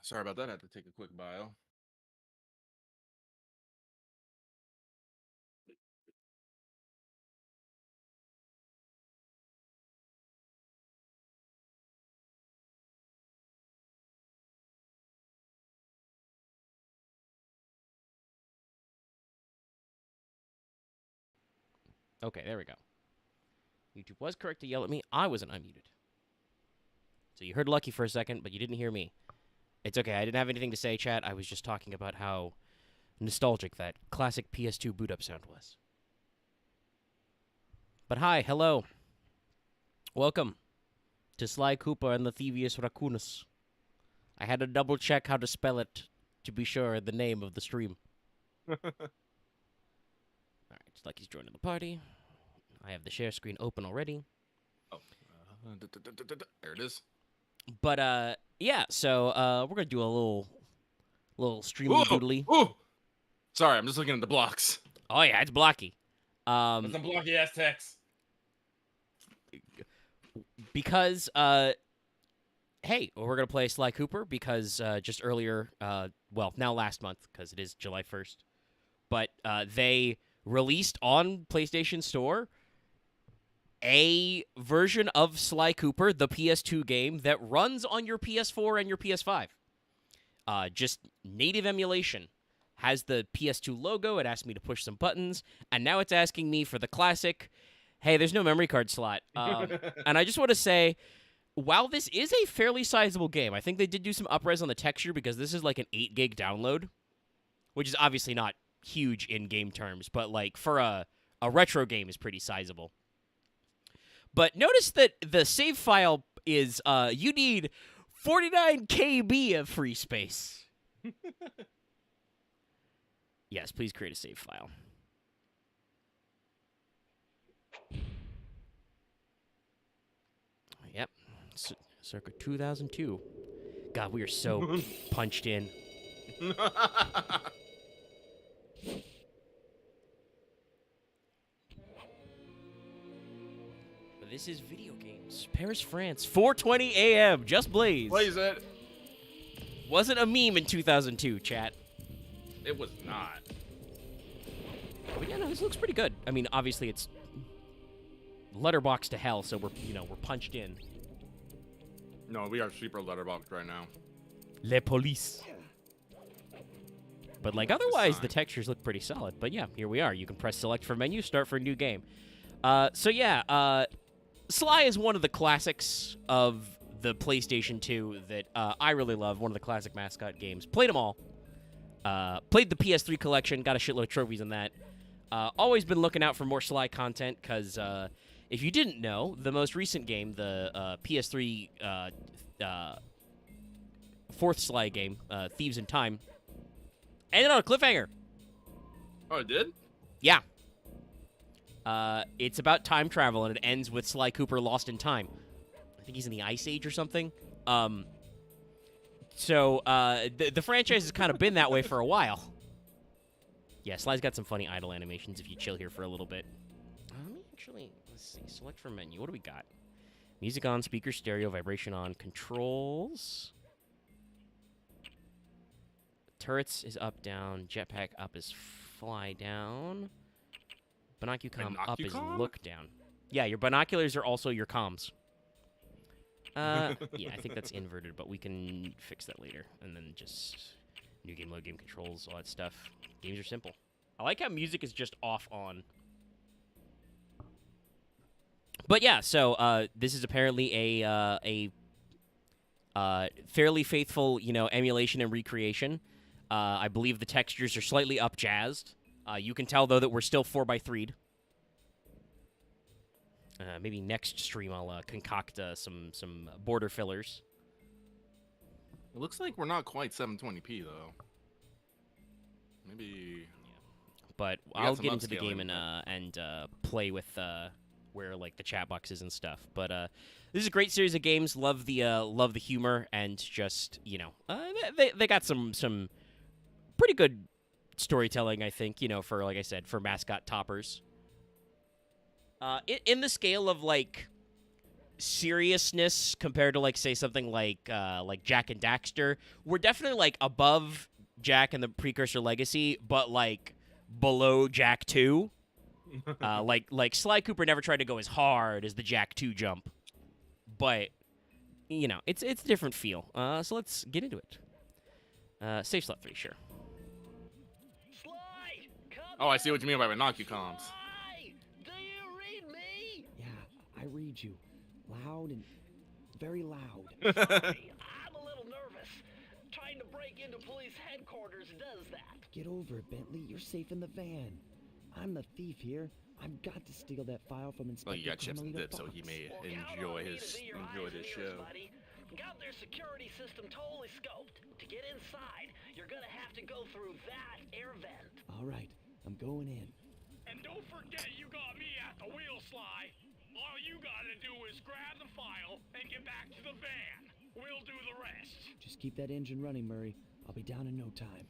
Sorry about that. I had to take a quick bio. Okay, there we go. YouTube was correct to yell at me. I wasn't unmuted. So you heard Lucky for a second, but you didn't hear me. It's okay. I didn't have anything to say, chat. I was just talking about how nostalgic that classic PS2 boot up sound was. But hi, hello. Welcome to Sly Cooper and the Thievius Raccoonus. I had to double check how to spell it to be sure the name of the stream. Alright, Lucky's joining the party. I have the share screen open already. Oh, there it is. But yeah, so we're gonna do a little streamy Ooh, doodly. ooh. Sorry, I'm just looking at the blocks. Oh yeah, it's blocky. That's some blocky ass text. Because hey, we're gonna play Sly Cooper because just earlier, well, now last month because it is July 1st, but they released on PlayStation Store a version of Sly Cooper, the PS2 game that runs on your PS4 and your PS5. Just native emulation. Has the PS2 logo. It asked me to push some buttons, and now it's asking me for the classic. Hey, there's no memory card slot. And I just want to say, while this is a fairly sizable game, I think they did do some upres on the texture because this is like an 8 gig download, which is obviously not huge in game terms, but like for a retro game is pretty sizable. But notice that the save file is you need 49 KB of free space. Yes, please create a save file. Yep, circa 2002. God, we are so punched in. But this is video games. Paris, France, 4:20 a.m. Just Blaze. Blaze it. Wasn't a meme in 2002, chat. It was not. But yeah, no, this looks pretty good. I mean, obviously it's letterbox to hell, so we're punched in. No, we are super letterboxed right now. Les police. But like otherwise, the textures look pretty solid. But yeah, here we are. You can press select for menu, start for a new game. So yeah, Sly is one of the classics of the PlayStation 2 that I really love. One of the classic mascot games. Played them all. Played the PS3 collection. Got a shitload of trophies in that. Always been looking out for more Sly content because if you didn't know, the most recent game, the PS3 fourth Sly game, Thieves in Time, ended on a cliffhanger. Oh, it did? Yeah. It's about time travel, and it ends with Sly Cooper lost in time. I think he's in the Ice Age or something. So the franchise has kind of been that way for a while. Yeah, Sly's got some funny idle animations if you chill here for a little bit. Let me actually, let's see, select from menu. What do we got? Music on, speaker stereo, vibration on, controls. Turrets is up, down. Jetpack up is fly down. Binocucom up is look down. Yeah, your binoculars are also your comms. Yeah, I think that's inverted, but we can fix that later. And then just new game mode, game controls, all that stuff. Games are simple. I like how music is just off on. But yeah, so this is apparently a fairly faithful, emulation and recreation. I believe the textures are slightly up-jazzed. You can tell, though, that we're still 4x3'd. Maybe next stream I'll concoct some border fillers. It looks like we're not quite 720p, though. Maybe... But I'll get into the game and play with where like the chat box is and stuff. But this is a great series of games. Love the humor and just they got some pretty good storytelling. I think for like I said for mascot toppers. In the scale of like seriousness compared to like say something like Jack and Daxter. We're definitely like above Jack and the Precursor Legacy, but like below Jack 2. Like Sly Cooper never tried to go as hard as the Jack 2 jump, but you know it's a different feel. So let's get into it. Safe slot 3, sure. Sly, come Oh, I see what you mean by binoculars. Sly, do you read me? Yeah, I read you. Loud and very loud. Sorry, I'm a little nervous. Trying to break into police headquarters does that. Get over it, Bentley. You're safe in the van. I'm the thief here. I've got to steal that file from Inspector Well, you got chips and Carmelita dip, so he Fox. may Well, count enjoy on me his to be your eyes and this ears, show. buddy. Got their security system totally scoped. To get inside, you're gonna have to go through that air vent. All right, I'm going in. And don't forget you got me at the wheel, Sly. All you gotta do is grab the file and get back to the van. We'll do the rest. Just keep that engine running, Murray. I'll be down in no time.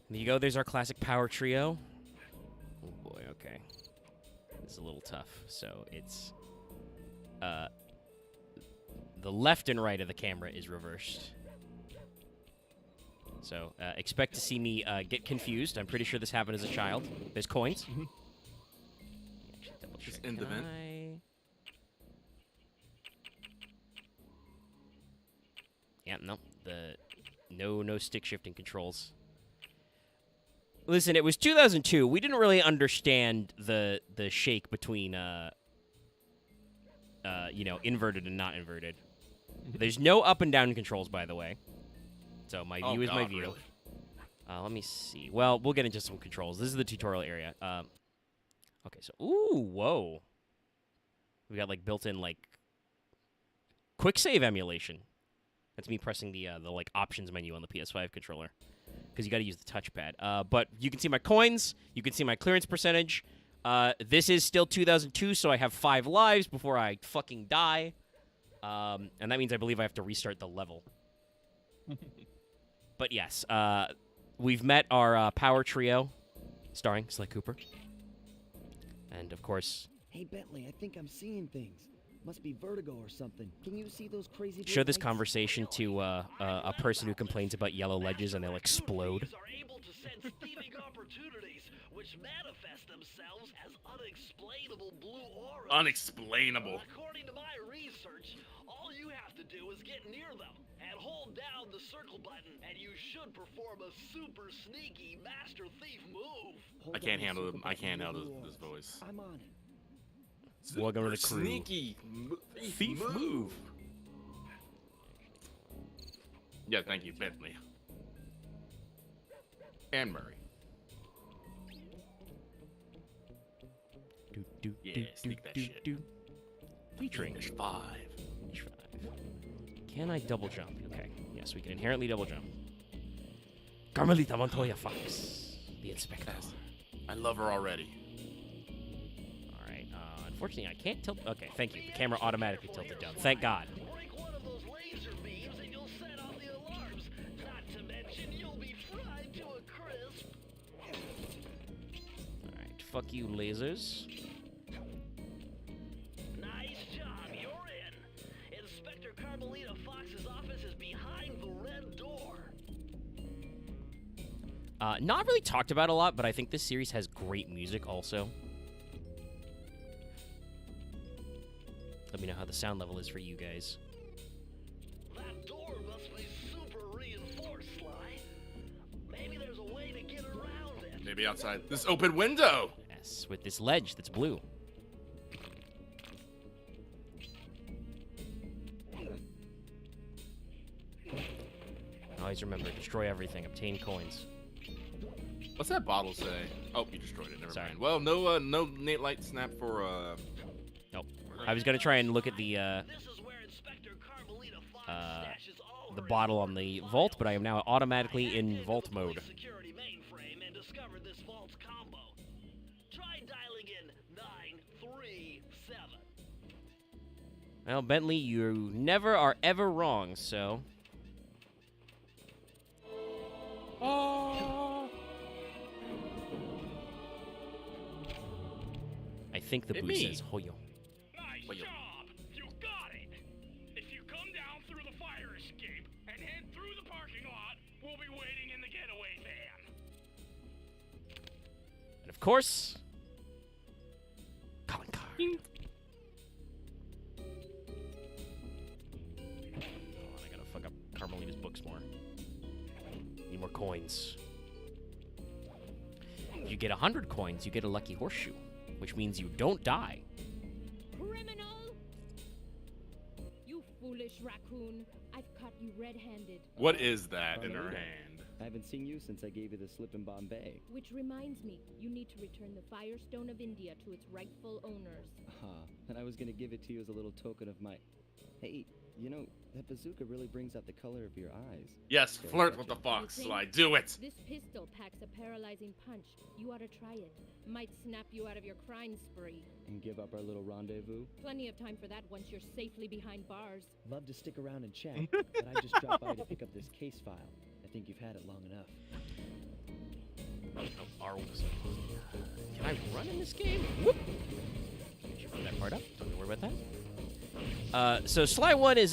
There you go. There's our classic power trio. Oh boy, okay. This is a little tough. So it's the left and right of the camera is reversed. So expect to see me get confused. I'm pretty sure this happened as a child. There's coins. Just in the vent. Yeah, no. No stick shifting controls. Listen, it was 2002. We didn't really understand the shake between inverted and not inverted. There's no up and down controls, by the way. So my view is my view. Really? Let me see. Well, we'll get into some controls. This is the tutorial area. Okay, so whoa. We got like built-in like quick save emulation. That's me pressing the like options menu on the PS5 controller because you got to use the touchpad. But you can see my coins. You can see my clearance percentage. This is still 2002, so I have 5 lives before I fucking die. And that means I believe I have to restart the level. But yes, we've met our power trio, starring Sly Cooper. And, of course... Hey, Bentley, I think I'm seeing things. Must be vertigo or something. Can you see those crazy... Show this lights? conversation to a person who complains about yellow ledges and they'll explode. Are able to sense thieving opportunities, which manifest themselves as unexplainable blue auras. Unexplainable. According to my research, all you have to do is get near them and hold down the circle button, and you should perform a super sneaky master thief move. Hold I can't on, handle circle I button, can't handle blue this auras. voice. I'm on it. Welcome to the crew. Sneaky Thief move. Yeah, thank you, Bentley. And Murray. Yeah, sneak that shit. Featuring Finish 5. Finish 5. Can I double jump? Okay. Yes, we can inherently double jump. Carmelita Montoya Fox, the inspector. I love her already. All right. Unfortunately, I can't tilt. Okay, thank you. The camera automatically tilted down. Thank God. Break one of those laser beams and you'll set off the alarms. Not to mention you'll be fried to a crisp. All right. Fuck you, lasers. Nice job, you're in. Inspector Carmelita Fox's office is behind the red door. Not really talked about a lot, but I think this series has great music also. Let me know how the sound level is for you guys. That door must be super reinforced, Sly. Maybe there's a way to get around it. Maybe outside this open window. Yes, with this ledge that's blue. Always remember, destroy everything, obtain coins. What's that bottle say? Oh, you destroyed it. Never Sorry. mind. Well, no Nate Light snap for Nope. I was gonna try and look at the This is where Inspector Carmelita Fox stashes all her bottle on the vault, but I am now automatically in vault mode. security mainframe and discovered this vault's combo. Try dialing in 937. Well, Bentley, you never are ever wrong, so. I think the Hit booth me. says Hoyo. Nice Well, you- job. You got course, calling card. Ding. Hold on, I gotta fuck up Carmelita's books more. Need more coins. If you get 100 coins, you get a lucky horseshoe, which means you don't die. Criminal! You foolish raccoon. I've caught you red-handed. What is that in her hand? I haven't seen you since I gave you the slip in Bombay. Which reminds me, you need to return the Firestone of India to its rightful owners. And I was gonna give it to you as a little token of my... Hey, you know, that bazooka really brings out the color of your eyes. Yes, flirt with the fox, Sly. Do it. This pistol packs a paralyzing punch. You ought to try it. Might snap you out of your crime spree. And give up our little rendezvous? Plenty of time for that once you're safely behind bars. Love to stick around and chat, but I just dropped by to pick up this case file. I think you've had it long enough. Can I run in this game? Whoop! Should put that part up. Don't worry about that. So Sly 1 is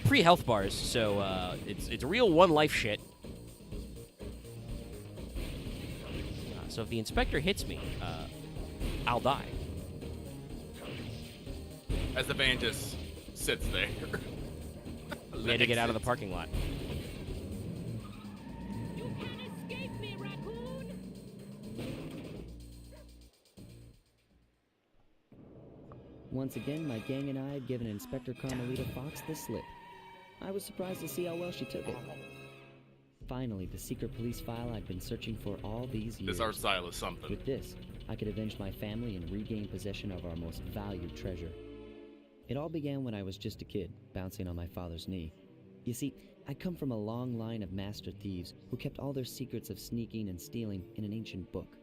pre-health bars, so it's real one life shit. So if the inspector hits me, I'll die. As the van just sits there. We had to get out of the parking lot. You can't escape me, raccoon! Once again, my gang and I had given Inspector Carmelita Fox the slip. I was surprised to see how well she took it. Finally, the secret police file I'd been searching for all these years. This art style is something. With this, I could avenge my family and regain possession of our most valued treasure. It all began when I was just a kid, bouncing on my father's knee. You see, I come from a long line of master thieves who kept all their secrets of sneaking and stealing in an ancient book.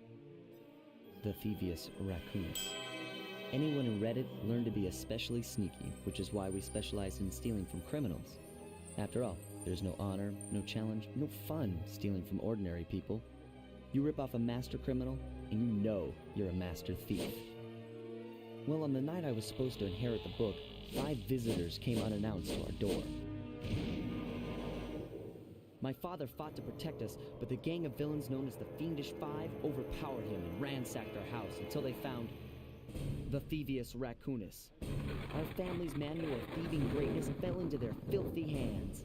The Thievius Raccoonus. Anyone who read it learned to be especially sneaky, which is why we specialize in stealing from criminals. After all, there's no honor, no challenge, no fun stealing from ordinary people. You rip off a master criminal, and you know you're a master thief. Well, on the night I was supposed to inherit the book, 5 visitors came unannounced to our door. My father fought to protect us, but the gang of villains known as the Fiendish Five overpowered him and ransacked our house until they found the Thievius Raccoonus. Our family's manual of thieving greatness fell into their filthy hands.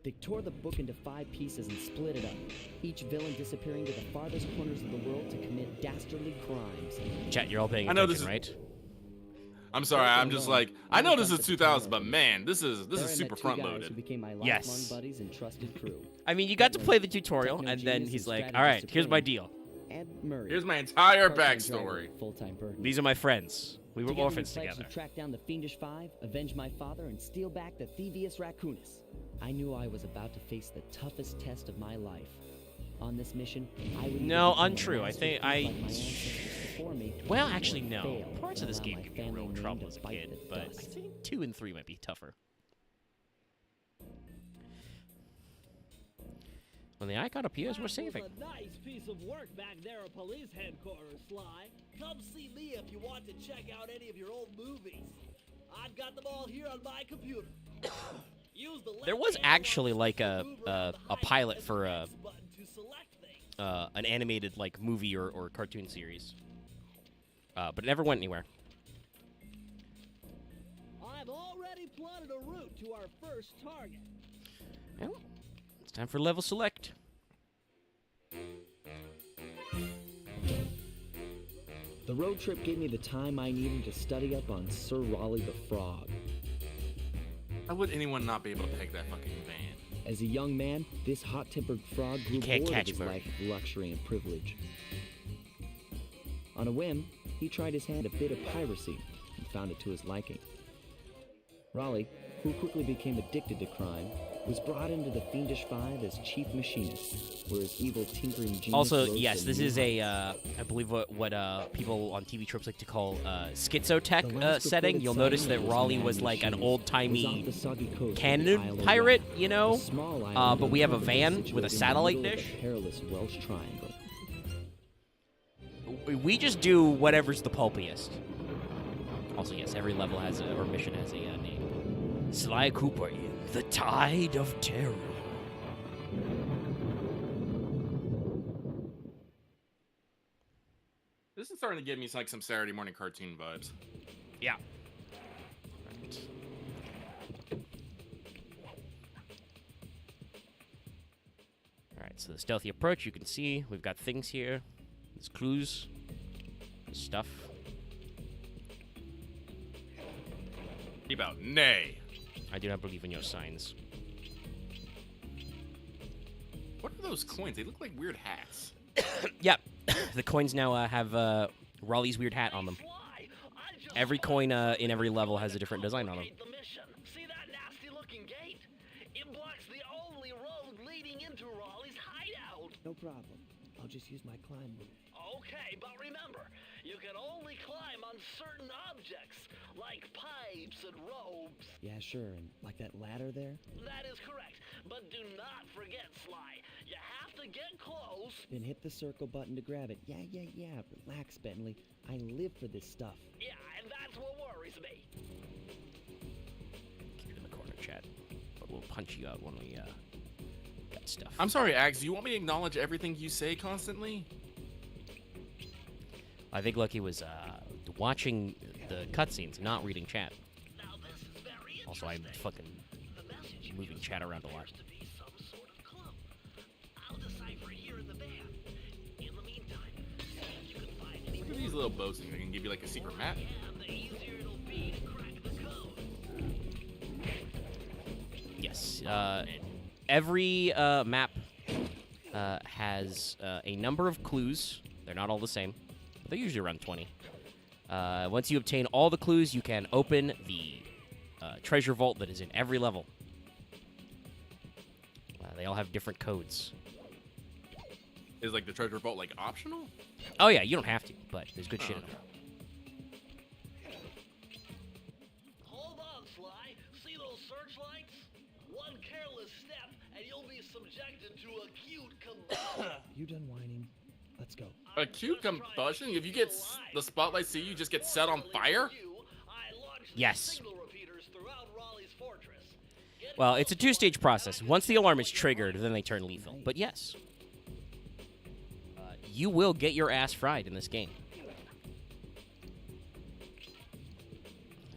They tore the book into 5 pieces and split it up, each villain disappearing to the farthest corners of the world to commit dastardly crimes. Chat, you're all paying I know attention, this is- right? I'm sorry, I'm just like, I know this is 2000, but man, this is super front Who loaded. became my lifelong Yes. buddies and trusted crew. I mean, you got to play the tutorial, and then he's like, all right, here's my deal. Ed Murray. Here's my entire part-time backstory. driver, full-time burden. These are my friends. We were Together orphans we pledged together. to track down the Fiendish Five, avenge my father, and steal back the Thievius Raccoonus. I knew I was about to face the toughest test of my life. On this mission, I would No, become a untrue. I master think thief like I- my ancestors before me, Well, or actually, no. fail Parts of and this allow game my give me family real name trouble to as a bite kid, the but I dust. think 2 and 3 might be tougher. When the icon appears, we're saving. That was a nice piece of work back there at police headquarters, Sly. Come see me if you want to check out any of your old movies. I've got them all here on my computer. Use the left There was analog actually like a stick to move around the pilot highlight for and a X button to select things. an animated like movie or cartoon series, but it never went anywhere. I've already plotted a route to our first target. Well, it's time for level select. The road trip gave me the time I needed to study up on Sir Raleigh the Frog. How would anyone not be able to pick that fucking van? As a young man, this hot-tempered frog grew can't bored of catch his Murray. life of luxury and privilege. On a whim, he tried his hand at a bit of piracy and found it to his liking. Raleigh, who quickly became addicted to crime, was brought into the Fiendish Five as chief machinist, where his evil tinkering genius Also, rose yes, to this new is a heights. I believe what people on TV tropes like to call schizotech The last setting. reported You'll notice that sign of Raleigh this was like an machine old-timey was off the soggy coast of the cannon Isle of pirate, Wight, you know. a small island But we have a comfortably van situated with a in the satellite middle of dish. the perilous Welsh Triangle. We just do whatever's the pulpiest. Also, yes, every level has or mission has a name. Sly Cooper in the Tide of Terror. This is starting to give me like some Saturday morning cartoon vibes. Yeah. Alright, so the stealthy approach, you can see we've got things here. There's clues. There's stuff. Keep out. Nay. I do not believe in your signs. What are those coins? They look like weird hats. Yep. The coins now have Raleigh's weird hat on them. Every coin in every level has a different design on them. The mission. See that nasty-looking gate? It blocks the only road leading into Raleigh's hideout. No problem. I'll just use my climb move. Okay, but remember, you can only climb on certain objects, like pipes and ropes. Yeah, sure. And like that ladder there? That is correct, but do not forget, Sly. You have to get close. Then hit the circle button to grab it. Yeah. Relax, Bentley. I live for this stuff. Yeah, and that's what worries me. Keep it in the corner, chat. But we'll punch you out when we got stuff. I'm sorry, Ags. Do you want me to acknowledge everything you say constantly? I think Lucky was watching the cutscenes, not reading chat. Now this is very Also, I'm interesting. fucking The message moving chat around a lot. appears to be some sort of clue. I'll decipher it here in the van. In the meantime, see if you can find any Look at these little boats and they can give you like a secret map. and the easier it'll be to crack the code. Yes. Every map has a number of clues. They're not all the same. But they're usually around 20. Once you obtain all the clues, you can open the treasure vault that is in every level. They all have different codes. Is like the treasure vault like optional? Oh yeah, you don't have to, but there's good shit in them. Hold on, Sly. See those searchlights? One careless step, and you'll be subjected to acute combustion. You done whining? Let's go. Acute combustion? If you get the spotlight see you just get set on fire? Yes. Signal repeaters throughout Raleigh's fortress. Get Well, it's a two-stage process. Once the alarm is triggered, then they turn lethal. But yes, you will get your ass fried in this game.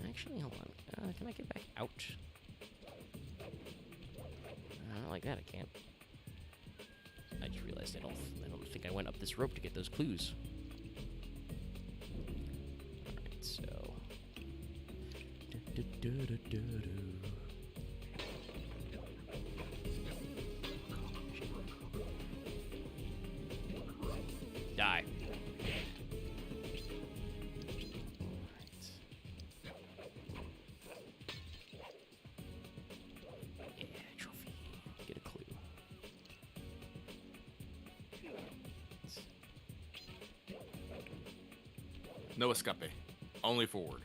Actually, hold on. Can I get back out? Not like that, I can't. I just realized I don't think I went up this rope to get those clues. Alright, so... Die. Yeah, trophy. Get a clue. No escape. Only forward.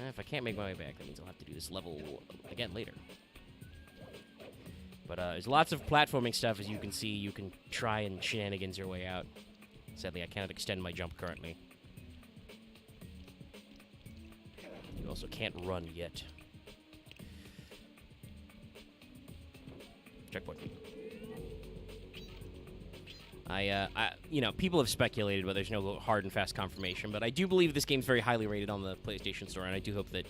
If I can't make my way back, that means I'll have to do this level again later. But there's lots of platforming stuff, as you can see. You can try and shenanigans your way out. Sadly, I cannot extend my jump currently. You also can't run yet. Checkpoint. You know, people have speculated, but there's no hard and fast confirmation. But I do believe this game's very highly rated on the PlayStation Store, and I do hope that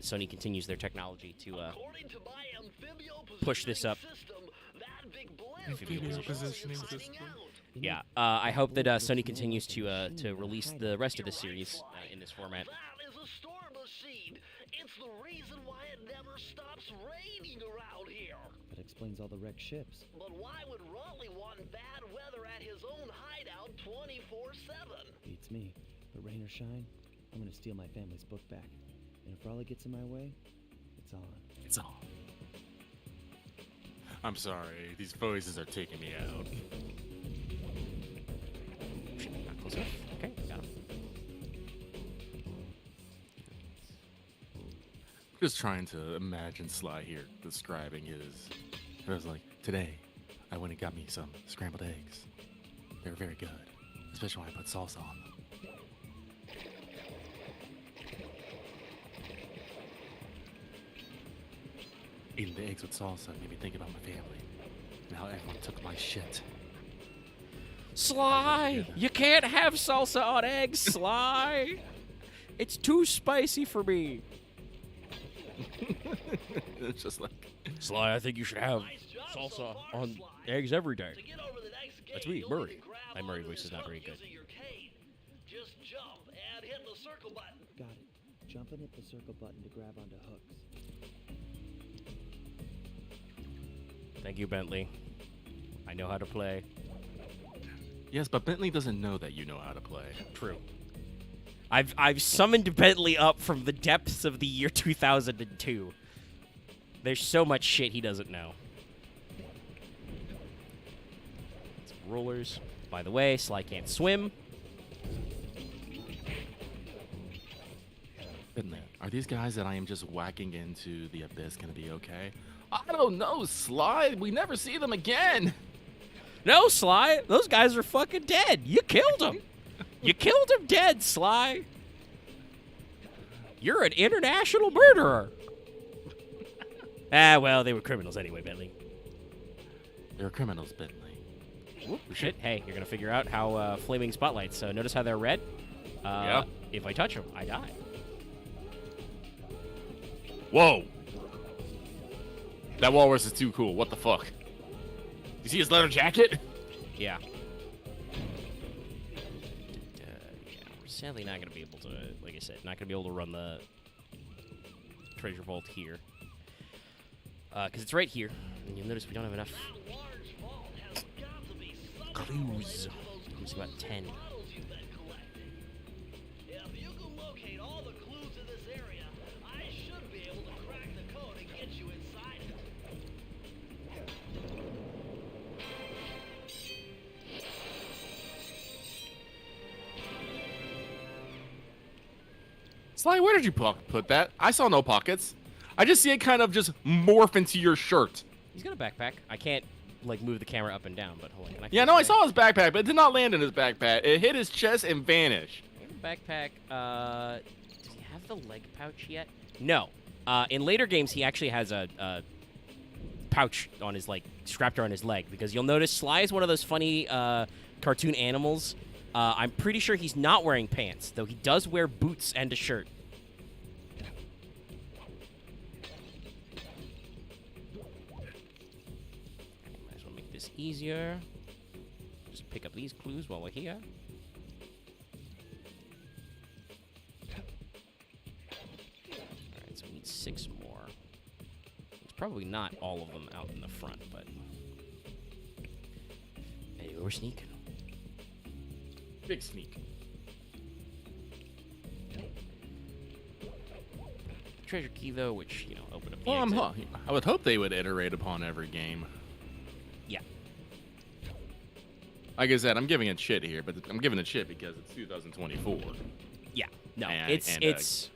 Sony continues their technology to According to my amphibio push this up. system, that big Amphibio blare positioning is hiding system. out. Yeah, I hope that Sony continues to release the rest of the series in this format. That is a storm machine. It's the reason why it never stops raining around here. That explains all the wrecked ships. But why would Raleigh want bad weather at his own hideout 24/7? Beats me. But rain or shine, I'm gonna steal my family's book back. And if Raleigh gets in my way, it's on. It's on. I'm sorry. These voices are taking me out. Not close enough. Okay, got him. Just trying to imagine Sly here describing his. It was like, today, I went and got me some scrambled eggs. They were very good, especially when I put salsa on them. Eating the eggs with salsa made me think about my family and how everyone took my shit. Sly, you can't have salsa on eggs, Sly. It's too spicy for me. It's just like, Sly, I think you should have Nice job so salsa far, on Sly. eggs every day. To get over the next gate, That's me, you'll Murray. need to grab My Murray onto voice this is not hook very good. using your cane. Just jump and hit the circle button. Got it. Jump and hit the circle button to grab onto hooks. Thank you, Bentley. I know how to play. yes, but Bentley doesn't know that you know how to play. True. I've summoned Bentley up from the depths of the year 2002. There's so much shit he doesn't know. Some rollers. By the way, Sly can't swim. Bentley, are these guys that I am just whacking into the abyss gonna be okay? I don't know, Sly. We never see them again. No, Sly, those guys are fucking dead. You killed them. You killed him dead, Sly. You're an international murderer. Well, they were criminals anyway, Bentley. They're criminals, Bentley. Whoop, shit. Hey, you're going to figure out how flaming spotlights. So notice how they're red? Yeah. If I touch them, I die. Whoa. That walrus is too cool. What the fuck? You see his leather jacket? Yeah. We're sadly not going to be able to, like I said, not going to be able to run the treasure vault here. Because it's right here. And you'll notice we don't have enough That large vault has got to be somewhere clues. related to those There's about 10. bottles you've been collecting. If you can locate all the clues in this area, I should be able to crack the code and get you inside it. Sly, where did you put that? I saw no pockets. I just see it kind of just morph into your shirt. He's got a backpack. I can't, like, move the camera up and down, but hold on. Can I Yeah, fix no, I that? saw his backpack, but it did not land in his backpack. It hit his chest and vanished. Backpack, does he have the leg pouch yet? No. In later games, he actually has a pouch on his, like, strapped around his leg, because you'll notice Sly is one of those funny cartoon animals. I'm pretty sure he's not wearing pants, though he does wear boots and a shirt. Might as well make this easier. Just pick up these clues while we're here. Alright, so we need 6 more. It's probably not all of them out in the front, but... Anyway, we're sneaking. Big sneak. Treasure key, though, which, you know, open up the Well, exit. I would hope they would iterate upon every game. Yeah. Like I said, I'm giving it shit here, but I'm giving it shit because it's 2024. Yeah. No, And- it's,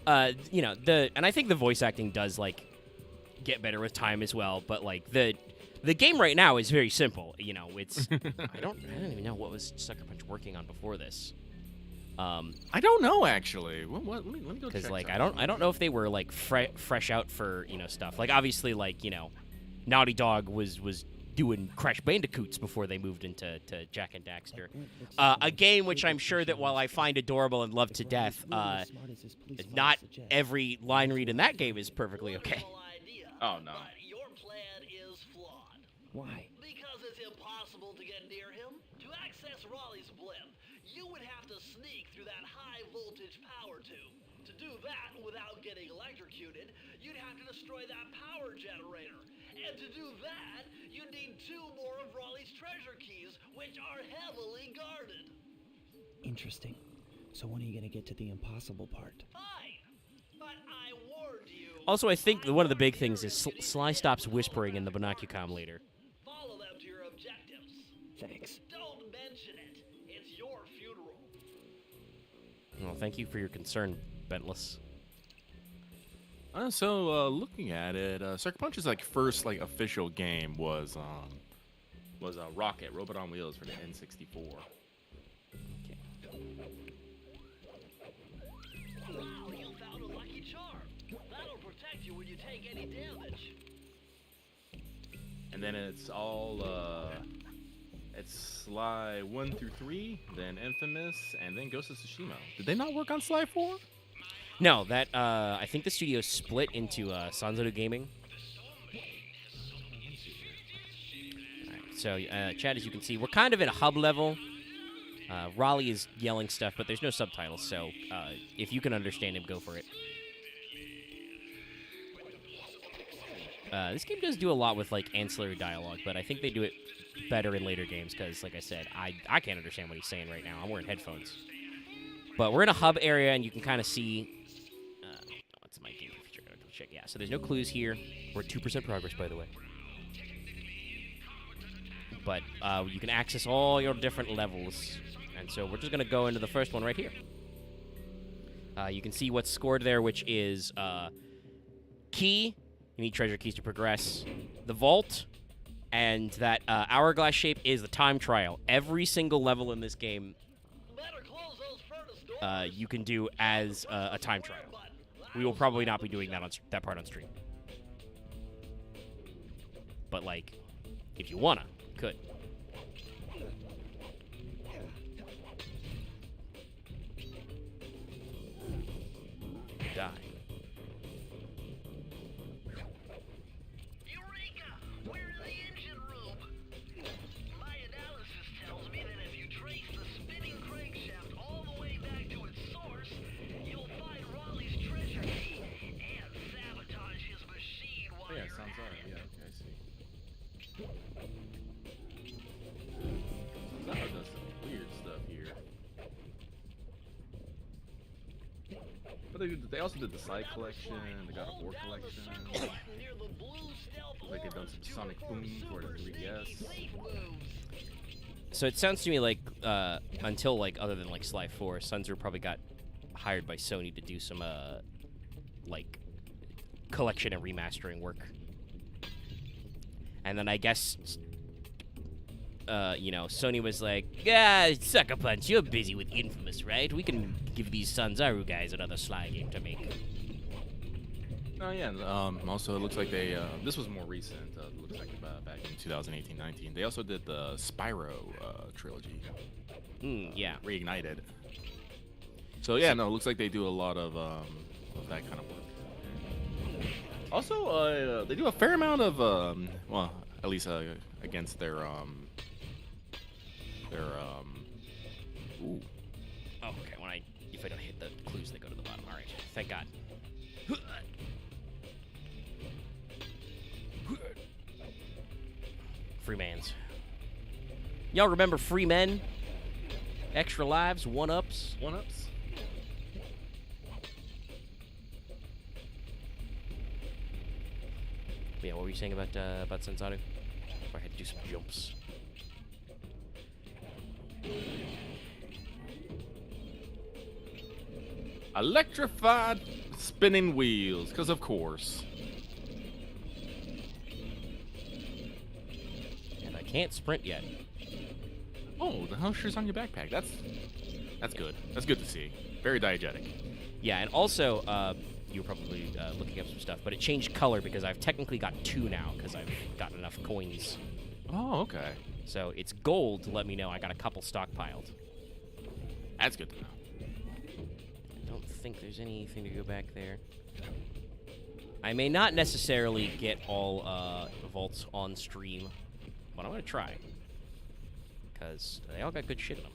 and, you know, and I think the voice acting does, like, get better with time as well, but, like, the game right now is very simple. You know, it's, I don't even know what was Sucker Punch working on before this. I don't know actually. Let me go check. Because like something. I don't know if they were like fresh out for, you know, stuff. Like obviously, like, you know, Naughty Dog was doing Crash Bandicoots before they moved into Jack and Daxter. A game which I'm sure that while I find adorable and love to death, not every line read in that game is perfectly okay. Wonderful idea, Oh no. but your plan is flawed. Why? Because it's impossible to get near him. To access Raleigh's blimp, you would have to sneak through that high voltage power tube. To do that without getting electrocuted, you'd have to destroy that power generator. And to do that, you'd need 2 more of Raleigh's treasure keys, which are heavily guarded. Interesting. So when are you gonna get to the impossible part? Fine, but I warned you. Also, I think one of the big things is Sly stops whispering in the Binocucom later. Follow them to your objectives. Thanks. Don't mention it. It's your funeral. Well, thank you for your concern, Bentless. So looking at it, Sucker Punch's like first like official game was Rocket Robot on Wheels for the N64. Okay. Wow, you found a lucky charm. That'll protect you when you take any damage. And then it's all it's Sly 1 through 3, then Infamous, and then Ghost of Tsushima. Did they not work on Sly 4? No, that I think the studio split into Sanzaru Gaming. Alright, so, Chad, as you can see, we're kind of in a hub level. Raleigh is yelling stuff, but there's no subtitles, so if you can understand him, go for it. This game does do a lot with, like, ancillary dialogue, but I think they do it better in later games because, like I said, I can't understand what he's saying right now. I'm wearing headphones. But we're in a hub area, and you can kind of see... what's my game feature? Go check. Yeah, so there's no clues here. We're at 2% progress, by the way. But you can access all your different levels. And so we're just going to go into the first one right here. You can see what's scored there, which is key. You need treasure keys to progress. The vault. And that hourglass shape is the time trial. Every single level in this game you can do as a time trial. We will probably not be doing that on that part on stream. But, like, if you wanna, you could. Die. Eureka! We're in the engine room. My analysis tells me that if you trace the spinning crankshaft all the way back to its source, you'll find Raleigh's treasure key and sabotage his machine while Oh, yeah, you're sounds at alright. it. Yeah, okay, I see. That does some weird stuff here. But they also did the side collection, the God of War collection. Like they've done some Sonic Boom for the 3DS. So it sounds to me like until, like, other than, like, Sly 4, Sunzer probably got hired by Sony to do some, like, collection and remastering work. And then I guess, you know, Sony was like, yeah, Sucker Punch, you're busy with Infamous, right? We can give these Sanzaru guys another Sly game to make. Oh yeah, also it looks like they, this was more recent, it looks like back in 2018-19. They also did the Spyro trilogy. Yeah. Reignited. So yeah, no, it looks like they do a lot of that kind of work. Also, they do a fair amount of, well, at least against their, ooh. Oh, okay, if I don't hit the clues, they go to the bottom. All right, thank God. Free mans. Y'all remember free men? Extra lives, one-ups. One-ups? Yeah, what were you saying about Sanzaru? If I had to do some jumps. Electrified spinning wheels, because of course. And I can't sprint yet. Oh, the Husher's on your backpack. That's good. That's good to see. Very diegetic. Yeah, and also, you were probably looking up some stuff, but it changed color because I've technically got 2 now because I've got enough coins. Oh, okay. So it's gold to let me know I got a couple stockpiled. That's good to know. I don't think there's anything to go back there. I may not necessarily get all vaults on stream, but I'm going to try. Because they all got good shit in them.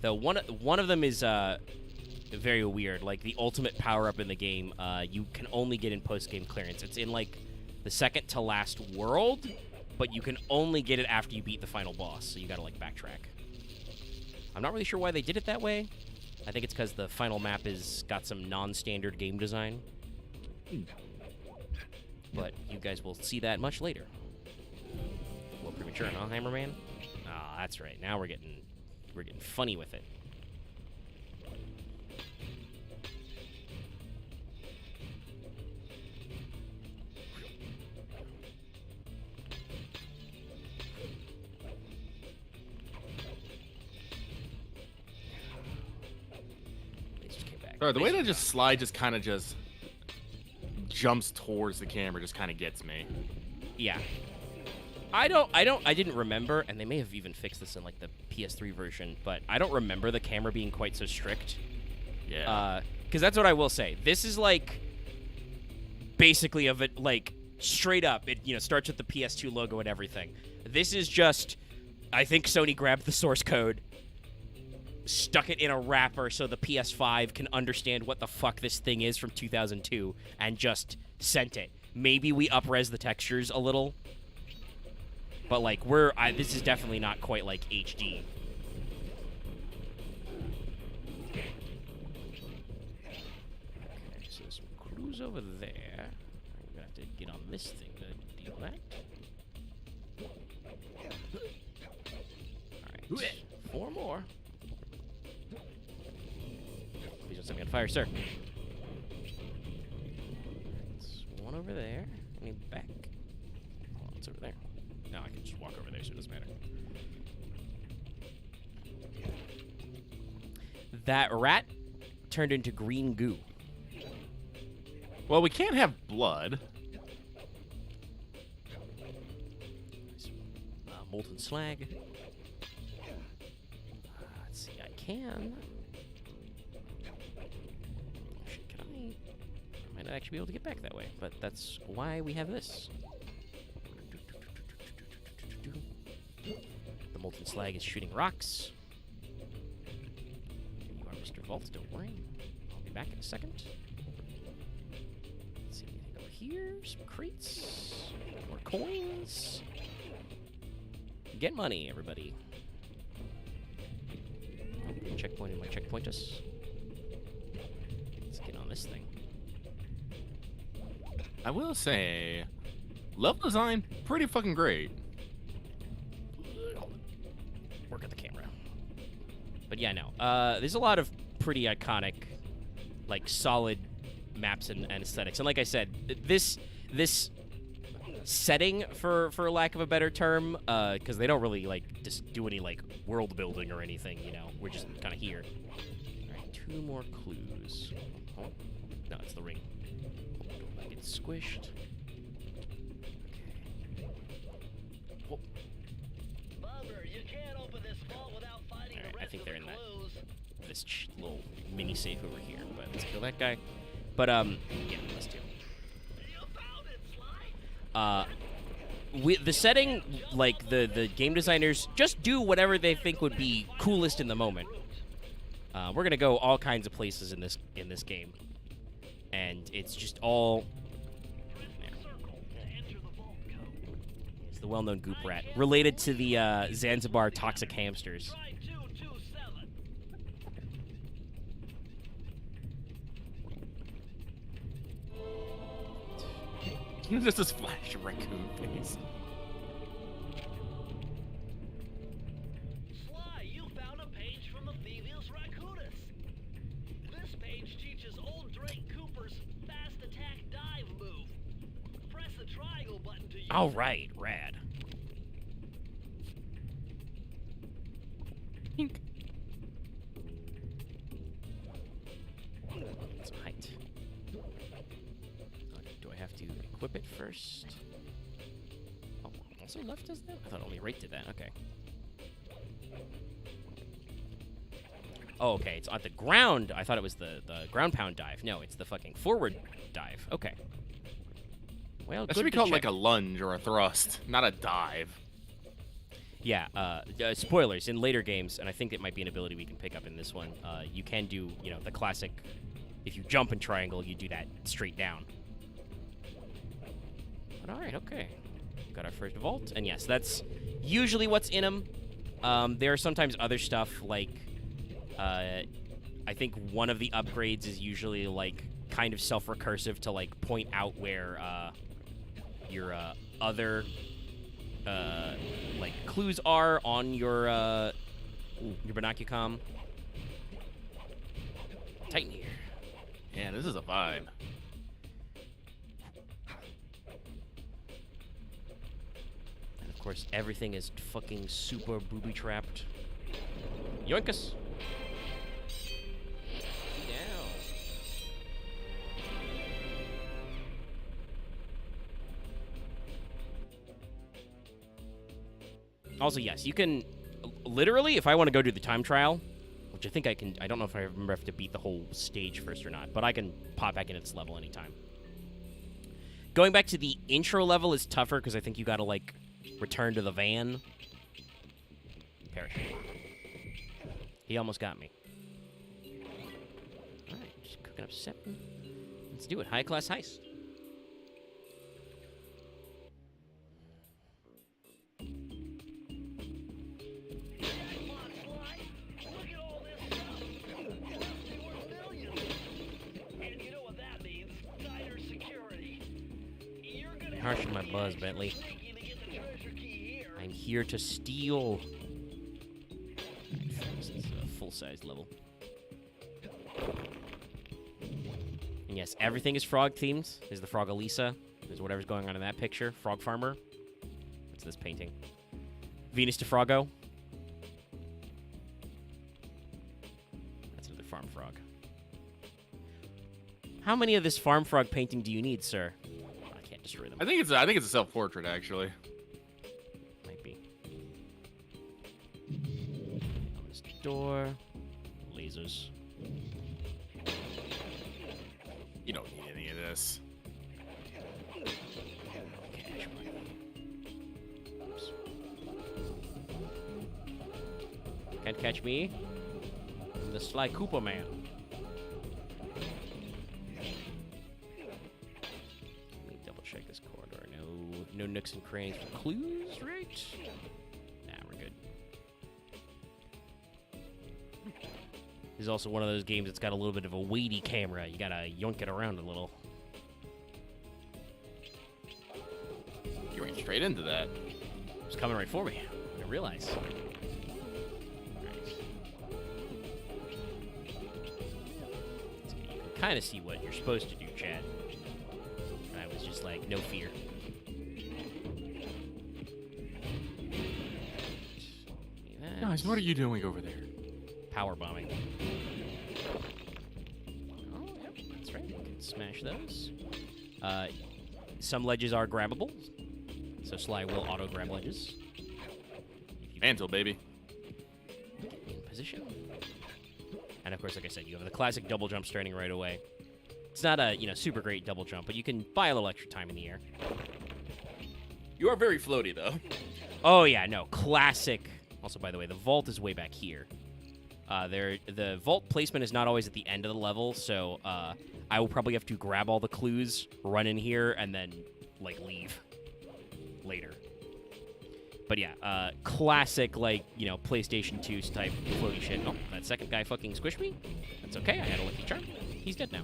Though one of them is very weird. Like, the ultimate power-up in the game, you can only get in post-game clearance. It's in, like, the second to last world, but you can only get it after you beat the final boss, so you gotta, like, backtrack. I'm not really sure why they did it that way. I think it's because the final map has got some non-standard game design. But you guys will see that much later. A little premature, huh, Hammerman? Ah, that's right. Now we're getting funny with it. Sorry, the way that just slide just kind of just jumps towards the camera just kind of gets me. Yeah. I didn't remember, and they may have even fixed this in like the PS3 version, but I don't remember the camera being quite so strict. Yeah. Because that's what I will say. This is like basically of it, like straight up. It starts with the PS2 logo and everything. This is just, I think Sony grabbed the source code, stuck it in a wrapper so the PS5 can understand what the fuck this thing is from 2002, and just sent it. Maybe we up-res the textures a little, but like this is definitely not quite like HD. Okay, so there's some clues over there. I'm gonna have to get on this thing to deal with that. All right, 4 more. Please don't set me on fire, sir. There's one over there. I need back. Oh, it's over there. No, I can just walk over there, so it doesn't matter. That rat turned into green goo. Well, we can't have blood. Molten slag. Let's see, I can. Shit, can I? I might not actually be able to get back that way, but that's why we have this. The molten slag is shooting rocks. You are Mr. Vault, don't worry. I'll be back in a second. Let's see anything over here. Some crates. More coins. Get money, everybody. Checkpoint in my checkpoint us. Let's get on this thing. I will say, level design, pretty fucking great. Work at the camera. But yeah, no. There's a lot of pretty iconic, like, solid maps and aesthetics. And like I said, this setting, for lack of a better term, because they don't really, like, just do any, like, world building or anything, We're just kind of here. All right, 2 more clues. Oh, no, it's the ring. Don't let it get squished. Okay. Oh. Bummer, you can't open this vault without finding Alright, the I rest think of they're the in that clues. this little mini safe over here. But let's kill that guy. But yeah, let's do. You found it, Sly. The setting, like the game designers just do whatever they think would be coolest in the moment. We're gonna go all kinds of places in this game, and it's just all. It's the well-known goop rat, related to the Zanzibar toxic hamsters. Try 227. Just this flash of raccoon face. Sly, you found a page from the Thievius Raccoonus. This page teaches old Drake Cooper's fast attack dive move. Press the triangle button to use All right, rad. Pink. Some height. Do I have to equip it first? Oh, also left does that? I thought only right did that. Okay. Oh, okay. It's on the ground. I thought it was the ground pound dive. No, it's the fucking forward dive. Okay. Well, That good should be to called check. like a lunge or a thrust, not a dive. Yeah, spoilers, in later games, and I think it might be an ability we can pick up in this one, you can do, the classic, if you jump in triangle, you do that straight down. But alright, okay. Got our first vault, and yes, that's usually what's in them. There are sometimes other stuff, like, I think one of the upgrades is usually, like, kind of self-recursive to, like, point out where, your, other... like clues are on your binocucom. Tighten here. Yeah, this is a vibe. And of course, everything is fucking super booby trapped. Yoinkus. Down. Also, yes, you can literally, if I want to go do the time trial, which I think I can. I don't know if I remember if I have to beat the whole stage first or not, but I can pop back into this level anytime. Going back to the intro level is tougher because I think you got to like return to the van. Perish. He almost got me. All right, just cooking up 7. Let's do it. High class heist. Harshing my buzz, Bentley. I'm here to steal. This is a full-size level. And yes, everything is frog-themed. There's the frog Elisa. There's whatever's going on in that picture. Frog Farmer. What's this painting? Venus de Frogo. That's another farm frog. How many of this farm frog painting do you need, sir? Destroy them. I think it's a self-portrait actually. Might be. Open this door. Lasers. You don't need any of this. Cash money. Oops. Can't catch me. I'm the Sly Cooper man. Check this corridor. No nooks and crannies for clues, right? Nah, we're good. This is also one of those games that's got a little bit of a weighty camera. You gotta yoink it around a little. You went straight into that. It's coming right for me. I didn't realize. Right. So you can kind of see what you're supposed to do, Chad. Was just like, no fear. Guys, what are you doing over there? Power bombing. Oh, yep, that's right. You can smash those. Some ledges are grabbable, so Sly will auto-grab ledges. Mantle, baby. Get in position. And of course, like I said, you have the classic double jump starting right away. It's not a, super great double jump, but you can buy a little extra time in the air. You are very floaty, though. Oh, yeah, no. Classic. Also, by the way, the vault is way back here. The vault placement is not always at the end of the level, so I will probably have to grab all the clues, run in here, and then, leave later. But yeah, classic, PlayStation 2 type floaty shit. Oh, that second guy fucking squished me? That's okay, I had a lucky charm. He's dead now.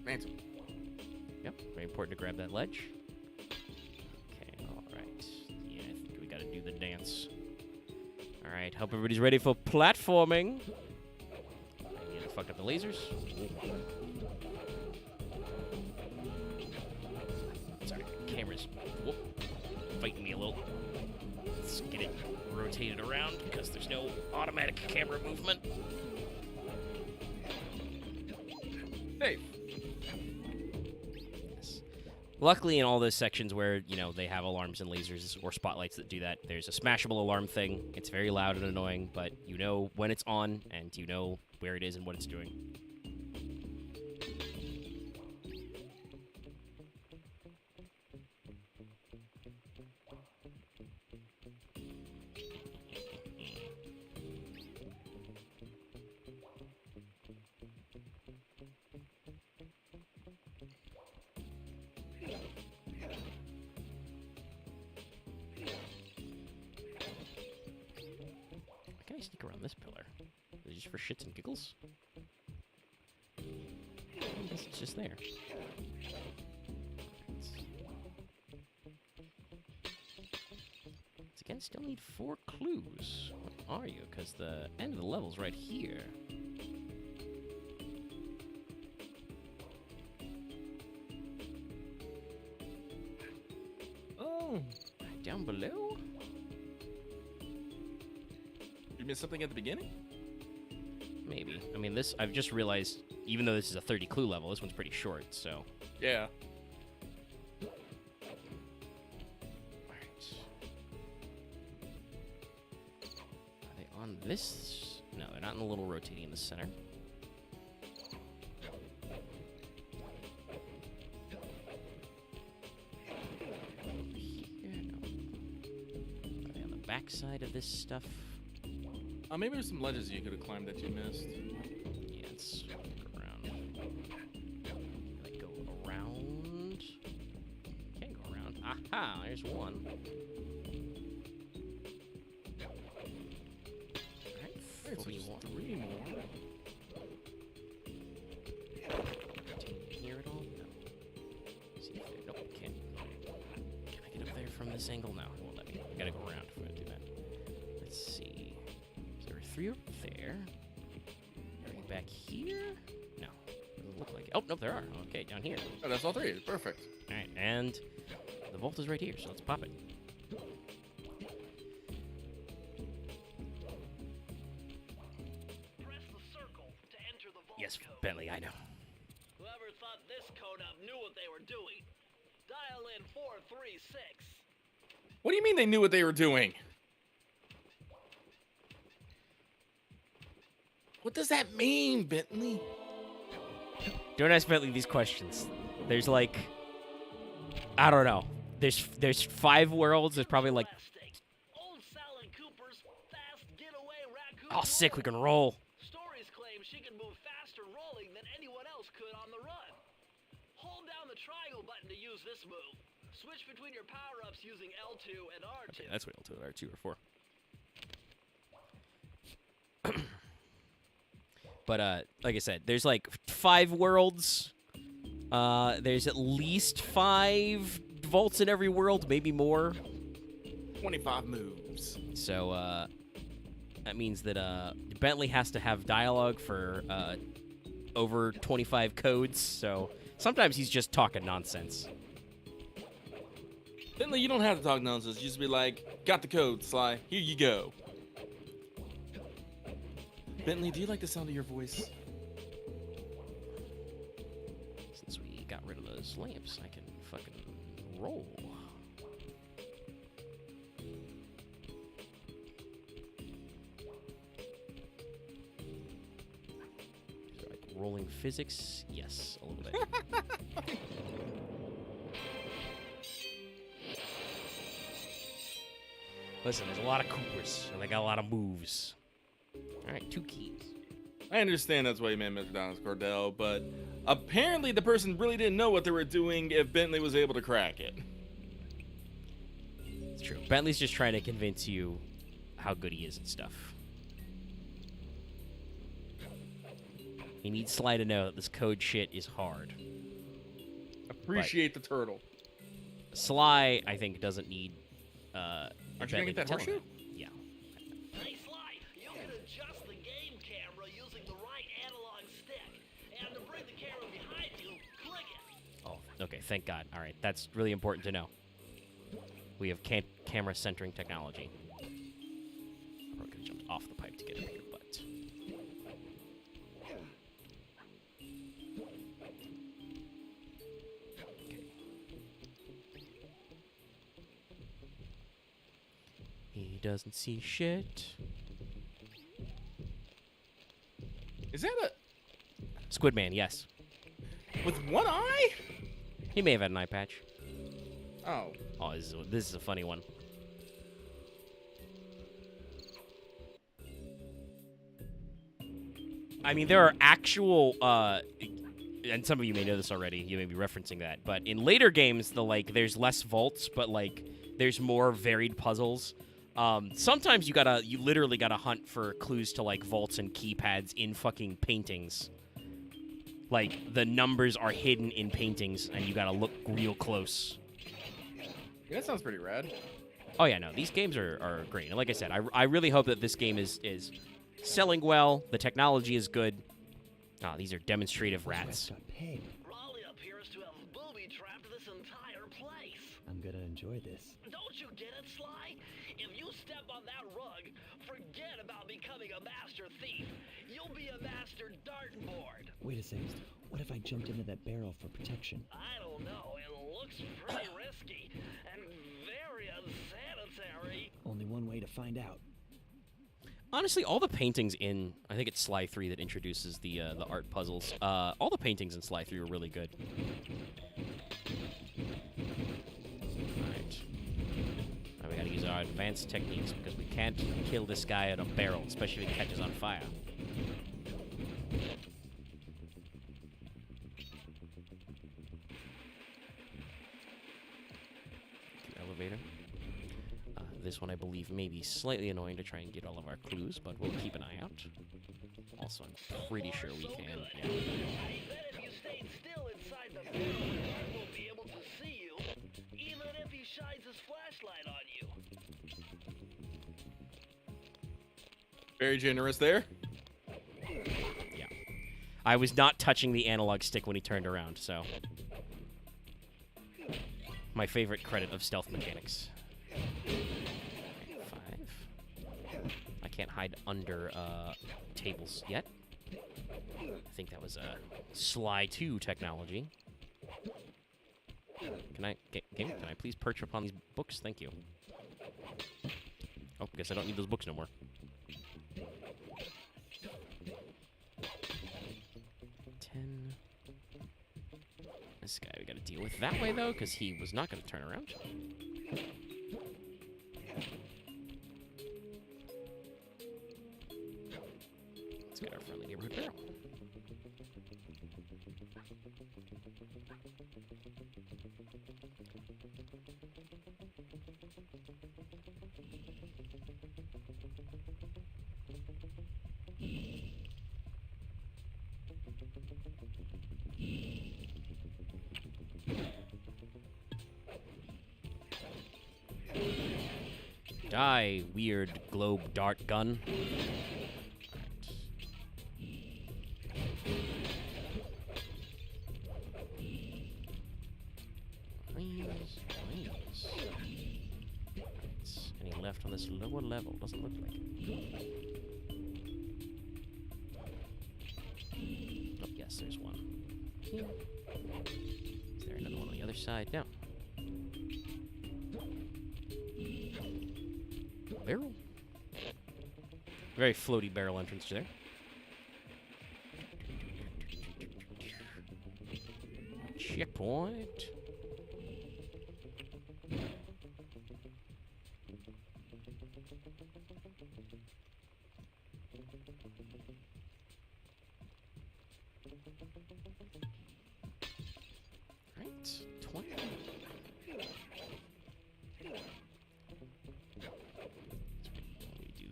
Mantle. Yep, very important to grab that ledge. Okay, alright. Yeah, I think we gotta do the dance. Alright, hope everybody's ready for platforming. I need to fuck up the lasers. Sorry, camera's fighting me a little. Let's get it rotated around because there's no automatic camera movement. Hey. Luckily, in all those sections where, they have alarms and lasers or spotlights that do that, there's a smashable alarm thing. It's very loud and annoying, but you know when it's on, and you know where it is and what it's doing. Can I sneak around this pillar? Is it just for shits and giggles? I guess it's just there. Once again, still need 4 clues. What are you? Because the end of the level's right here. Oh, down below? you miss something at the beginning? Maybe. I mean, this, I've just realized, even though this is a 30 clue level, this one's pretty short, so. Yeah. Alright. Are they on this? No, they're not in the little rotating in the center. Here, no. Are they on the back side of this stuff? Maybe there's some ledges you could have climbed that you missed. Yeah, let's go around. Like, go around. Can't go around. Aha, there's one. Alright, Alright, so there's 3 more. Can you hear it all? No. See if there, nope, can't. Can I get up there from this angle? No, it won't let me. I gotta go around if I'm gonna do that. Let's see. So there are 3 over there. Are any back here? No. Doesn't look like it. Oh, nope, there are. Okay, down here. Oh, that's all 3. Perfect. Alright, and the vault is right here, so let's pop it. Press the circle to enter the vault Yes, code. Bentley, I know. Whoever thought this code up knew what they were doing. Dial in 436. What do you mean they knew what they were doing? What does that mean, Bentley? Don't ask Bentley these questions. There's like, I don't know. There's 5 worlds. There's probably like, Old Sally Cooper's fast getaway raccoon. oh, sick, we can roll. Stories claim she can move faster rolling than anyone else could on the run. Hold down the triangle button to use this move. Switch between your power-ups using L2 and R2. Okay, that's what L2 or 2 or 4. But like I said, there's like 5 worlds. There's at least 5 vaults in every world, maybe more. 25 moves. So that means that Bentley has to have dialogue for over 25 codes. So sometimes he's just talking nonsense. Bentley, you don't have to talk nonsense. You just be like, got the code, Sly. Here you go. Bentley, do you like the sound of your voice? Since we got rid of those lamps, I can fucking roll. Like rolling physics? Yes, a little bit. Listen, there's a lot of Coopers, and they got a lot of moves. Alright, 2 keys. I understand that's why you made Mr. Donald's Cordell, but apparently the person really didn't know what they were doing if Bentley was able to crack it. It's true. Bentley's just trying to convince you how good he is at stuff. He needs Sly to know that this code shit is hard. Appreciate the turtle. Sly, I think, doesn't need Aren't you gonna Bentley get that to tell him horseshoe? that. Yeah. Hey Sly, you can adjust the game camera using the right analog stick. And to bring the camera behind you, click it. Oh, okay, thank God. All right, that's really important to know. We have camera centering technology. I probably could have jumped off the pipe to get up here, but... Okay. He doesn't see shit. Is that a... Squidman, yes. with one eye? He may have had an eye patch. Oh. Oh, this is a funny one. I mean, there are actual, and some of you may know this already. You may be referencing that, but in later games, there's less vaults, but there's more varied puzzles. Sometimes you literally gotta hunt for clues to vaults and keypads in fucking paintings. Like the numbers are hidden in paintings, and you gotta look real close. Yeah, that sounds pretty rad. Oh yeah, no, these games are great. And like I said, I really hope that this game is selling well. The technology is good. These are demonstrative rats. Raleigh appears to have booby-trapped this entire place. I'm gonna enjoy this. Don't you get it, Sly? If you step on that rug, Forget about becoming a master thief. You'll be a master dartboard. Wait a second. What if I jumped into that barrel for protection? I don't know. It looks pretty risky and very unsanitary. Only one way to find out. Honestly, all the paintings in, I think it's Sly 3 that introduces the art puzzles. All the paintings in Sly 3 are really good. Alright. Now we gotta use our advanced techniques because we can't kill this guy in a barrel, especially if he catches on fire. Elevator. This one, I believe, may be slightly annoying to try and get all of our clues, but we'll keep an eye out. Also, I'm pretty sure we can. Yeah. I bet if you stayed still inside the barrel, the guard won't be able to see you, even if he shines his flashlight on you. Very generous there. Yeah. I was not touching the analog stick when he turned around, so. My favorite credit of stealth mechanics. 5. I can't hide under tables yet. I think that was Sly 2 technology. Can I, game, can I please perch upon these books? Thank you. Oh, guess I don't need those books no more. 10. This guy we gotta deal with that way, though, because he was not gonna turn around. Let's get our friendly neighborhood barrel. Die, weird globe dart gun. Please. Any left on this lower level? Doesn't look like it. Oh, yes, there's one. Here. Is there another one on the other side? No. Barrel. Very floaty barrel entrance there. Checkpoint. Right, 20.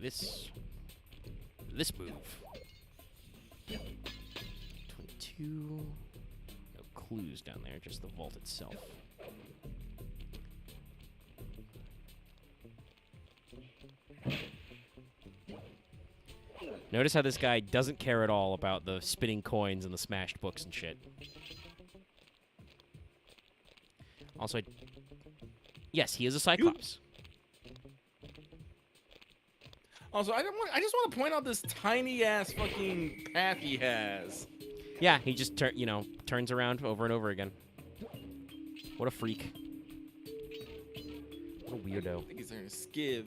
This move. 22. No clues down there, just the vault itself. Notice how this guy doesn't care at all about the spinning coins and the smashed books and shit. Also, yes, he is a Cyclops. Also, I just want to point out this tiny ass fucking path he has. Yeah, he just turns around over and over again. What a freak. What a weirdo. I think he's wearing a skiv.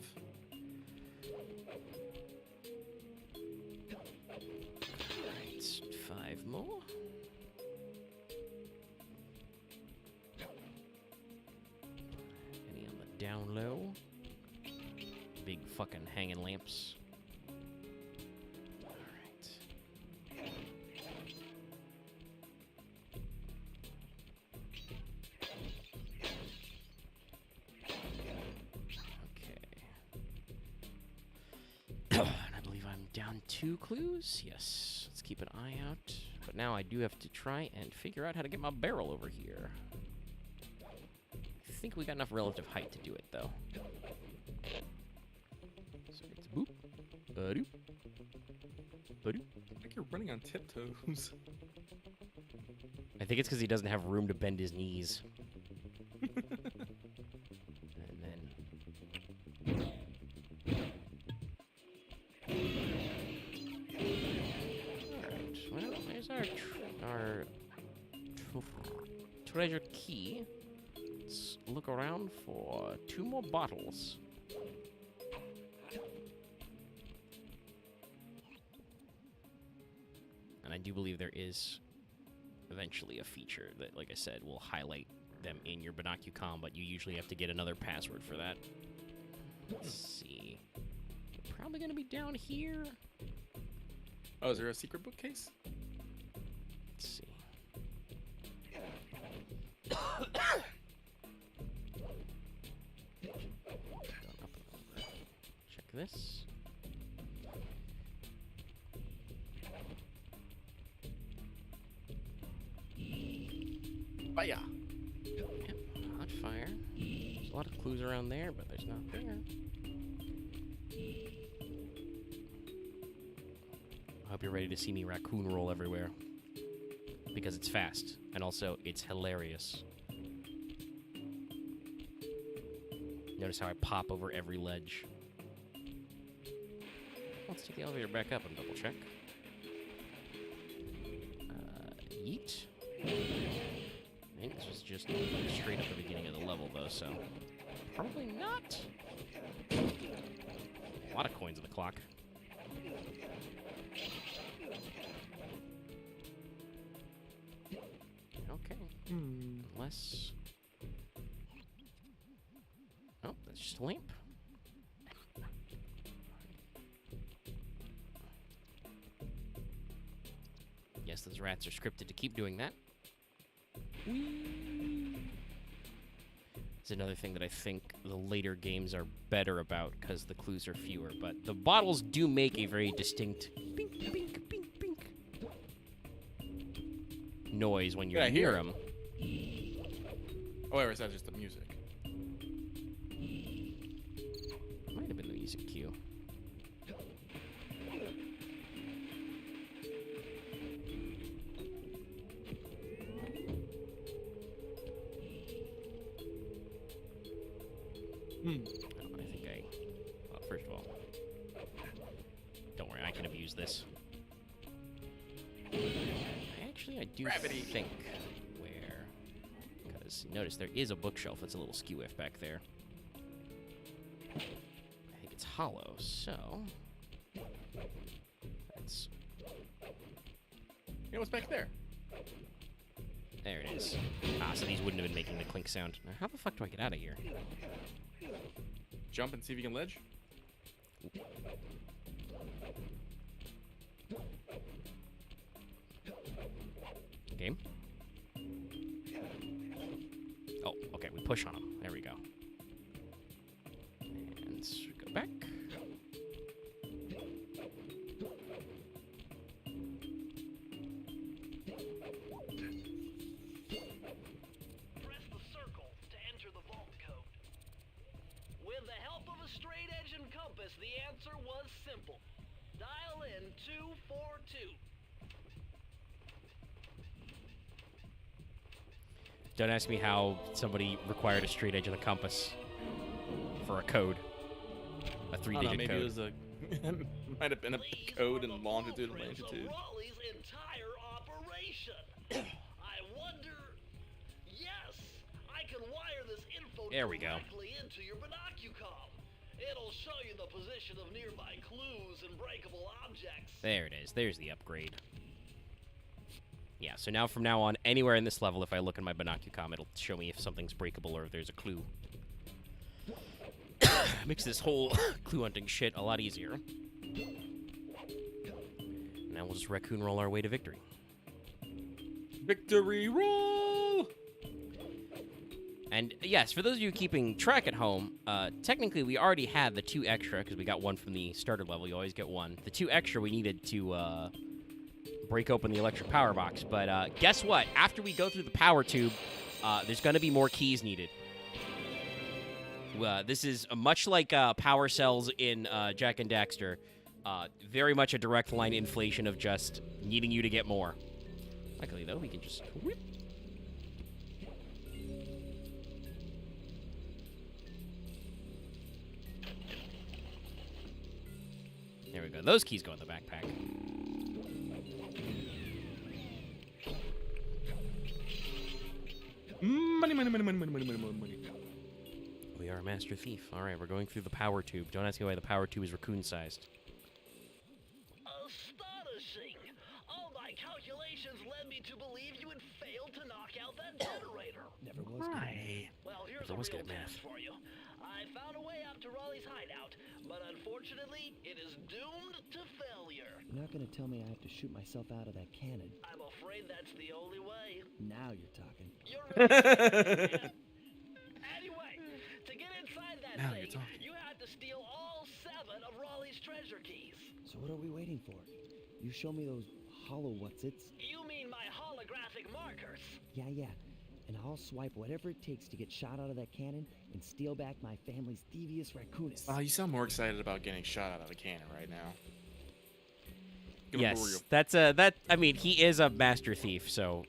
Alright, 5 more. Any on the down low? Big fucking hanging lamps. Alright. Okay. And I believe I'm down 2 clues. Yes. Let's keep an eye out. But now I do have to try and figure out how to get my barrel over here. I think we got enough relative height to do it, though. So it's boop. Ba-doop. Ba-doop. I think you're running on tiptoes. I think it's because he doesn't have room to bend his knees. And then... our treasure key. Let's look around for 2 more bottles. And I do believe there is eventually a feature that, like I said, will highlight them in your Binocucom, but you usually have to get another password for that. Let's see. They're probably going to be down here. Oh, is there a secret bookcase? Let's see. Check this. Fire. Yep, hot fire. There's a lot of clues around there, but there's not there. I hope you're ready to see me raccoon roll everywhere. Because it's fast, and also it's hilarious. Notice how I pop over every ledge. Let's take the elevator back up and double check. Yeet. I think this was just straight up the beginning of the level, though, so probably not. A lot of coins on the clock. Okay. Unless... Oh, that's just a lamp. Yes, those rats are scripted to keep doing that. It's another thing that I think the later games are better about because the clues are fewer, but the bottles do make a very distinct bink, bink, bink, bink noise when you're Yeah, I near hear them. Oh, or is that just the music? Might have been the music cue. I think well, first of all, don't worry, I can abuse this. Actually, I do Gravity. think where, because notice there is a bookshelf that's a little skew-if back there. I think it's hollow, so that's You know what's back there? there it is. Ah, so these wouldn't have been making the clink sound. Now, how the fuck do I get out of here? Jump and see if you can ledge. Game. Oh, okay, we push on them. There we go. And go back. Press the circle to enter the vault code. With the help of a straight edge and compass, the answer was simple. Dial in 242. Don't ask me how somebody required a straight edge and a compass for a code. A I don't know, three-digit maybe code. it was a might have been a These code were in the longitude and blueprints of latitude. Raleigh's entire operation. I wonder. Yes, I can wire this info There we go. directly into your Binocucom. It'll show you the position of nearby clues and breakable objects. There it is. There's the upgrade. Yeah, so now from now on, anywhere in this level, if I look in my Binocucom, it'll show me if something's breakable or if there's a clue. Makes this whole clue hunting shit a lot easier. Now we'll just raccoon roll our way to victory. Victory roll! And yes, for those of you keeping track at home, technically we already had the 2 extra, because we got 1 from the starter level. You always get 1. The 2 extra we needed to break open the electric power box. But guess what? After we go through the power tube, there's going to be more keys needed. This is much like power cells in Jak and Daxter. Very much a direct line inflation of just needing you to get more. Luckily, though, we can just whip. There we go. Those keys go in the backpack. money, money, money, money, money, money, money, money, money. We are a master thief. All right, we're going through the power tube. Don't ask me why the power tube is raccoon-sized. Astonishing! All my calculations led me to believe you had failed to knock out that generator. Never was good. Why? Well, here's a Never was real good at math. test for you. I found a way up to Raleigh's hideout, but unfortunately, it is doomed to failure. You're not gonna tell me I have to shoot myself out of that cannon. I'm afraid that's the only way. Now you're talking. You're right. Anyway, to get inside that Now you're thing, talking. you had to steal all 7 of Raleigh's treasure keys. So what are we waiting for? You show me those hollow what's-its? You mean my holographic markers? Yeah. And I'll swipe whatever it takes to get shot out of that cannon and steal back my family's Thievius Raccoonus. Oh, you sound more excited about getting shot out of a cannon right now. Gonna bore Yes, you. that's that. I mean, he is a master thief, so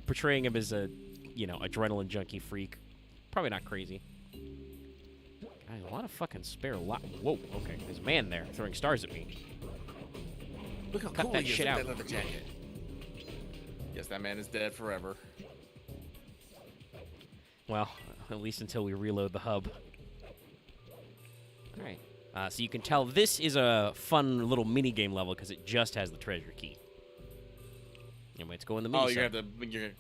portraying him as a, adrenaline junkie freak, probably not crazy. God, a lot of fucking spare lot. Whoa, okay, there's a man there throwing stars at me. Look how Cut cool that he is shit with out. that leather jacket. Yes, that man is dead forever. Well, at least until we reload the hub. All right. So you can tell this is a fun little mini-game level because it just has the treasure key. Anyway, let's go in the mini Oh, you're gonna have to,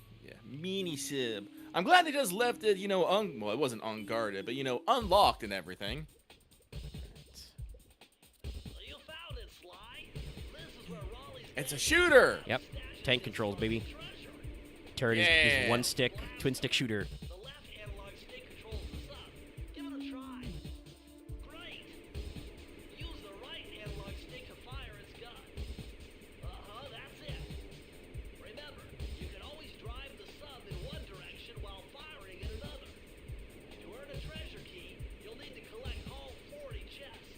mini sib. I'm glad they just left it, well, it wasn't unguarded, but unlocked and everything. You found it, Sly. This is where Raleigh's It's a shooter. Yep. Tank controls, baby. Turret is Yeah. one stick, twin stick shooter. The left analog stick controls the sub. Give it a try. Great. Use the right analog stick to fire its gun. That's it. Remember, you can always drive the sub in one direction while firing in another. To earn a treasure key, you'll need to collect all 40 chests.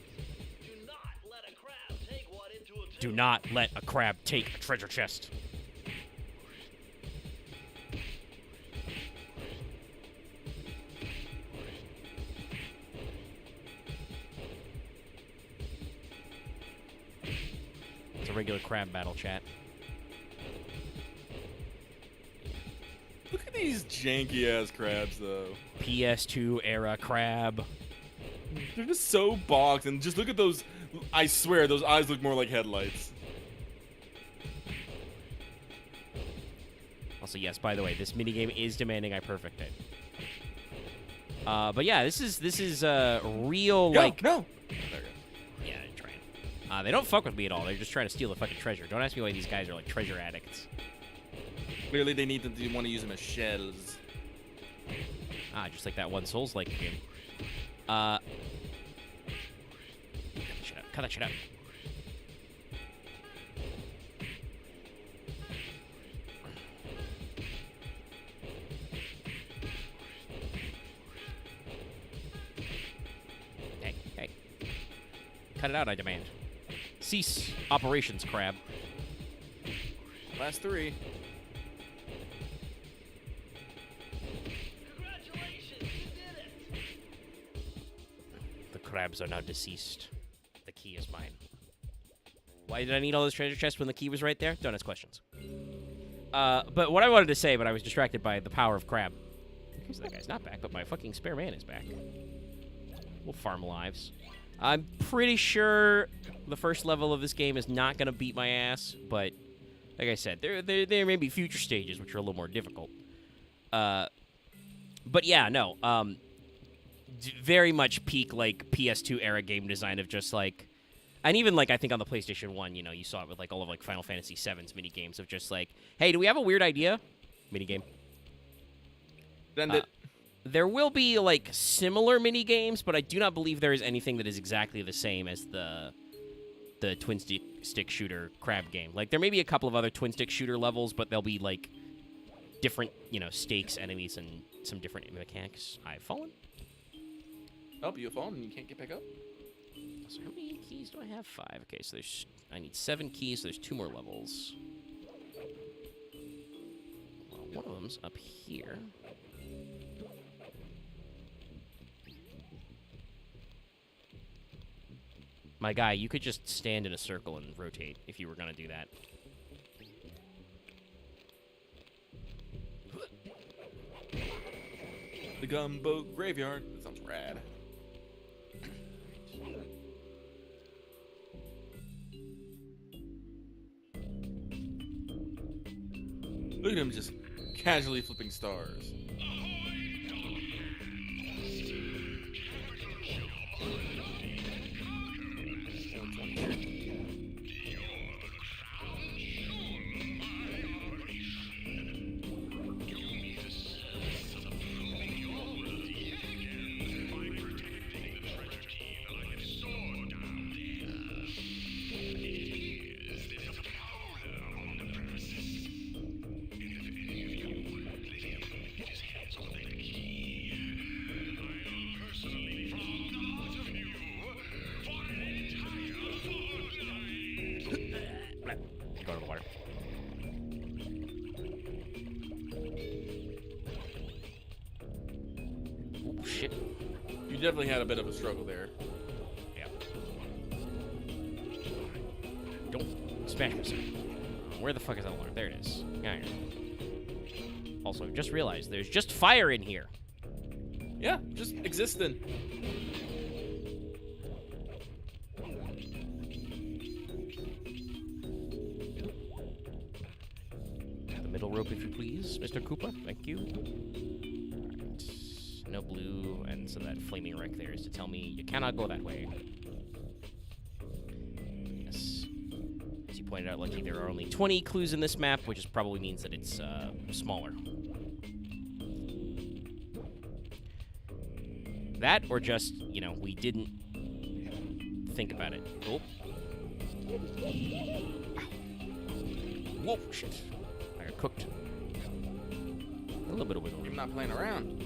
Do not let a crab take one into a Do tube. not let a crab take a treasure chest. It's a regular crab battle, chat. Look at these janky ass crabs, though. PS2 era crab. They're just so boxed, and just look at those. I swear, those eyes look more like headlights. Also, yes, by the way, this minigame is demanding I perfect it. But yeah, this is real, Go, like... no. There you go. Yeah, they're trying. They don't fuck with me at all. They're just trying to steal the fucking treasure. Don't ask me why these guys are, like, treasure addicts. Clearly, they need to want to use them as shells. Just like that one Souls-like game. Cut that shit out. Cut that shit out. Hey. Cut it out, I demand. Cease operations, crab. Last 3. Congratulations, you did it. The crabs are now deceased. The key is mine. Why did I need all those treasure chests when the key was right there? Don't ask questions. But what I wanted to say, but I was distracted by the power of crab. Okay, so that guy's not back, but my fucking spare man is back. We'll farm lives. I'm pretty sure the first level of this game is not going to beat my ass, but like I said, there may be future stages which are a little more difficult. But yeah, no. Very much peak, like, PS2 era game design of just, like... And even, like, I think on the PlayStation 1, you saw it with, like, all of, like, Final Fantasy VII's minigames of just, like, hey, do we have a weird idea? Minigame. Send it. There will be, like, similar minigames, but I do not believe there is anything that is exactly the same as the twin stick shooter crab game. Like, there may be a couple of other twin stick shooter levels, but they'll be, like, different, stakes, enemies, and some different mechanics. I've fallen. Oh, you fallen and you can't get back up? So how many keys do I have? 5. Okay, so I need 7 keys, so there's 2 more levels. Well, one of them's up here. My guy, you could just stand in a circle and rotate if you were going to do that. The Gumbo Graveyard. That sounds rad. Look at him just casually flipping stars. Go to the water. Oh shit. You definitely had a bit of a struggle there. Yeah. Don't smash me, sir. Where the fuck is that alarm? There it is. Yeah. Also, I just realized there's just fire in here. Yeah, just existing. The middle rope, if you please, Mr. Koopa. Thank you. Alright. No blue, and so that flaming wreck there is to tell me you cannot go that way. Yes. As you pointed out, Lucky, there are only 20 clues in this map, which probably means that it's smaller. That, or just, you know, we didn't think about it. Oh. Whoa, shit. I got cooked. A little bit of wiggle I'm room. not playing around.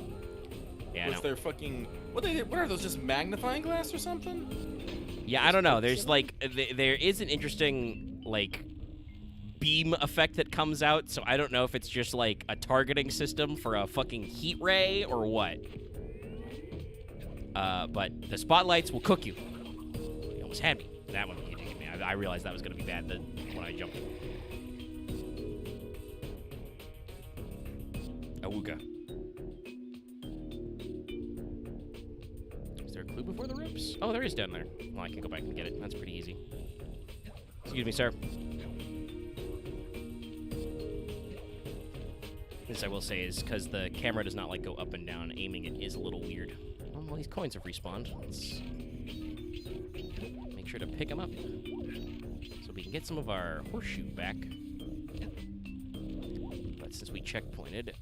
Yeah, I What's know. their fucking... What are those, just magnifying glass or something? Yeah, I don't know. There's, like, there is an interesting, like, beam effect that comes out, so I don't know if it's just, like, a targeting system for a fucking heat ray or what. But the spotlights will cook you. You almost had me. That one you did get me. I realized that was going to be bad when I jumped. Awooga. Is there a clue before the ropes? Oh, there is down there. Well, I can go back and get it. That's pretty easy. Excuse me, sir. This I will say is because the camera does not like go up and down. Aiming it is a little weird. Oh, well, these coins have respawned. Let's make sure to pick them up so we can get some of our horseshoe back. But since we checkpointed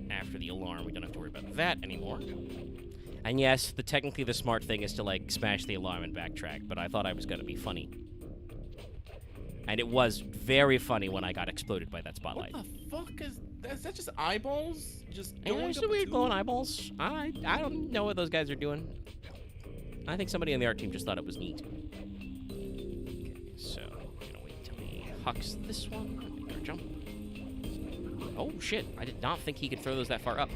after the alarm, we don't have to worry about that anymore. And yes, technically the smart thing is to, like, smash the alarm and backtrack, but I thought I was going to be funny. And it was very funny when I got exploded by that spotlight. What the fuck is that? Just eyeballs? Just Yeah, going there's up some a weird tube? glowing eyeballs. I don't know what those guys are doing. I think somebody on the art team just thought it was neat. Okay, so I'm gonna wait until he hucks this one. Make our jump. Oh shit! I did not think he could throw those that far up.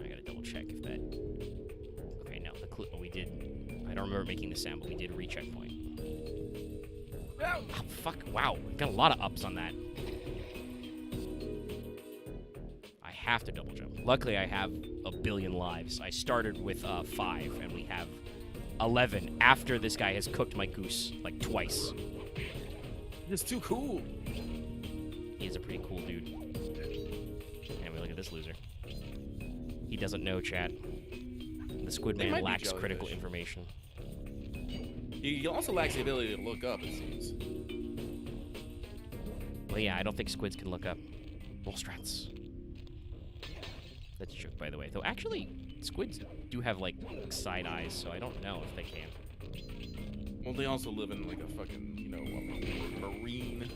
I gotta double check if that. Okay, no, the clue. Oh, we did. I don't remember making the sound, but we did recheck point. Oh, fuck. Wow. We got a lot of ups on that. I have to double jump. Luckily, I have a billion lives. I started with 5, and we have 11 after this guy has cooked my goose, like, twice. It's too cool. He is a pretty cool dude. Anyway, look at this loser. He doesn't know, chat. The Squid They Man might be lacks critical jellyfish. information. He also lacks the ability to look up, it seems. Well, yeah, I don't think squids can look up. Bull strats. That's a joke, by the way. Though, actually, squids do have, like, side eyes, so I don't know if they can. Well, they also live in, like, a fucking, you know, marine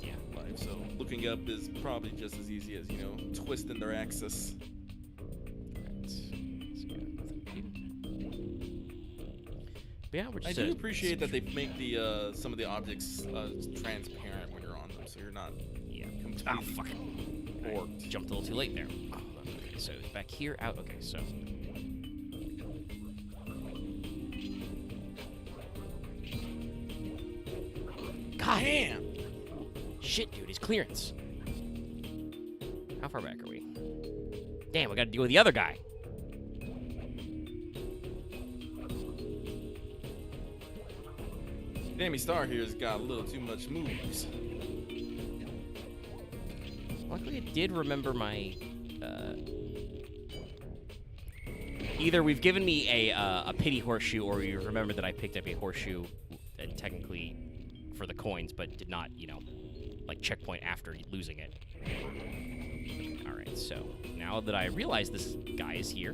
Yeah. life, so looking up is probably just as easy as, you know, twisting their axis. Alright. So, yeah, nothing to do. But yeah, we're I just do appreciate that they make the some of the objects transparent when you're on them, so you're not Yeah. completely Oh, fuck. orked. Jumped a little too late there. Okay, so it's back here, out. Okay, so. God Damn! shit, dude. His clearance. How far back are we? Damn, we gotta deal with the other guy. Dammy Star here's got a little too much moves. Luckily, I did remember my. Either we've given me a pity horseshoe, or you remember that I picked up a horseshoe, and technically for the coins, but did not, you know, like checkpoint after losing it. All right, so now that I realize this guy is here,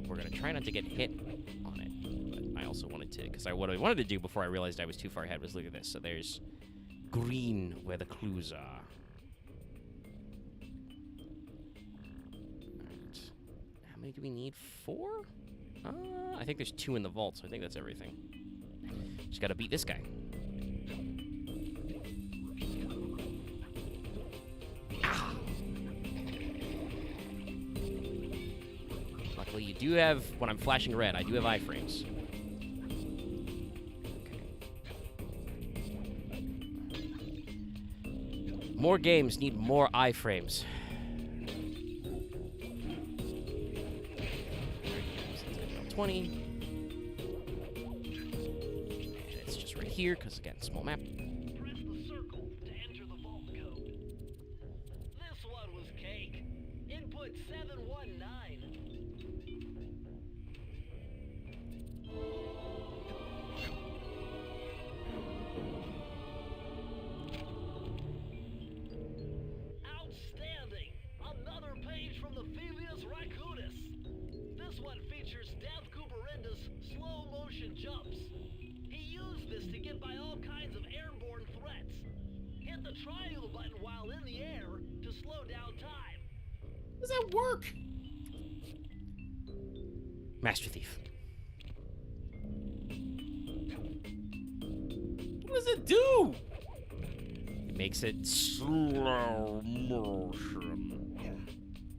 we're gonna try not to get hit on it. But I also wanted to, because what I wanted to do before I realized I was too far ahead was look at this. So there's green where the clues are. How many do we need? 4? I think there's 2 in the vault, so I think that's everything. Just gotta beat this guy. Ah. Luckily, you do have, when I'm flashing red, I do have iframes. Okay. More games need more iframes. 20. And it's just right here, because again, small map. Press the circle to enter the vault code. This one was cake. Input 719. Outstanding! Another page from the Thievius Raccoonus. This one features Dev Cooperenda's slow motion jumps. He used this to get by all kinds of airborne threats. Hit the triangle button while in the air to slow down time. Does that work? Master Thief. What does it do? It makes it slow motion.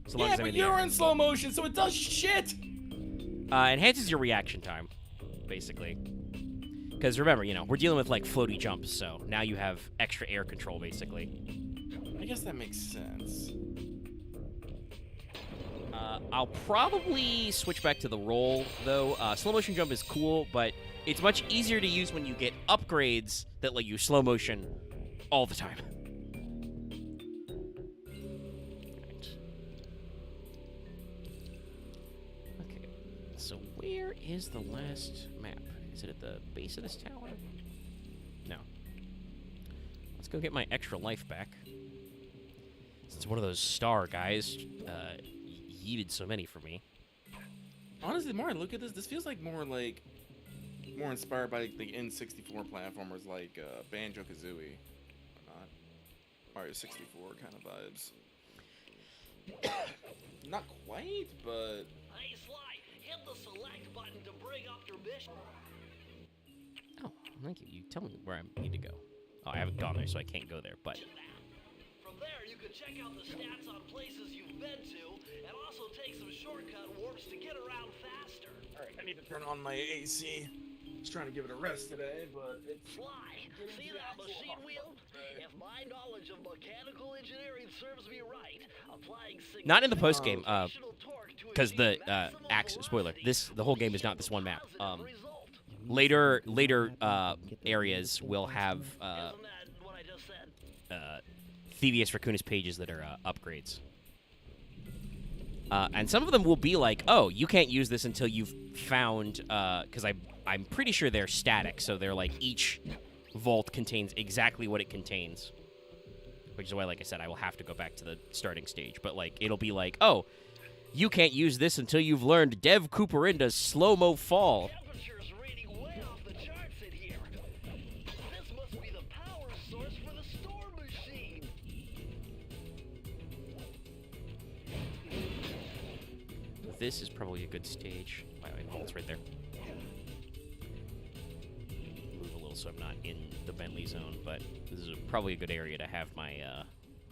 So long Yeah, as I'm but in the you're air. in slow motion, so it does shit. Enhances your reaction time, basically. Because remember, you know, we're dealing with, like, floaty jumps, so now you have extra air control, basically. I guess that makes sense. I'll probably switch back to the roll, though. Slow motion jump is cool, but it's much easier to use when you get upgrades that let you slow motion all the time. Okay, so where is the last map? Is it at the base of this tower? No. Let's go get my extra life back. Since one of those star guys yeeted so many for me. Honestly, the more I look at this, this feels like more inspired by the N64 platformers like Banjo-Kazooie. Not Mario 64 kind of vibes. Not quite, but... Hey, Sly, hit the select button to bring up your mission. Oh, thank you. You tell me where I need to go. Oh, I haven't gone there, so I can't go there, but... From there, you can check out the stats on places you've been to, and also take some shortcut warps to get around faster. Alright, I need to turn on my AC. Just trying to give it a rest today, but it's... Sly, see that machine wheel? If my knowledge of mechanical engineering serves me right, applying Not in the post-game, gravitational torque to because the, achieve maximum axe, spoiler, the whole game is not this one map. positive result. Later areas will have, Isn't that what I just said? Thievius Raccoonus pages that are upgrades. And some of them will be like, oh, you can't use this until you've found, because I'm pretty sure they're static, so they're like each vault contains exactly what it contains. Which is why, like I said, I will have to go back to the starting stage. But, like, it'll be like, oh, you can't use this until you've learned Dev Cooperinda's slow-mo fall. Temperature's reading way off the charts in here. This must be the power source for the storm machine. This is probably a good stage. Wait, vault's right there. Move a little so I'm not in the Bentley zone, but this is probably a good area to have my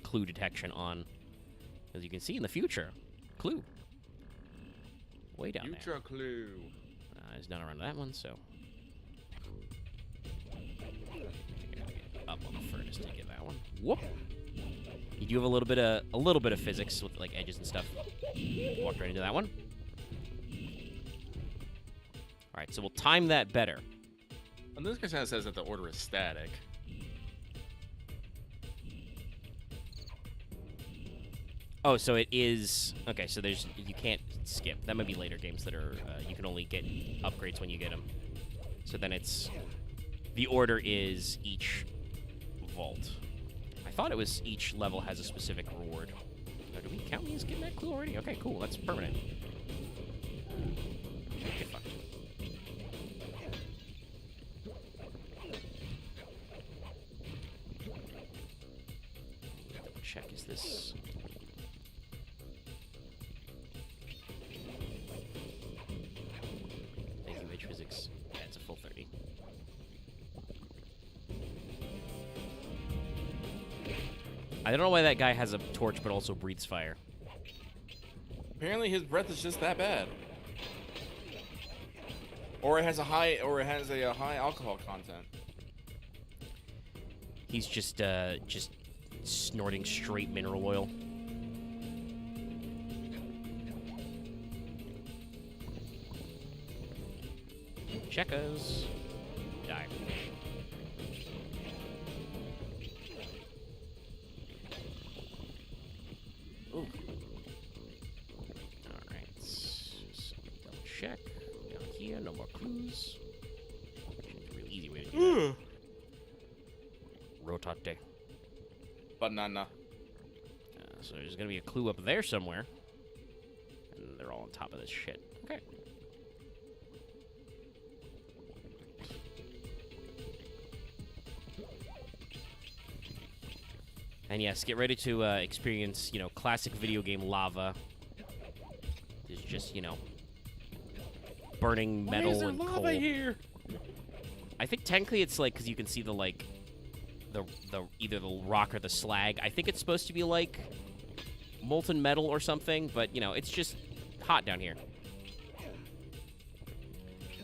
clue detection on. As you can see in the future, clue. Way down there. Future clue. It's down around that one, so. up on the furnace to get that one. Whoop. You do have a little bit of physics with like edges and stuff. Walked right into that one. All right, so we'll time that better. And this kind of says that the order is static. Oh, so it is... Okay, so there's... You can't skip. That might be later games that are... you can only get upgrades when you get them. So then it's... The order is each vault. I thought it was each level has a specific reward. Oh, do we count me as getting that clue already? Okay, cool. That's permanent. Get fucked. Double check. Is this... Thank you, Edge Physics. Yeah, it's a full 30. I don't know why that guy has a torch but also breathes fire. Apparently his breath is just that bad. Or it has a high high alcohol content. He's just snorting straight mineral oil. Checkers. Die. Ooh. Alright. So double check. Down here, no more clues. Actually, a real easy way to do that. Rotate. Banana. So there's gonna be a clue up there somewhere. And they're all on top of this shit. Okay. And yes, get ready to experience, classic video game lava. There's just, burning metal Why is there and lava coal. here? I think technically it's like because you can see the either the rock or the slag. I think it's supposed to be like molten metal or something, but it's just hot down here.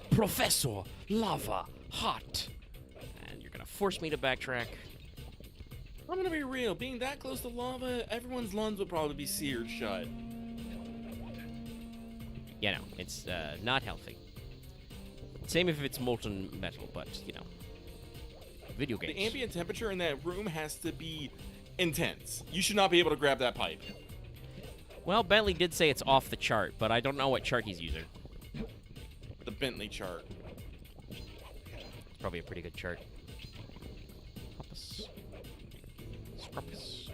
Professor, lava, hot. And you're gonna force me to backtrack. I'm gonna be real. Being that close to lava, everyone's lungs would probably be seared shut. Yeah, no, it's not healthy. Same if it's molten metal, but video games. The ambient temperature in that room has to be intense. You should not be able to grab that pipe. Well, Bentley did say it's off the chart, but I don't know what chart he's using. The Bentley chart. It's probably a pretty good chart. Scrumpus.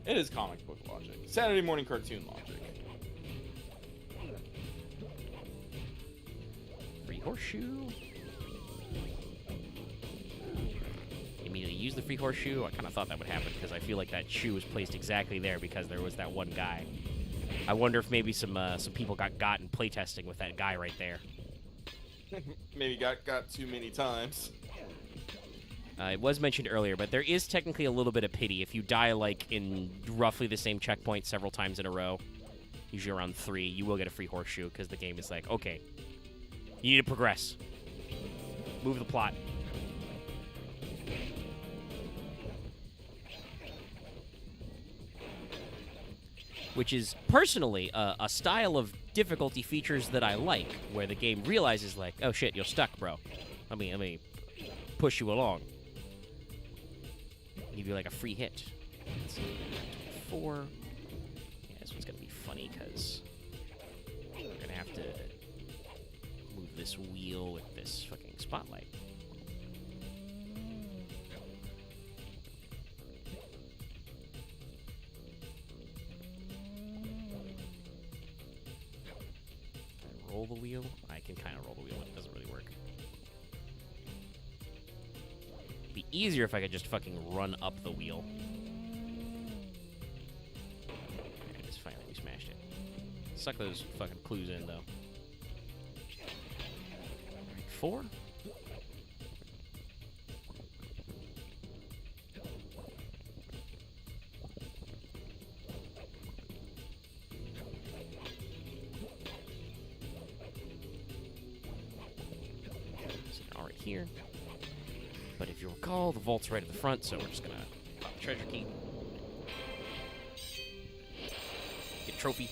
It is comic book logic. Saturday morning cartoon logic. Free horseshoe. Immediately use the free horseshoe. I kind of thought that would happen because I feel like that shoe was placed exactly there because there was that one guy. I wonder if maybe some people got in playtesting with that guy right there. Maybe got too many times. It was mentioned earlier, but there is technically a little bit of pity. If you die, like, in roughly the same checkpoint several times in a row, usually around 3, you will get a free horseshoe, because the game is like, okay, you need to progress. Move the plot. Which is, personally, a style of difficulty features that I like, where the game realizes, like, oh shit, you're stuck, bro. Let me push you along. Give you like a free hit. Let's see, 4. Yeah, this one's gonna be funny because we're gonna have to move this wheel with this fucking spotlight. Can I roll the wheel? I can kind of roll the wheel, but it doesn't really work. Be easier if I could just fucking run up the wheel. I just finally we smashed it. Suck those fucking clues in though. Alright, 4. So now right here. But if you recall, the vault's right at the front, so we're just gonna pop the treasure key. Get a trophy.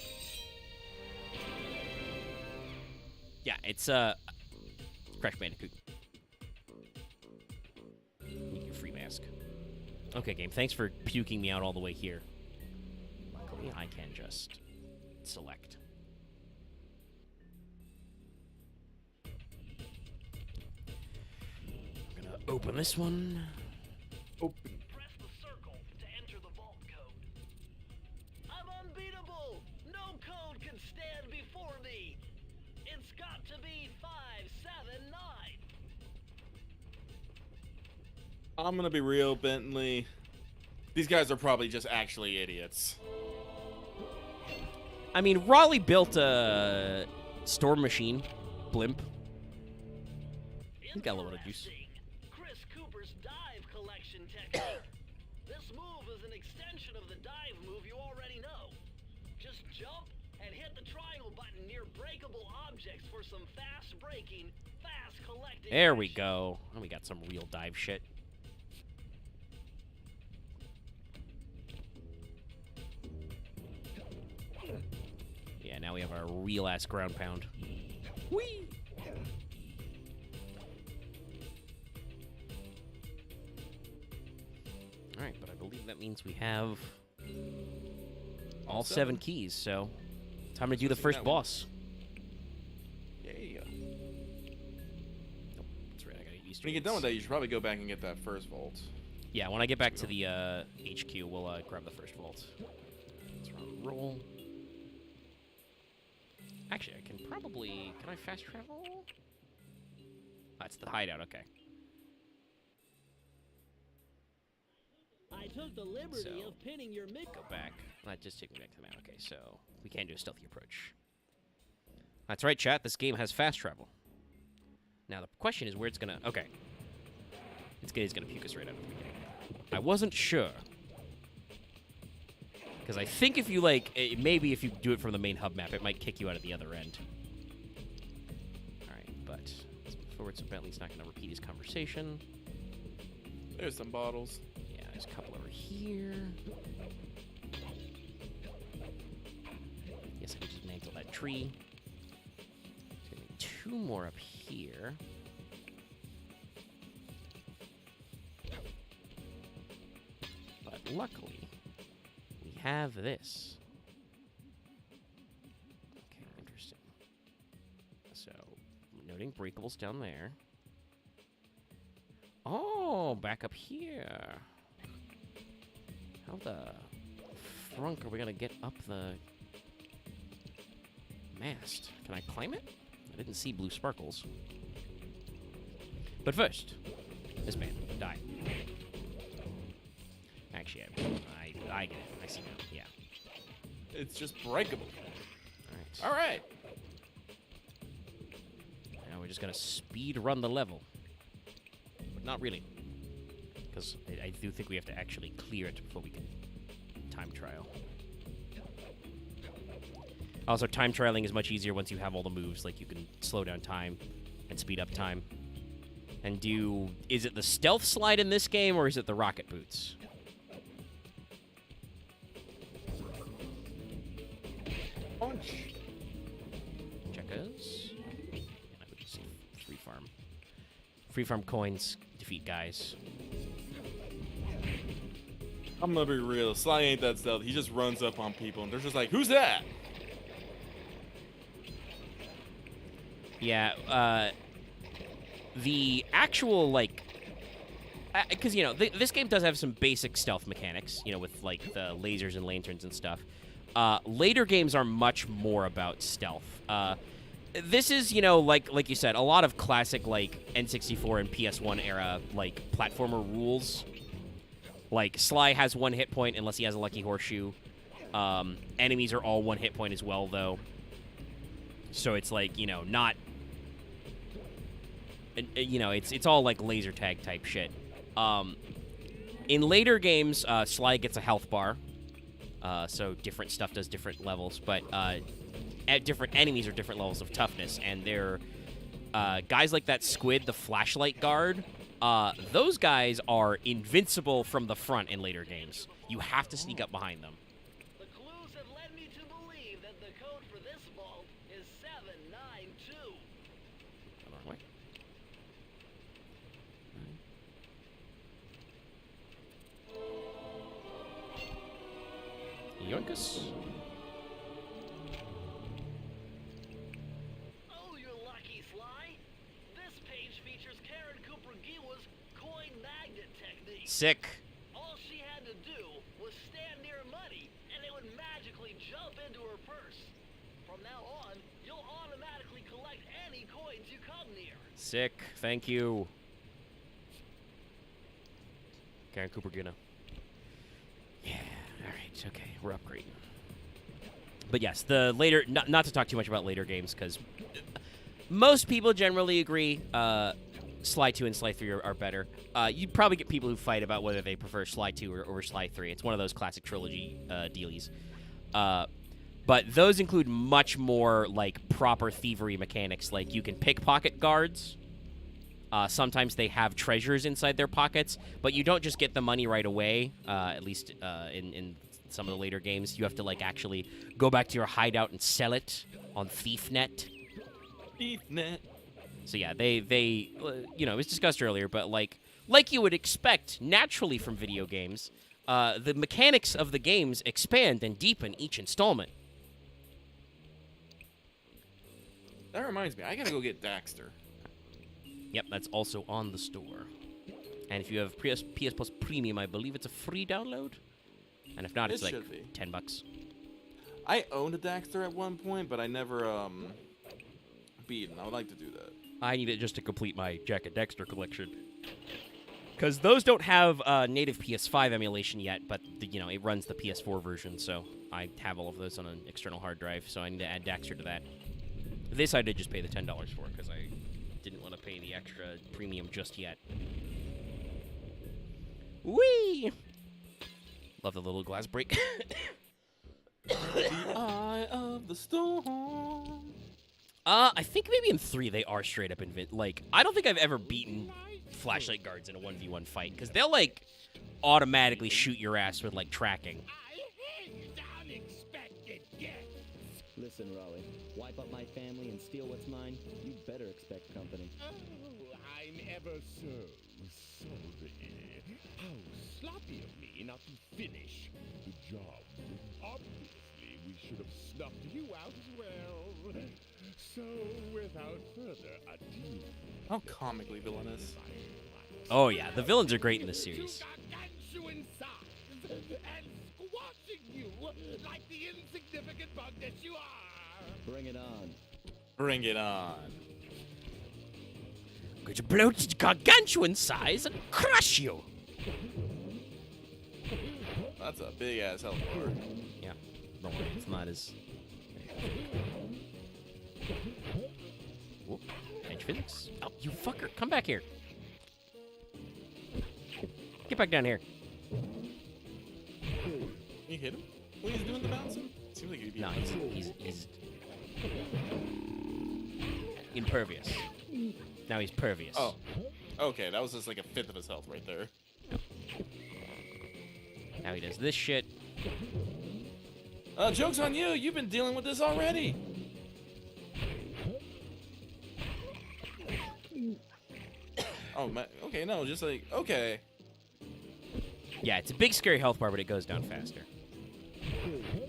Yeah, it's Crash Bandicoot. You get your free mask. Okay, game. Thanks for puking me out all the way here. Luckily, I can just select. I'm gonna open this one. Open. Press the circle to enter the vault code. I'm unbeatable! No code can stand before me! It's got to be 579! I'm gonna be real, Bentley. These guys are probably just actually idiots. I mean, Raleigh built a storm machine blimp. He's got a little bit of juice. Interesting. Chris Cooper's dive collection technique. This move is an extension of the dive move you already know. Just jump and hit the triangle button near breakable objects for some fast braking, fast collecting. There we action. go. And we got some real dive shit. Yeah, now we have our real ass ground pound. Whee! Alright, but I believe that means we have all 7 keys, so time to do the Switching first that one. boss. Yeah. Nope, that's right, I gotta use When you get done with that, you should probably go back and get that first vault. Yeah, when I get back to the HQ, we'll grab the first vault. Let's roll. Actually, I can probably... Can I fast travel? That's the hideout, okay. I took the liberty So, of pinning your mid. Go back. That just took me back to the map. Okay, so we can't do a stealthy approach. That's right, chat. This game has fast travel. Now, the question is where it's gonna... Okay. It's gonna puke us right out of the beginning. I wasn't sure. Because I think if you, like... maybe if you do it from the main hub map, it might kick you out at the other end. Alright, but... Let's move forward so Bentley's not gonna repeat his conversation. There's some bottles. Yeah, there's a couple over here. Yes, I can just mangle that tree. There's gonna be 2 more up here. But luckily, we have this. Okay, interesting. So, noting breakables down there. Oh, back up here. How the frunk are we gonna get up the mast? Can I climb it? I didn't see blue sparkles. But first, this man, die. Actually, I get it. I see now. Yeah. It's just breakable. All right. All right. Now we're just gonna speed run the level. But not really. Because I do think we have to actually clear it before we can time trial. Also, time trialing is much easier once you have all the moves. Like, you can slow down time and speed up time. And do... Is it the stealth slide in this game, or is it the rocket boots? Punch. Checkers. And I would just say free farm. Free farm coins defeat guys. I'm gonna be real. Sly ain't that stealthy. He just runs up on people, and they're just like, "Who's that?" Yeah, the actual, like... Because, you know, this game does have some basic stealth mechanics, you know, with, like, the lasers and lanterns and stuff. Later games are much more about stealth. This is, you know, like you said, a lot of classic, like, N64 and PS1 era, like, platformer rules. Like, Sly has 1 hit point unless he has a lucky horseshoe. Enemies are all 1 hit point as well, though. So it's, like, you know, not... You know, it's all, like, laser tag type shit. In later games, Sly gets a health bar. So different stuff does different levels, but different enemies are different levels of toughness, and they're guys like that squid, the flashlight guard. Those guys are invincible from the front in later games. You have to sneak up behind them. The clues have led me to believe that the code for this vault is 792. Come on, wait. Yoinkus. Oh, you're lucky, Sly. This page features Karen Cooper Giwa's coin magnet technique. Sick. All she had to do was stand near money, and it would magically jump into her purse. From now on, you'll automatically collect any coins you come near. Sick. Thank you. Karen Cooper Gina. Yeah. All right. Okay. We're upgrading. But yes, the later. Not to talk too much about later games, because most people generally agree. Sly 2 and Sly 3 are better. You'd probably get people who fight about whether they prefer Sly 2 or Sly 3. It's one of those classic trilogy dealies. But those include much more like proper thievery mechanics. Like you can pickpocket guards. Sometimes they have treasures inside their pockets, but you don't just get the money right away. At least in some of the later games, you have to like actually go back to your hideout and sell it on ThiefNet. ThiefNet. So yeah, they you know, it was discussed earlier, but like you would expect naturally from video games, the mechanics of the games expand and deepen each installment. That reminds me, I gotta go get Daxter. Yep, that's also on the store. And if you have PS Plus Premium, I believe it's a free download. And if not, it's like should be. $10. I owned a Daxter at one point, but I never beat him. I would like to do that. I need it just to complete my Jack and Dexter collection. Because those don't have native PS5 emulation yet, but you know it runs the PS4 version, so I have all of those on an external hard drive. So I need to add Daxter to that. This I did just pay the $10 for because I didn't want to pay the extra premium just yet. Whee! Love the little glass break. The eye of the storm. I think maybe in 3 they are straight up like I don't think I've ever beaten flashlight guards in a 1v1 fight because they'll like automatically shoot your ass with like tracking. I hate unexpected guests. Listen, Raleigh, wipe up my family and steal what's mine? You better expect company. Oh, I'm ever so sorry. How sloppy of me not to finish the job. Obviously, we should have snuffed you out as well. So, without further ado, How comically villainous. Oh yeah, the villains are great in this series. gargantuan size and squashing you like the insignificant bug that you are. Bring it on. Bring it on. I'm going to blow to gargantuan size and crush you. That's a big ass health bar. Yeah, don't worry, it's not as. Whoop. Edge physics. Oh, you fucker! Come back here. Get back down here. You hit him? When he's doing the bouncing? Seems like he'd be. No, he's impervious. Now he's pervious. Oh. Okay, that was just like a fifth of his health right there. Now he does this shit. Joke's on you! You've been dealing with this already! Oh, okay, no, just like, okay. Yeah, it's a big scary health bar, but it goes down faster.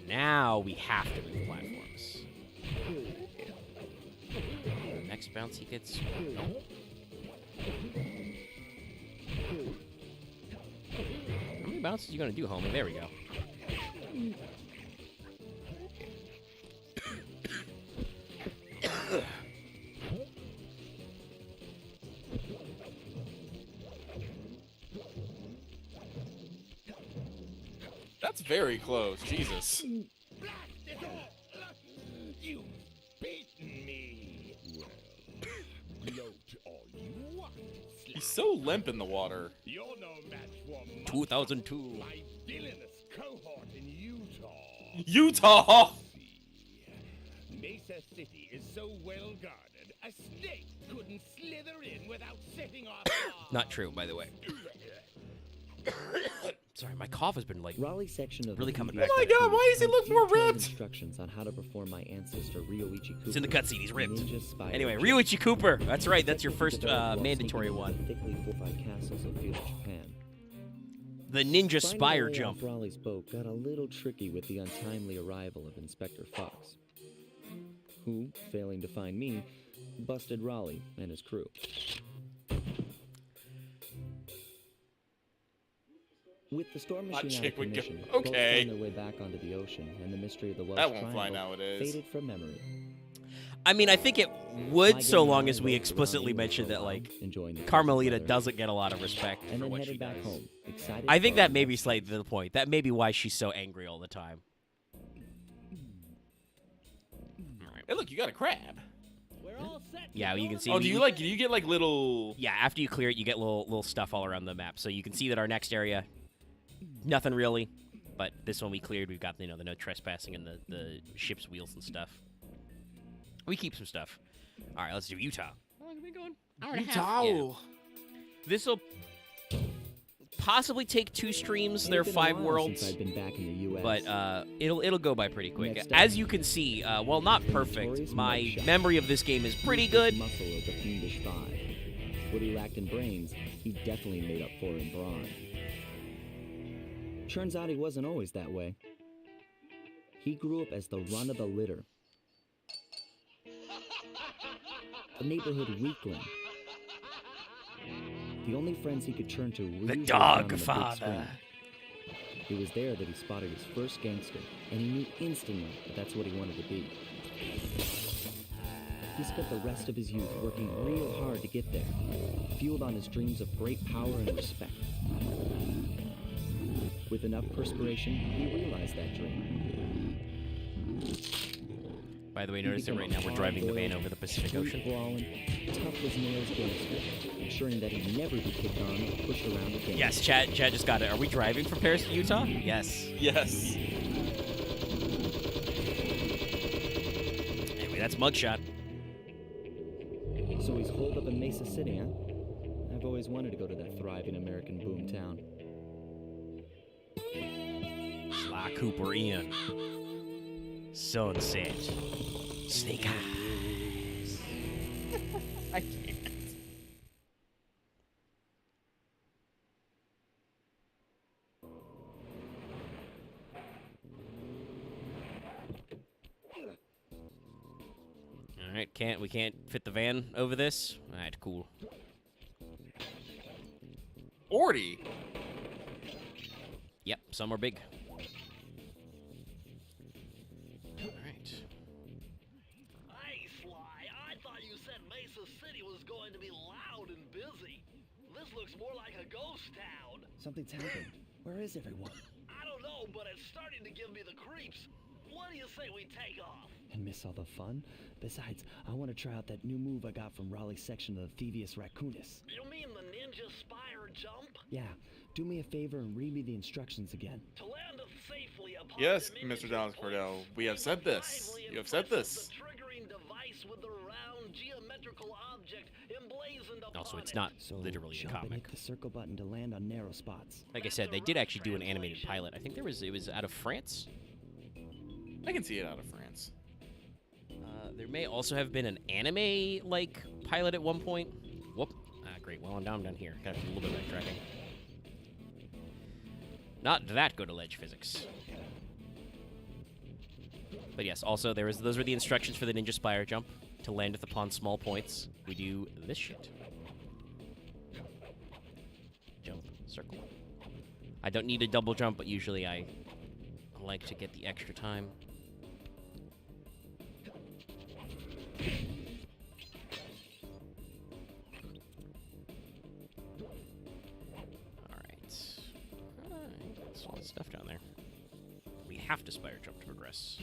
Now we have to move platforms. Next bounce he gets. Nope. How many bounces are you gonna do, homie? There we go. That's very close, Jesus. Blast it all! You've beaten me. Well, gloat all you want, He's so limp in the water. You're no match for 2002. my villainous cohort in Utah. Utah! Mesa City is so well guarded, a snake couldn't slither in without setting off. Not true, by the way. Sorry, my cough has been like Raleigh's section of really the coming Thievius back. Oh my God, Raccoonus why does he had look more detailed ripped? Instructions on how to perform my ancestor Ryoichi Cooper. It's in the cutscene. He's ripped. Ninja Spider Anyway, Jump. Ryuichi Cooper. That's right. That's your Technically first developed while mandatory sneaking into one. the thickly fortified castles of feudal Japan. The Ninja Finding Spire a way Jump. off Raleigh's boat got a little tricky with the untimely arrival of Inspector Fox, who, failing to find me, busted Raleigh and his crew. With the storm Hot machine out of chick would go- commission, boats okay. found their way back onto the ocean, and the mystery of the Welsh That won't fly Triangle nowadays. faded from memory. I mean, I think it My would so gang long and I as we rode around explicitly England mention for a that, while, like, enjoying the Carmelita weather, doesn't get a lot of respect and for then what she headed back does. home, excited I for think our that may be next slightly to the point. That may be why she's so angry all the time. Hey, look, you got a crab. We're all set. Yeah, you can see. Oh, do you get like little? Yeah, after you clear it, you get little stuff all around the map. So you can see that our next area, nothing really, but this one we cleared. We've got the no trespassing and the ship's wheels and stuff. We keep some stuff. All right, let's do Utah. How long have we been going? Hour and a half. Yeah. This will possibly take 2 streams. There are It's been a 5 while worlds. since I've been back in the U.S. But it'll go by pretty quick. Next up, As you can see, while not perfect, Notorious my mugshot. memory of this game is pretty Used good. his muscle of the fiendish vibe. What he lacked in brains, he definitely made up for in brawn. Turns out he wasn't always that way. He grew up as the run of the litter, a neighborhood weakling. The only friends he could turn to were The usually dog found on the big father. screen. It was there that he spotted his first gangster, and he knew instantly that that's what he wanted to be. He spent the rest of his youth working real hard to get there, fueled on his dreams of great power and respect. With enough perspiration, he realized that dream. By the way, He notice that became right now a we're driving the van hard-boiled, over the Pacific street Ocean. brawling, tough as nails gangster, ensuring that he'd never be kicked on or pushed around again. Yes, Chad just got it. Are we driving from Paris to Utah? Yes. Yes. Anyway, that's Mugshot. So he's holed up in Mesa City, huh? I've always wanted to go to that thriving American boomtown. Sly Cooper Ian. Sunset. Snake Eyes. I can't. All right, we can't fit the van over this. All right, cool. 40. Yep, some are big. All right. Hey, Sly, I thought you said Mesa City was going to be loud and busy. This looks more like a ghost town. Something's happened. Where is everyone? I don't know, but it's starting to give me the creeps. What do you say we take off? And miss all the fun? Besides, I want to try out that new move I got from Raleigh's section of the Thievius Raccoonus. You mean the Ninja Spire jump? Yeah, do me a favor and read me the instructions again. To land safely upon Yes, diminished Mr. Dallas points, Cordell, we have said this. lively You have said impress this. The triggering device with the round geometrical object emblazoned upon Also, it's it. not So literally a jump and comic. hit the circle button to land on narrow spots. Like I said, they did actually do an animated pilot. I think it was out of France. I can see it out of France. There may also have been an anime like pilot at one point. Whoop. Great. Well, I'm down here. Got a little bit of backtracking. Not that good at ledge physics. But yes, also those were the instructions for the Ninja Spire jump. To landeth upon small points, we do this shit. Jump, circle. I don't need a double jump, but usually I like to get the extra time. Alright. That's a lot of stuff down there. We have to spire jump to progress.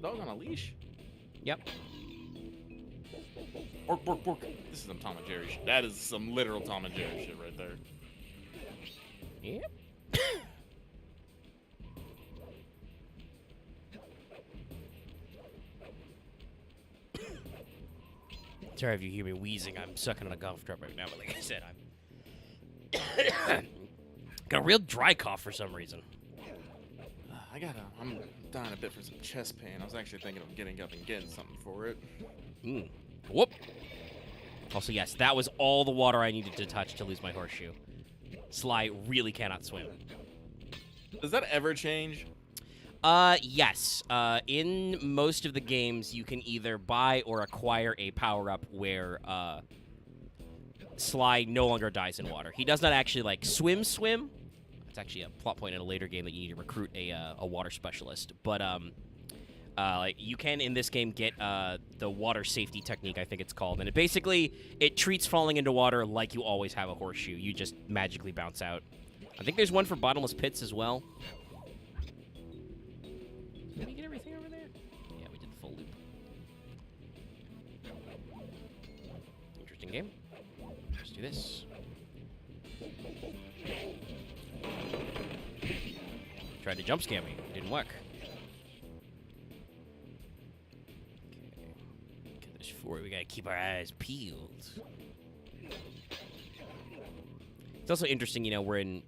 Dog on a leash? Yep. Bork, bork, bork. This is some Tom and Jerry shit. That is some literal Tom and Jerry shit right there. Yep. Sorry if you hear me wheezing. I'm sucking on a golf club right now, but like I said, I'm got a real dry cough for some reason. I'm dying a bit for some chest pain. I was actually thinking of getting up and getting something for it. Whoop. Also, yes, that was all the water I needed to touch to lose my horseshoe. Sly really cannot swim. Does that ever change? Yes. In most of the games, you can either buy or acquire a power-up where, Sly no longer dies in water. He does not actually, like, swim. It's actually a plot point in a later game that you need to recruit a water specialist. But, like, you can, in this game, get, the water safety technique, I think it's called. And it treats falling into water like you always have a horseshoe. You just magically bounce out. I think there's one for bottomless pits as well. Did we get everything over there? Yeah, we did the full loop. Interesting game. Let's do this. Tried to jump scare me. Didn't work. Okay, there's 4. We gotta keep our eyes peeled. It's also interesting, you know, we're in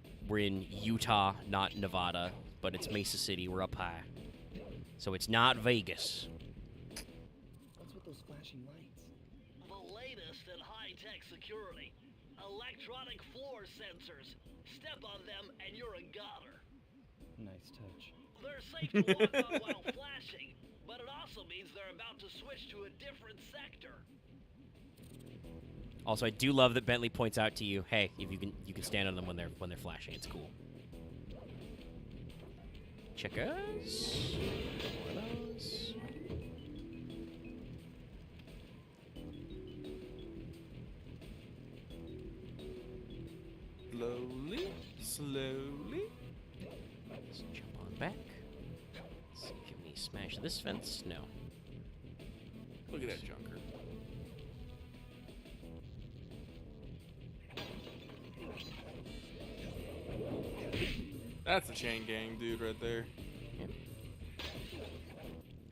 Utah, not Nevada, but it's Mesa City. We're up high. So it's not Vegas. What's with those flashing lights? The latest in high-tech security. Electronic floor sensors. Step on them and you're a goner. Nice touch. They're safe to walk on while flashing, but it also means they're about to switch to a different sector. Also, I do love that Bentley points out to you, hey, if you can stand on them when they're flashing. It's cool. Checkers. More of those. Slowly. Let's jump on back. Let's see, can we smash this fence? No. Look at that junker. That's the chain gang dude right there. Yep.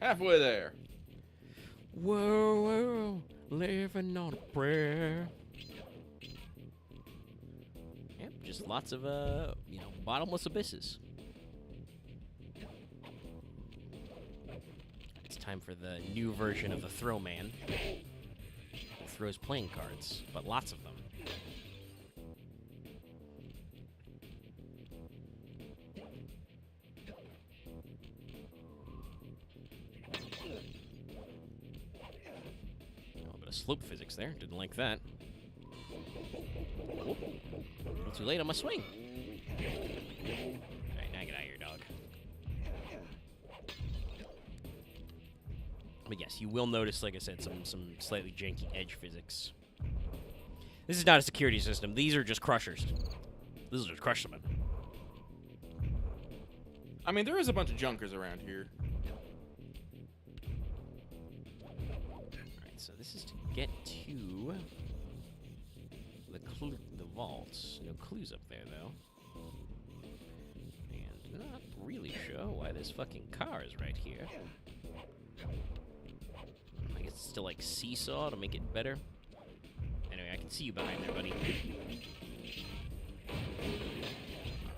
Halfway there. Whoa, living on a prayer. Yep, just lots of, bottomless abysses. It's time for the new version of the Throw Man. It throws playing cards, but lots of them. Slope physics there. Didn't like that. Not too late on my swing. Alright, now get out of here, dog. But yes, you will notice, like I said, some slightly janky edge physics. This is not a security system. These are just crushers. This is just crushermen. I mean, there is a bunch of junkers around here. So this is to get to the vaults. No clues up there, though. And not really sure why this fucking car is right here. I guess it's still like seesaw to make it better. Anyway, I can see you behind there, buddy.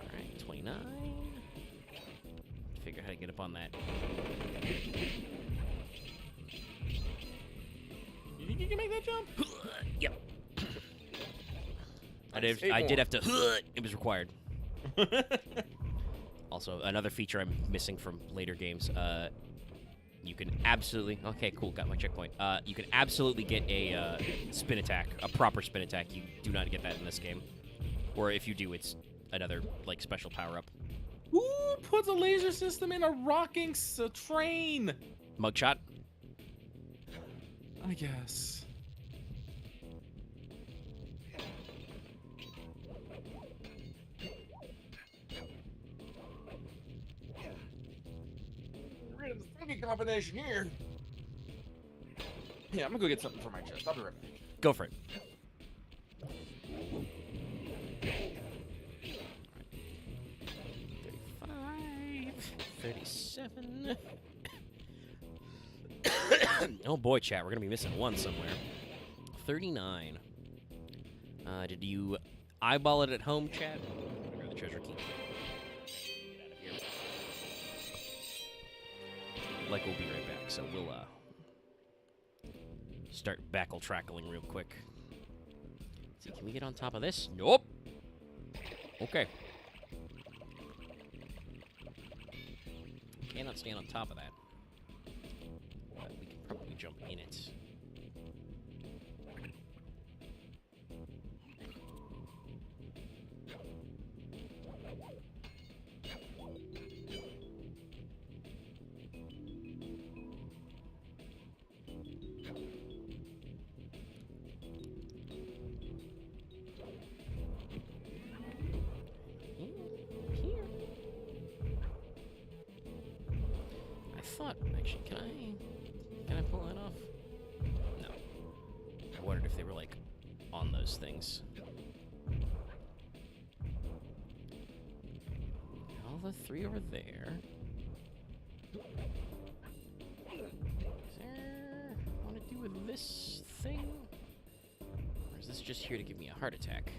Alright, 29. Figure out how to get up on that. You think you can make that jump? Yep. I did have to. It was required. Also, another feature I'm missing from later games. You can absolutely. Okay, cool. Got my checkpoint. You can absolutely get a spin attack, a proper spin attack. You do not get that in this game, or if you do, it's another like special power up. Who puts a laser system in a rocking train? Mugshot. I guess. We're in a thinking combination here. Yeah, I'm gonna go get something for my chest. I'll be right back. Go for it. 37. Oh boy, chat, we're gonna be missing one somewhere. 39. Did you eyeball it at home, chat? Grab the treasure key. Get out of here. Like we'll be right back, so we'll start backle trackling real quick. Let's see, can we get on top of this? Nope. Okay. Cannot stand on top of that. But we can probably jump in it. Actually, can I pull that off? No. I wondered if they were, like, on those things. All the three over there. Is there... want to do with this thing? Or is this just here to give me a heart attack?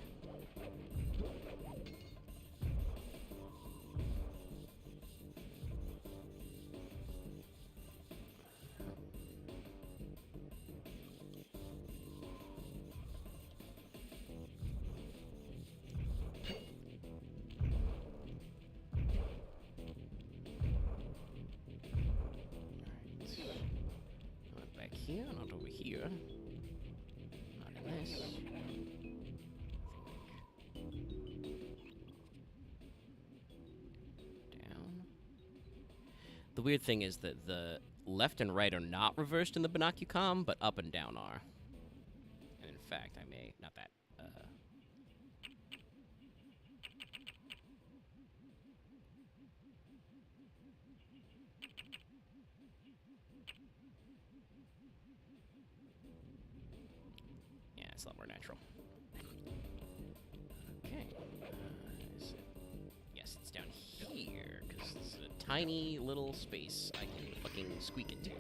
Here, not over here. Not in this. Down. The weird thing is that the left and right are not reversed in the binocucom, but up and down are. And in fact, I may... not that. It's a lot more natural. Okay. Is it? Yes, it's down here, because it's a tiny little space I can fucking squeak into.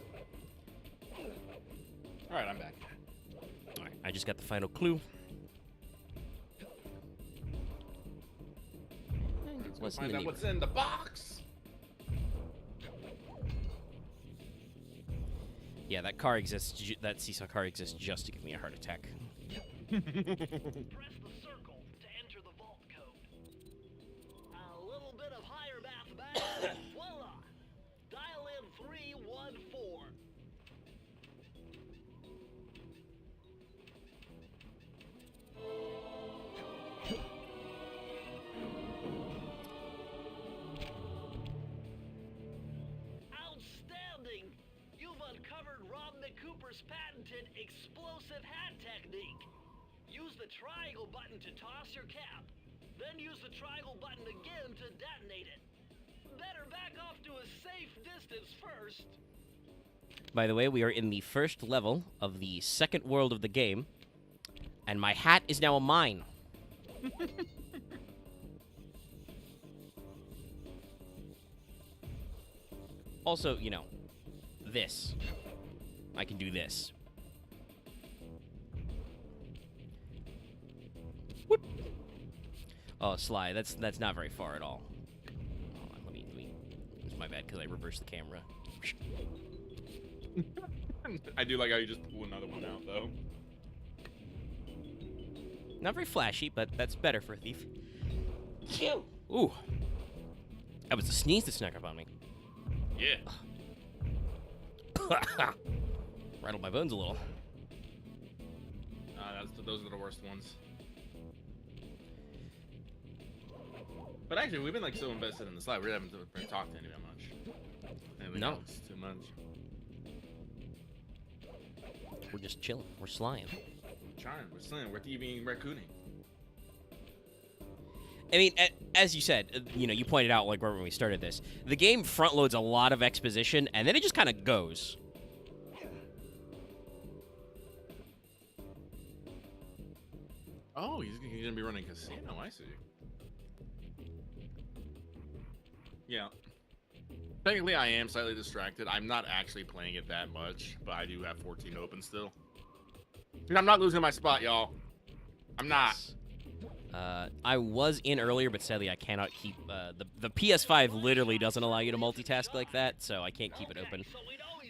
Alright, I'm back. Alright, I just got the final clue. Let's find out what's in the box! Yeah, that car exists, that seesaw car exists just to give me a heart attack. Press the circle to enter the vault code. A little bit of higher mathematics, voila! Dial in 314. Outstanding! You've uncovered Rob McCooper's patented explosive hat technique. Use the triangle button to toss your cap. Then use the triangle button again to detonate it. Better back off to a safe distance first. By the way, we are in the first level of the second world of the game, and my hat is now a mine. Also, you know, this. I can do this. Whoop. Oh, Sly, that's not very far at all. Hold on, let me. It's my bad because I reversed the camera. I do like how you just pull another one out, though. Not very flashy, but that's better for a thief. Ooh. That was a sneeze that snuck up on me. Yeah. Rattled my bones a little. Those are the worst ones. But actually, we've been like so invested in the slide, we haven't really talked to anyone much. No. It's too much. We're just chilling. We're slying. We're trying. We're slaying. We're thieving raccooning. I mean, as you said, you know, you pointed out, like, right when we started this, the game front loads a lot of exposition, and then it just kind of goes. Oh, he's gonna be running casino. I see. Yeah. Technically, I am slightly distracted. I'm not actually playing it that much, but I do have 14 open still. Dude, I'm not losing my spot, y'all. I'm not. I was in earlier, but sadly I cannot keep... the PS5 literally doesn't allow you to multitask like that, so I can't keep it open.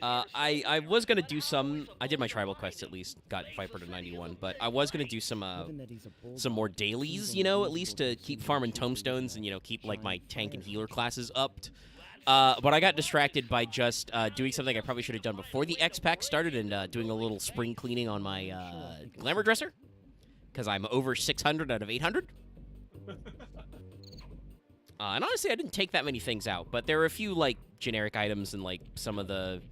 I was going to do some... I did my tribal quest at least, got Viper to 91, but I was going to do some more dailies, you know, at least to keep farming tomestones and, you know, keep, like, my tank and healer classes upped. But I got distracted by just doing something I probably should have done before the X-Pack started and doing a little spring cleaning on my glamour dresser. Because I'm over 600 out of 800. And honestly, I didn't take that many things out, but there are a few, like, generic items and, like, some of the,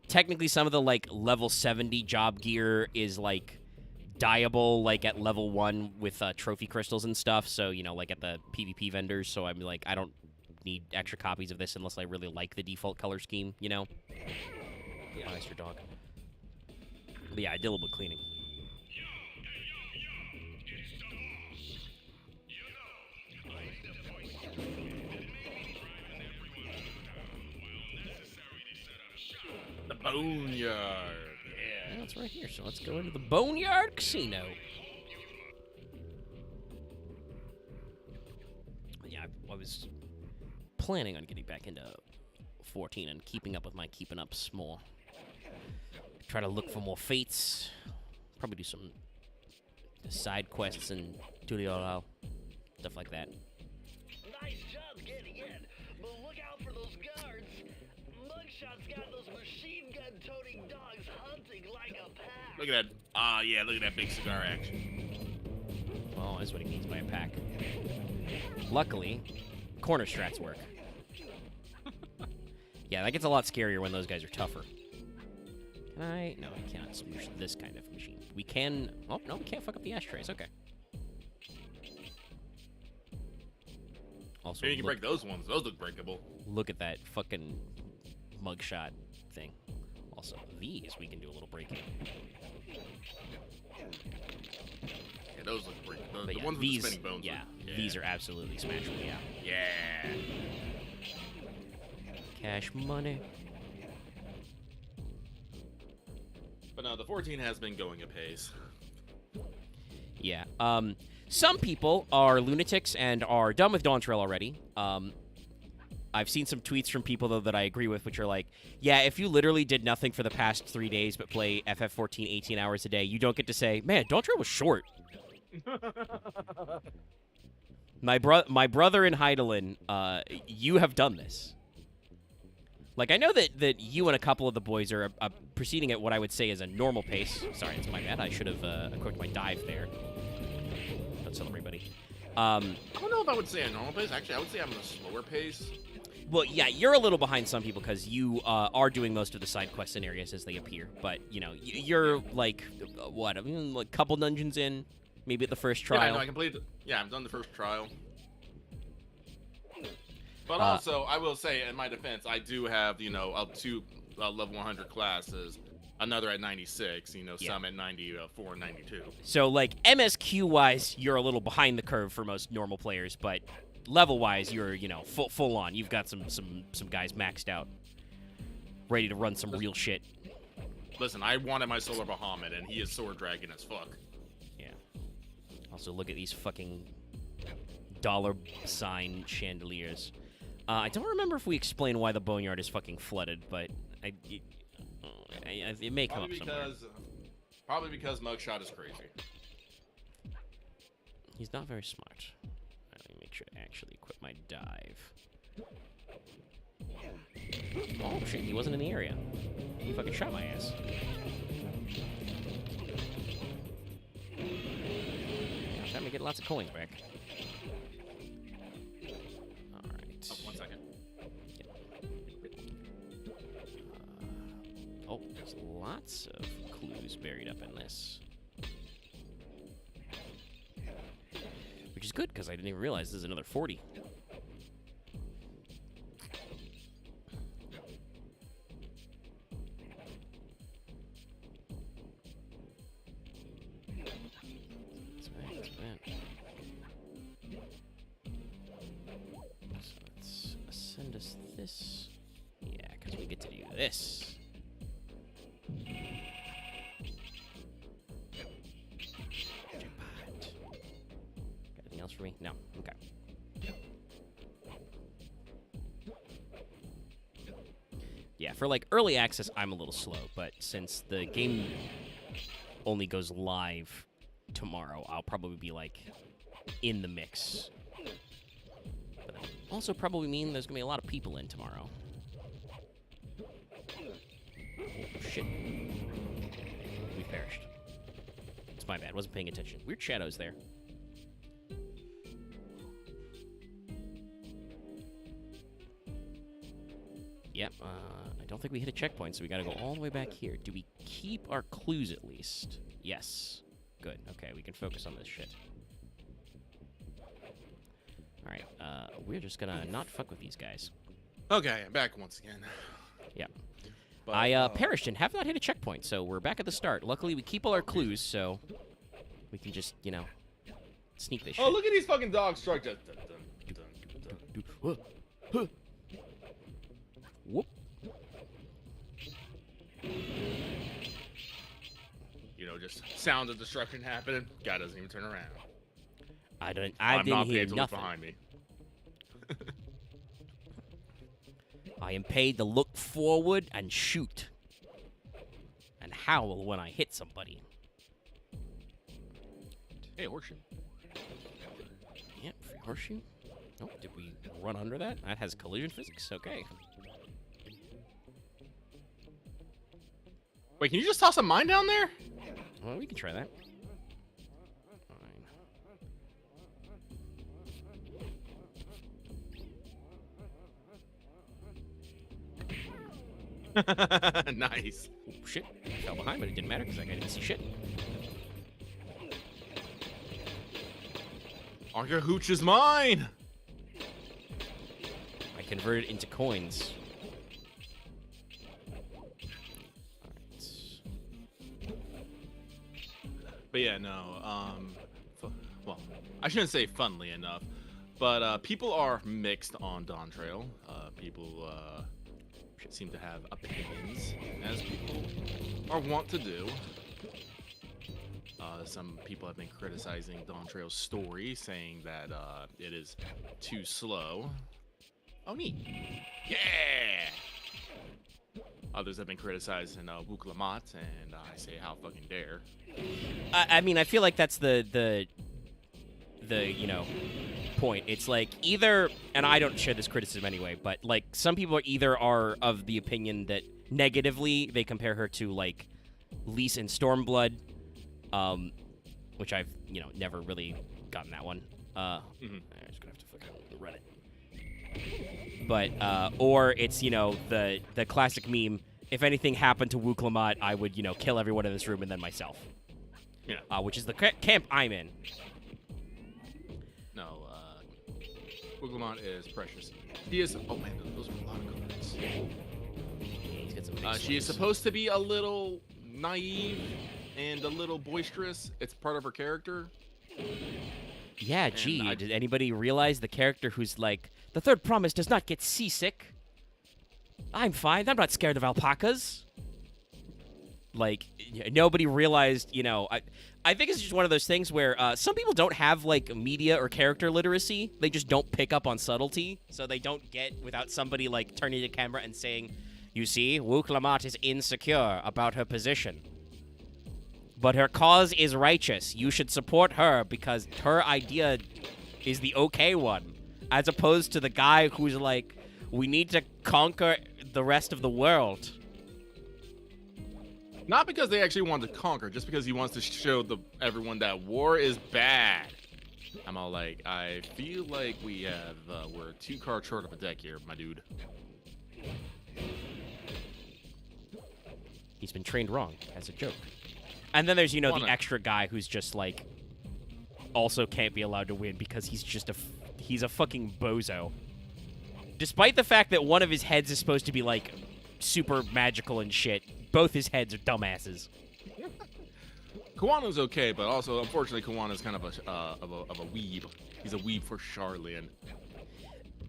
technically some of the, like, level 70 job gear is, like, dyeable, like, at level 1 with trophy crystals and stuff, so, you know, like, at the PvP vendors, so I'm like, I don't need extra copies of this unless I really like the default color scheme, you know? Yeah, Meister Dog. But yeah, I did a little bit of cleaning. The Boneyard. Yeah, it's right here, so let's go into the Boneyard Casino. Yeah, I was planning on getting back into 14 and keeping up with my keeping ups more. Try to look for more fates. Probably do some side quests and doodle stuff like that. Nice job getting in, but look out for those guards. Mugshot's got those machine gun-toting dogs hunting like a pack. Look at that. Yeah, look at that big cigar action. Well, that's what he means by a pack. Luckily, corner strats work. Yeah, that gets a lot scarier when those guys are tougher. Can I? No, I cannot smoosh this kind of machine. We can... Oh, no, we can't fuck up the ashtrays. Okay. Also, Maybe you can break those ones. Those look breakable. Look at that fucking mugshot thing. Also, these we can do a little breaking. Yeah, those look breakable. The Yeah, ones with the spinning bones. yeah, look, these are absolutely smashable, yeah. Yeah. Cash money. But no, the 14 has been going apace. Yeah. Some people are lunatics and are done with Dawn Trail already. I've seen some tweets from people, though, that I agree with, which are like, yeah, if you literally did nothing for the past 3 days but play FF14 18 hours a day, you don't get to say, man, Dawn Trail was short. My brother in Heidelin, you have done this. Like, I know that you and a couple of the boys are proceeding at what I would say is a normal pace. Sorry, it's my bad. I should have equipped my dive there. Don't celebrate, buddy. I don't know if I would say a normal pace. Actually, I would say I'm at a slower pace. Well, yeah, you're a little behind some people because you are doing most of the side quests and areas as they appear. But, you know, you're, like, what, like a couple dungeons in? Maybe at the first trial? Yeah, no, I completed... Yeah, I've done the first trial. But also, I will say, in my defense, I do have, you know, up to level 100 classes, another at 96, you know, Yeah. some at 94 and 92. So, like, MSQ-wise, you're a little behind the curve for most normal players, but level-wise, you're, you know, full on. You've got some guys maxed out, ready to run some real shit. Listen, I wanted my Solar Bahamut, and he is Sword Dragon as fuck. Yeah. Also, look at these fucking dollar sign chandeliers. I don't remember if we explained why the Boneyard is fucking flooded, but it may come up somewhere. Probably because Mugshot is crazy. He's not very smart. Let me make sure to actually equip my dive. Oh shit, he wasn't in the area. He fucking shot my ass. Gosh, I'm gonna get lots of coins back. Alright. Oh, 1 second. Oh, there's lots of clues buried up in this. Which is good, because I didn't even realize there's another 40. that. So let's send us this. Yeah, because we get to do this. Jackpot. Got anything else for me? No. Okay. Yeah, for like early access, I'm a little slow, but since the game only goes live tomorrow, I'll probably be like in the mix. But that'll also probably mean there's gonna be a lot of people in tomorrow. Oh, shit. We perished. It's my bad. Wasn't paying attention. Weird shadows there. Yep, I don't think we hit a checkpoint, so we gotta go all the way back here. Do we keep our clues at least? Yes. Good. Okay, we can focus on this shit. Alright, we're just gonna not fuck with these guys. Okay, I'm back once again. Yeah. But, I perished and have not hit a checkpoint, so we're back at the start. Luckily, we keep all our clues, so we can just, you know, sneak this shit. Oh, look at these fucking dogs strike. Dun, dun, dun, dun, dun. Whoop. You know, just sound of destruction happening. Guy doesn't even turn around. I didn't I'm not hear paid to look nothing. behind me. I am paid to look forward and shoot. And howl when I hit somebody. Hey, horseshoe. Yep, free horseshoe. Oh, did we run under that? That has collision physics? Okay. Wait, can you just toss a mine down there? Well, we can try that. Fine. Nice. Oh, shit. I fell behind, but it didn't matter because I didn't see shit. Arca Hooch is mine! I converted into coins. But yeah, no, well, I shouldn't say funnily enough, but people are mixed on Dawn Trail. People seem to have opinions, as people are wont to do. Some people have been criticizing Dawn Trail's story, saying that it is too slow. Oh, neat. Yeah! Others have been criticizing Wuklamat, and I say, how fucking dare. I mean, I feel like that's the you know, point. It's like either, and I don't share this criticism anyway, but like some people either are of the opinion that negatively they compare her to like Lys in Stormblood, which I've, you know, never really gotten that one. I'm just gonna have to fucking run it. But or it's, you know, the classic meme. If anything happened to Wuklamat, I would, you know, kill everyone in this room and then myself. Yeah. Which is the camp I'm in. No, Wuklamat is precious. He is. Oh man, those are a lot of cards. He's got some big She is swings. supposed to be a little naive and a little boisterous. It's part of her character. Yeah, gee, did anybody realize the character who's like, the third promise does not get seasick? I'm fine. I'm not scared of alpacas. Like, nobody realized, you know, I think it's just one of those things where some people don't have, like, media or character literacy. They just don't pick up on subtlety, so they don't get without somebody, like, turning to camera and saying, you see, Wuklamat is insecure about her position. But her cause is righteous. You should support her because her idea is the okay one. As opposed to the guy who's like, we need to conquer the rest of the world. Not because they actually want to conquer, just because he wants to show everyone that war is bad. I'm all like, I feel like we're 2 cards short of a deck here, my dude. He's been trained wrong as a joke. And then there's, you know, the extra guy who's just like, also can't be allowed to win because he's just he's a fucking bozo. Despite the fact that one of his heads is supposed to be like super magical and shit, both his heads are dumbasses. Kawano's okay, but also unfortunately Kawano's kind of a weeb. He's a weeb for Charlian.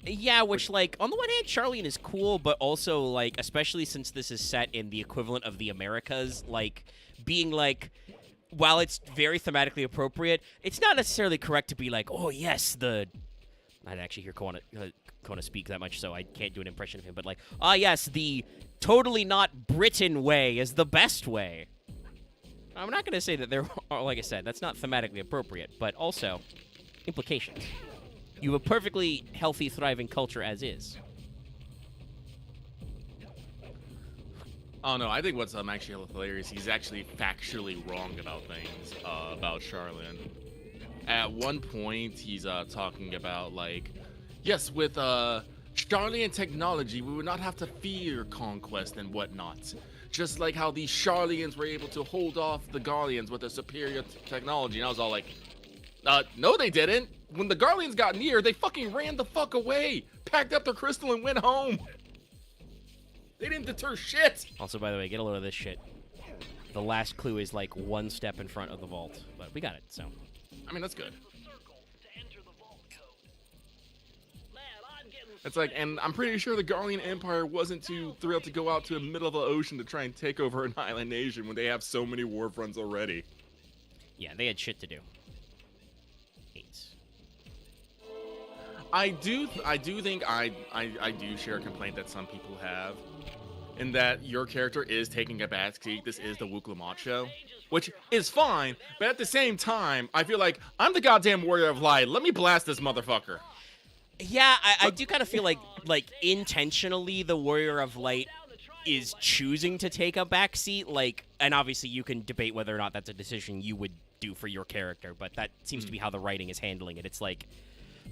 Yeah, which, like, on the one hand, Charlene is cool, but also, like, especially since this is set in the equivalent of the Americas, like, being, like, while it's very thematically appropriate, it's not necessarily correct to be like, oh, yes, I didn't actually hear Kona speak that much, so I can't do an impression of him, but, like, yes, the totally not Britain way is the best way. I'm not going to say that there are, like I said, that's not thematically appropriate, but also implications. You have a perfectly healthy, thriving culture as is. Oh no, I think what's actually hilarious, he's actually factually wrong about things, about Charlene. At one point, he's talking about, like, yes, with Charlian technology, we would not have to fear conquest and whatnot. Just like how these Charlians were able to hold off the Garleans with their superior technology. And I was all like, no they didn't. When the Garleans got near, they fucking ran the fuck away, packed up their crystal and went home. They didn't deter shit. Also, by the way, get a load of this shit. The last clue is like one step in front of the vault, but we got it, so. I mean, that's good. The circle to enter the vault code. Man, I'm getting It's like, and I'm pretty sure the Garlean Empire wasn't too thrilled to go out to the middle of the ocean to try and take over an island nation when they have so many war fronts already. Yeah, they had shit to do. Hates. I do think I do share a complaint that some people have, in that your character is taking a back seat. This is the Wook Lamont show, which is fine, but at the same time, I feel like I'm the goddamn warrior of light. Let me blast this motherfucker. Yeah, I do kind of feel like intentionally the Warrior of Light is choosing to take a backseat, like, and obviously you can debate whether or not that's a decision you would do for your character, but that seems to be how the writing is handling it. It's like,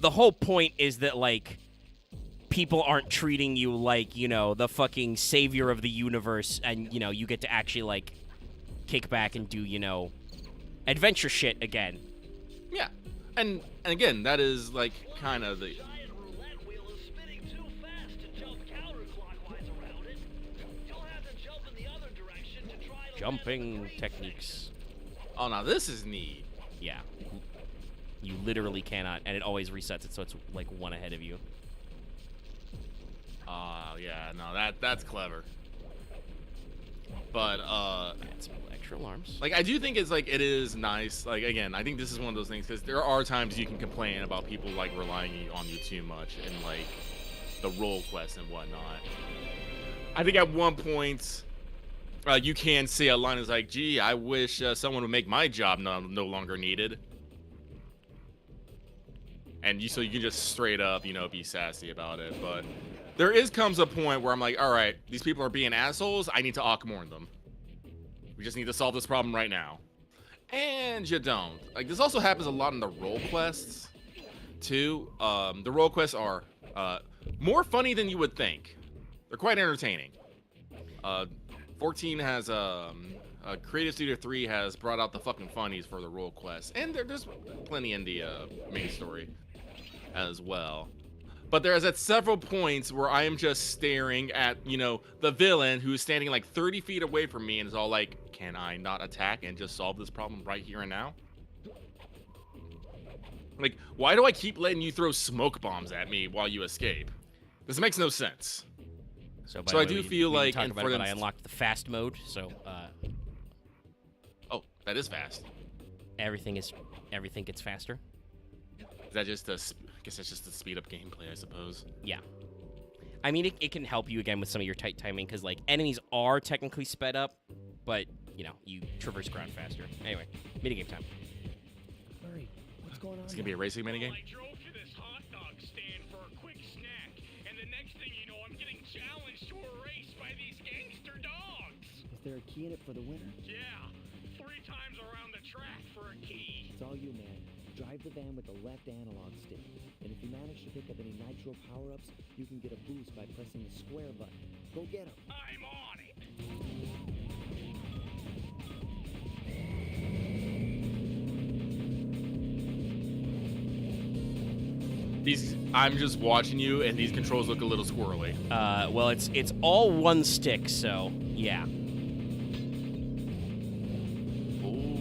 the whole point is that, like, people aren't treating you like, you know, the fucking savior of the universe, and, you know, you get to actually, like, kick back and do, you know, adventure shit again. Yeah, and again, that is, like, kind of the... giant roulette wheel is spinning too fast to jump counterclockwise around it. You'll have to jump in the other direction to try to Jumping land the techniques. Oh, now this is neat. Yeah. You literally cannot, and it always resets it, so it's, like, one ahead of you. Yeah, no, that's clever. But, Add some extra alarms. like, I do think it's, like, it is nice. Like, again, I think this is one of those things, because there are times you can complain about people, like, relying on you too much in, like, the role quest and whatnot. I think at one point, you can say a line is like, gee, I wish someone would make my job no longer needed. And so you can just straight up, you know, be sassy about it. But there comes a point where I'm like, all right, these people are being assholes. I need to Akmorn them. We just need to solve this problem right now. And you don't. Like, this also happens a lot in the role quests, too. The role quests are more funny than you would think. They're quite entertaining. 14 has, Creative Studio 3 has brought out the fucking funnies for the role quests. And there's plenty in the main story as well. But there's at several points where I am just staring at, you know, the villain who's standing like 30 feet away from me and is all like, can I not attack and just solve this problem right here and now? Like, why do I keep letting you throw smoke bombs at me while you escape? This makes no sense. So I do feel like, talk about it, but I unlocked the fast mode, so oh, that is fast. everything gets faster. Is that just I guess that's just the speed up gameplay, I suppose. Yeah. I mean, it can help you again with some of your tight timing, because, like, enemies are technically sped up, but, you know, you traverse ground faster. Anyway, minigame time. Hurry, what's going on? It's gonna be a racing minigame? I drove to this hot dog stand for a quick snack, and the next thing you know, I'm getting challenged to a race by these gangster dogs. Is there a key in it for the winner? Yeah, 3 times around the track for a key. It's all you, man. Drive the van with the left analog stick. And if you manage to pick up any nitro power-ups, you can get a boost by pressing the square button. Go get 'em. I'm on it. I'm just watching you, and these controls look a little squirrely. Well, it's all one stick, so yeah. Oh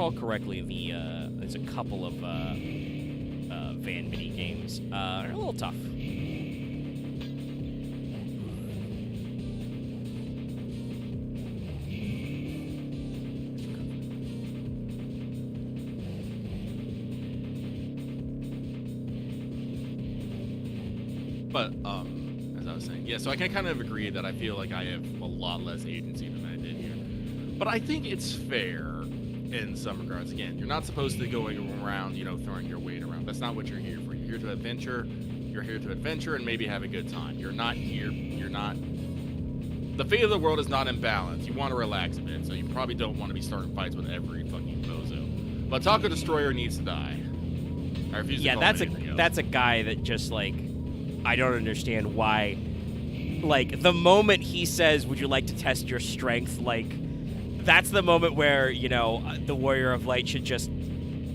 recall correctly, there's a couple of van mini games are a little tough. But as I was saying, yeah. So I can kind of agree that I feel like I have a lot less agency than I did here. But I think it's fair in some regards. Again, you're not supposed to go around, throwing your weight around. That's not what you're here for. You're here to adventure. You're here to adventure and maybe have a good time. You're not here. You're not. The fate of the world is not in balance. You want to relax a bit, so you probably don't want to be starting fights with every fucking bozo. But Taco Destroyer needs to die. I refuse to Yeah, call him anything else. that's a guy that just like, I don't understand why. Like, the moment he says, "Would you like to test your strength?" Like, that's the moment where, the Warrior of Light should just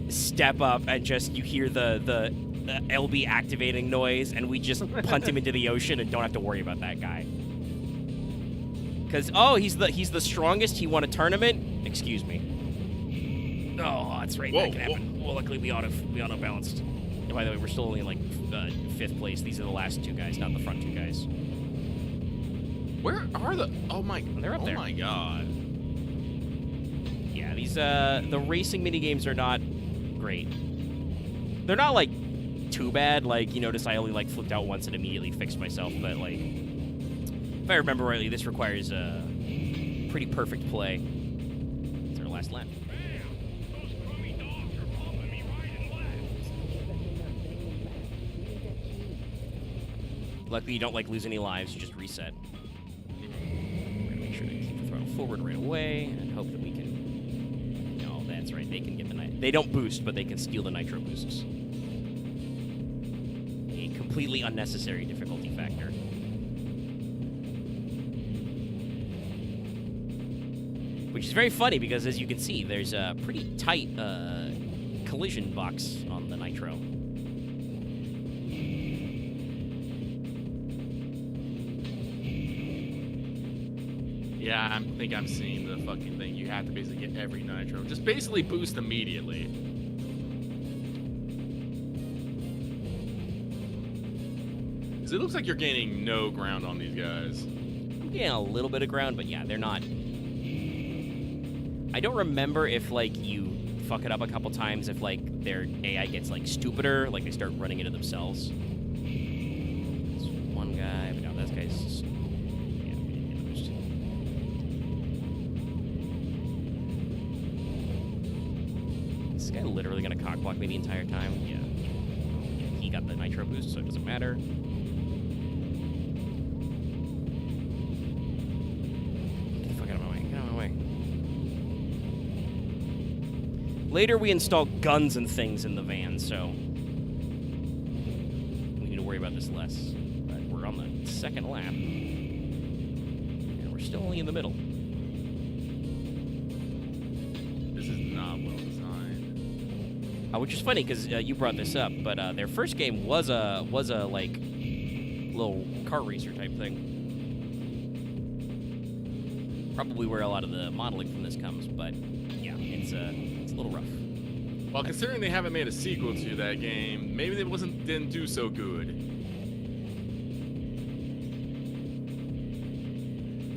step up and just, you hear the LB activating noise, and we just punt him into the ocean and don't have to worry about that guy. Because, he's the strongest, he won a tournament? Excuse me. Oh, that's right, that can happen. Well, luckily we auto-balanced. And by the way, we're still only in, like, 5th place. These are the last two guys, not the front two guys. Where are the? Oh my! They're up there. Oh my god! Yeah, these the racing mini games are not great. They're not like too bad. Like, you notice I only like flipped out once and immediately fixed myself. But like, if I remember rightly, this requires a pretty perfect play. It's our last lap. Luckily, you don't like lose any lives. You just reset. Make sure to keep the throttle forward right away and hope that we can. No, that's right. They can get the nitro. They don't boost, but they can steal the nitro boosts. A completely unnecessary difficulty factor. Which is very funny because, as you can see, there's a pretty tight collision box on the nitro. Yeah, I think I'm seeing the fucking thing. You have to basically get every nitro. Just basically boost immediately. Because it looks like you're gaining no ground on these guys. I'm getting a little bit of ground, but yeah, they're not. I don't remember if, like, you fuck it up a couple times, if, like, their AI gets, like, stupider, like they start running into themselves. It's one guy, but no, this guy's. Is this guy literally gonna cockblock me the entire time? Yeah. He got the nitro boost, so it doesn't matter. Get the fuck out of my way. Get out of my way. Later, we install guns and things in the van, so we need to worry about this less. But we're on the second lap, and we're still only in the middle. This is not well designed. Which is funny because you brought this up, but their first game was a like little car racer type thing. Probably where a lot of the modeling from this comes, but yeah, it's a little rough. Well, considering they haven't made a sequel to that game, maybe it didn't do so good.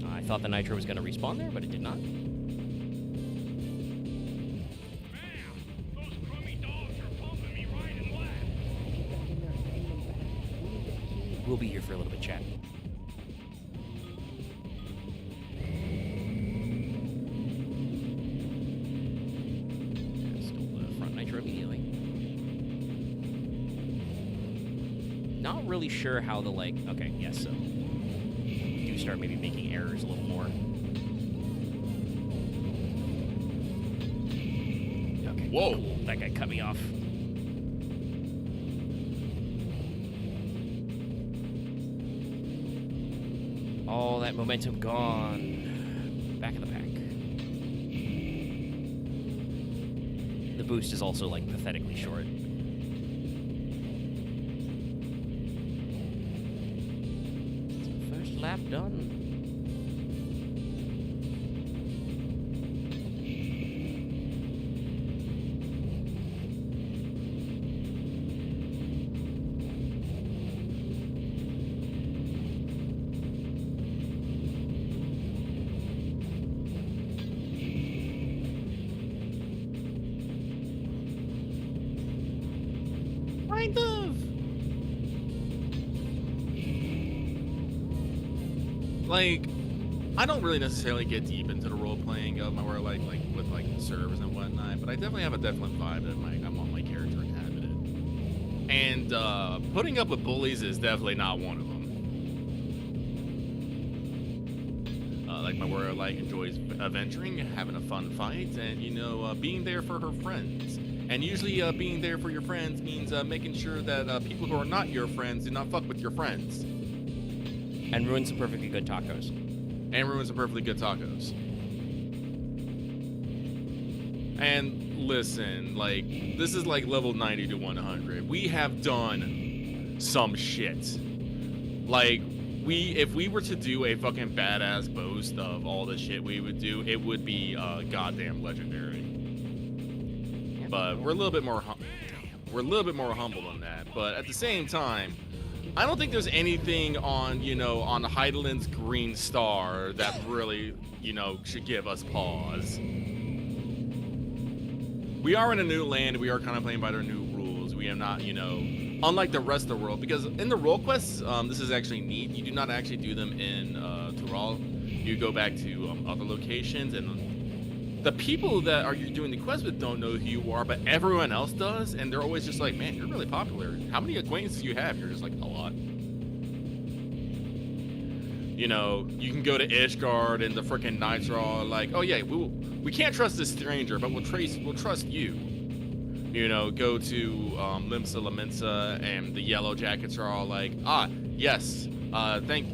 I thought the nitro was going to respawn there, but it did not. We'll be here for a little bit, chat. Stole the front nitro immediately. Not really sure how the, like... Okay, yes, so... we do start maybe making errors a little more. Okay, Whoa. cool. That guy cut me off. All that momentum gone. Back of the pack. The boost is also, like, pathetically short. So first lap done. like, I don't really necessarily get deep into the role playing of my world, like with like servers and whatnot, but I definitely have a definite vibe that I want my character inhabited. And putting up with bullies is definitely not one of them. Like my world, like enjoys adventuring, having a fun fight, and being there for her friends. And usually, being there for your friends means making sure that people who are not your friends do not fuck with your friends. And ruin some perfectly good tacos. And listen, like, this is like level 90 to 100. We have done some shit. Like, if we were to do a fucking badass boast of all the shit we would do, it would be goddamn legendary. But we're a little bit more humble than that. But at the same time, I don't think there's anything on on Heidelin's Green Star that really should give us pause. We are in a new land. We are kind of playing by their new rules. We have not, unlike the rest of the world, because in the role quests, this is actually neat. You do not actually do them in Tural. You go back to other locations, and the people that are you doing the quest with don't know who you are, but everyone else does, and they're always just like, man, you're really popular. How many acquaintances do you have? You're just like, a lot. You can go to Ishgard, and the freaking knights are all like, oh yeah, we can't trust this stranger, but we'll trust you. Go to Limsa Laminsa, and the Yellow Jackets are all like, yes, thank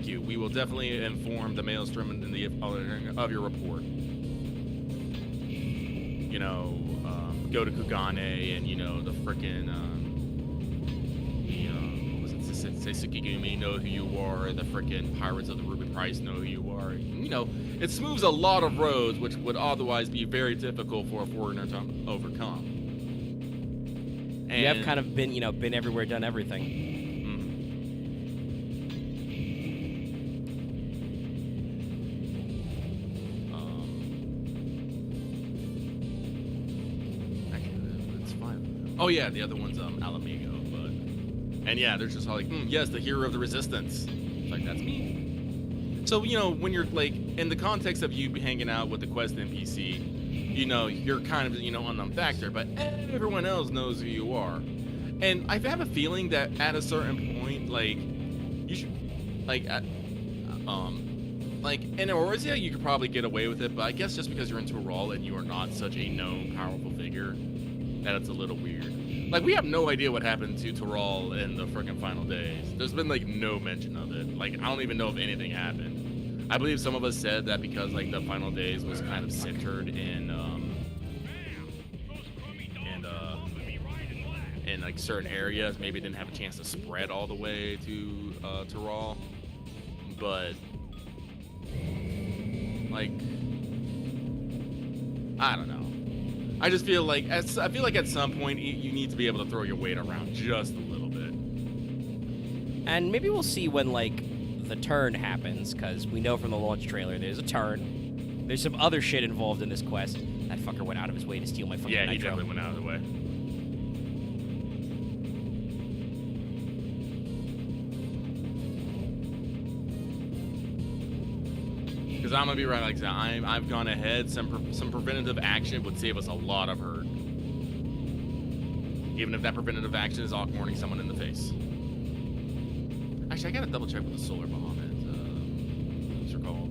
you. We will definitely inform the Maelstrom of your report. Go to Kugane, and the frickin' Seisukigumi know who you are. The frickin' Pirates of the Ruby Price know who you are. It smooths a lot of roads which would otherwise be very difficult for a foreigner to overcome. And you have kind of been everywhere, done everything. Actually, it's fine. Oh yeah, the other one's Alamigo, and yeah, they're just all like, yes, the hero of the resistance. It's like, that's me. So, when you're, like, in the context of you hanging out with the quest NPC, you're kind of, unknown factor, but everyone else knows who you are. And I have a feeling that at a certain point, like, you should, like, in Orzia, you could probably get away with it, but I guess just because you're in Tural and you are not such a known, powerful figure, that it's a little weird. Like, we have no idea what happened to Tural in the freaking final days. There's been, like, no mention of it. Like, I don't even know if anything happened. I believe some of us said that because, like, the final days was kind of centered in like, certain areas. Maybe it didn't have a chance to spread all the way to Tural. But, like, I don't know. I just feel like at some point you need to be able to throw your weight around just a little bit. And maybe we'll see when, like, the turn happens, because we know from the launch trailer there's a turn. There's some other shit involved in this quest. That fucker went out of his way to steal my fucking nitro. Yeah, he definitely went out of the way. Because I'm gonna be right, like that. I've gone ahead. Some preventative action would save us a lot of hurt. Even if that preventative action is awk-morning someone in the face. Actually, I gotta double check what the solar bomb is. What's it called?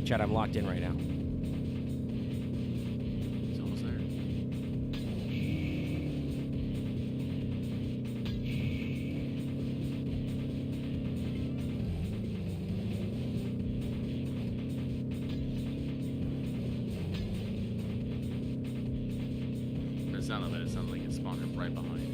Chad, I'm locked in right now. It's almost there. The sound of it sounds like it's spawned right behind you.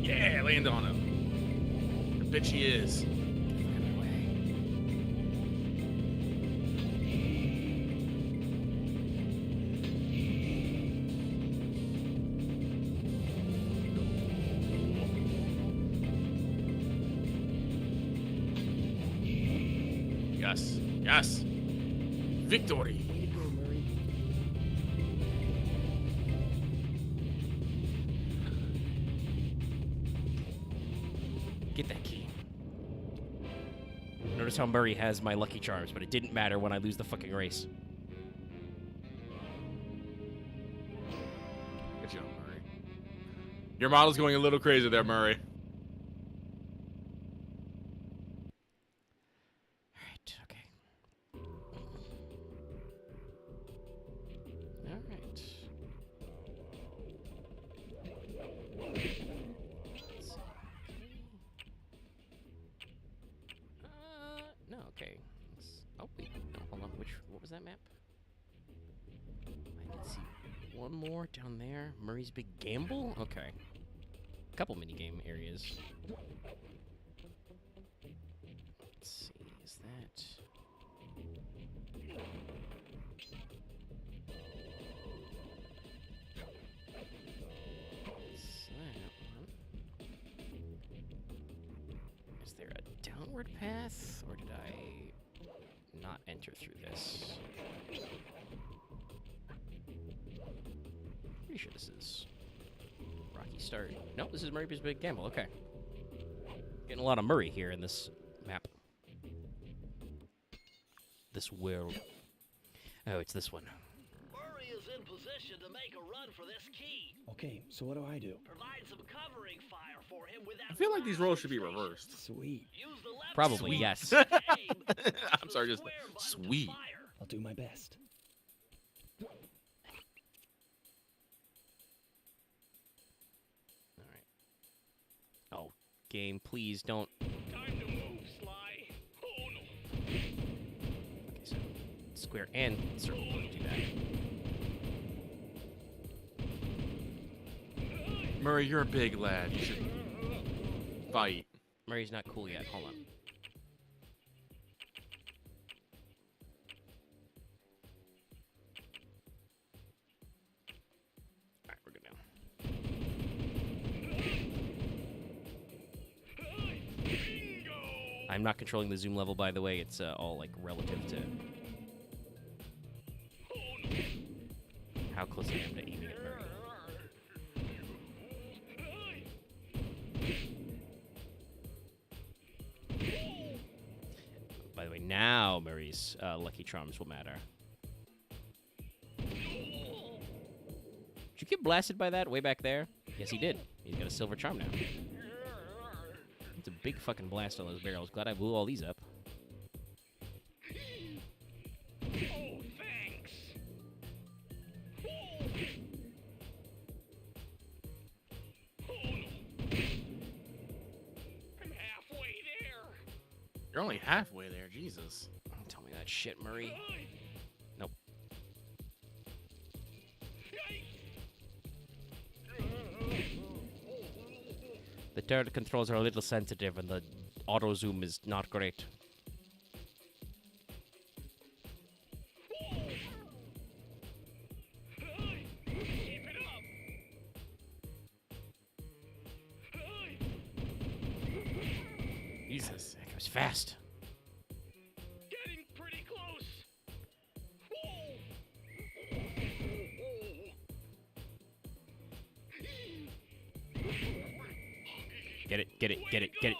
Yeah, land on him. The bitch he is. Yes. Yes. Victory. Way to go, Murray. Get that key. Notice how Murray has my Lucky Charms, but it didn't matter when I lose the fucking race. Good job, Murray. Your model's going a little crazy there, Murray. Alright, okay. Alright. No, okay. Oh, wait. No, hold on. What was that map? I can see one more down there. Murray's Big Gamble? Okay. A couple minigame areas. Let's see. Is that... Is there a downward path, or did I not enter through this? Pretty sure this is Rocky Start. Nope, this is Murray's Big Gamble. Okay. Getting a lot of Murray here in this map. This world. Oh, it's this one. Murray is in position to make a run for this key. Okay, so what do I do? Provide some covering fire for him with that. I feel like these roles should be reversed. Sweet. Use the left Probably, stick yes. to aim. I'm sorry, just Square button to sweet. fire. I'll do my best. Alright. Oh, game, please don't. Time to move, Sly. Oh no. Okay, so square and circle don't do that. Murray, you're a big lad. You should fight. Murray's not cool yet. Hold on. Alright, we're good now. I'm not controlling the zoom level, by the way. It's all like relative to how close I am to aiming at Murray. By the way, now Murray's Lucky Charms will matter. Did you get blasted by that way back there? Yes, he did. He's got a silver charm now. It's a big fucking blast on those barrels. Glad I blew all these up. Oh, thanks. I'm halfway there. You're only halfway there, Jesus. Don't tell me that shit, Murray. Nope. The turret controls are a little sensitive and the auto zoom is not great. Keep it up. Jesus, that goes fast. Getting pretty close. Get it, get it, get it, get it.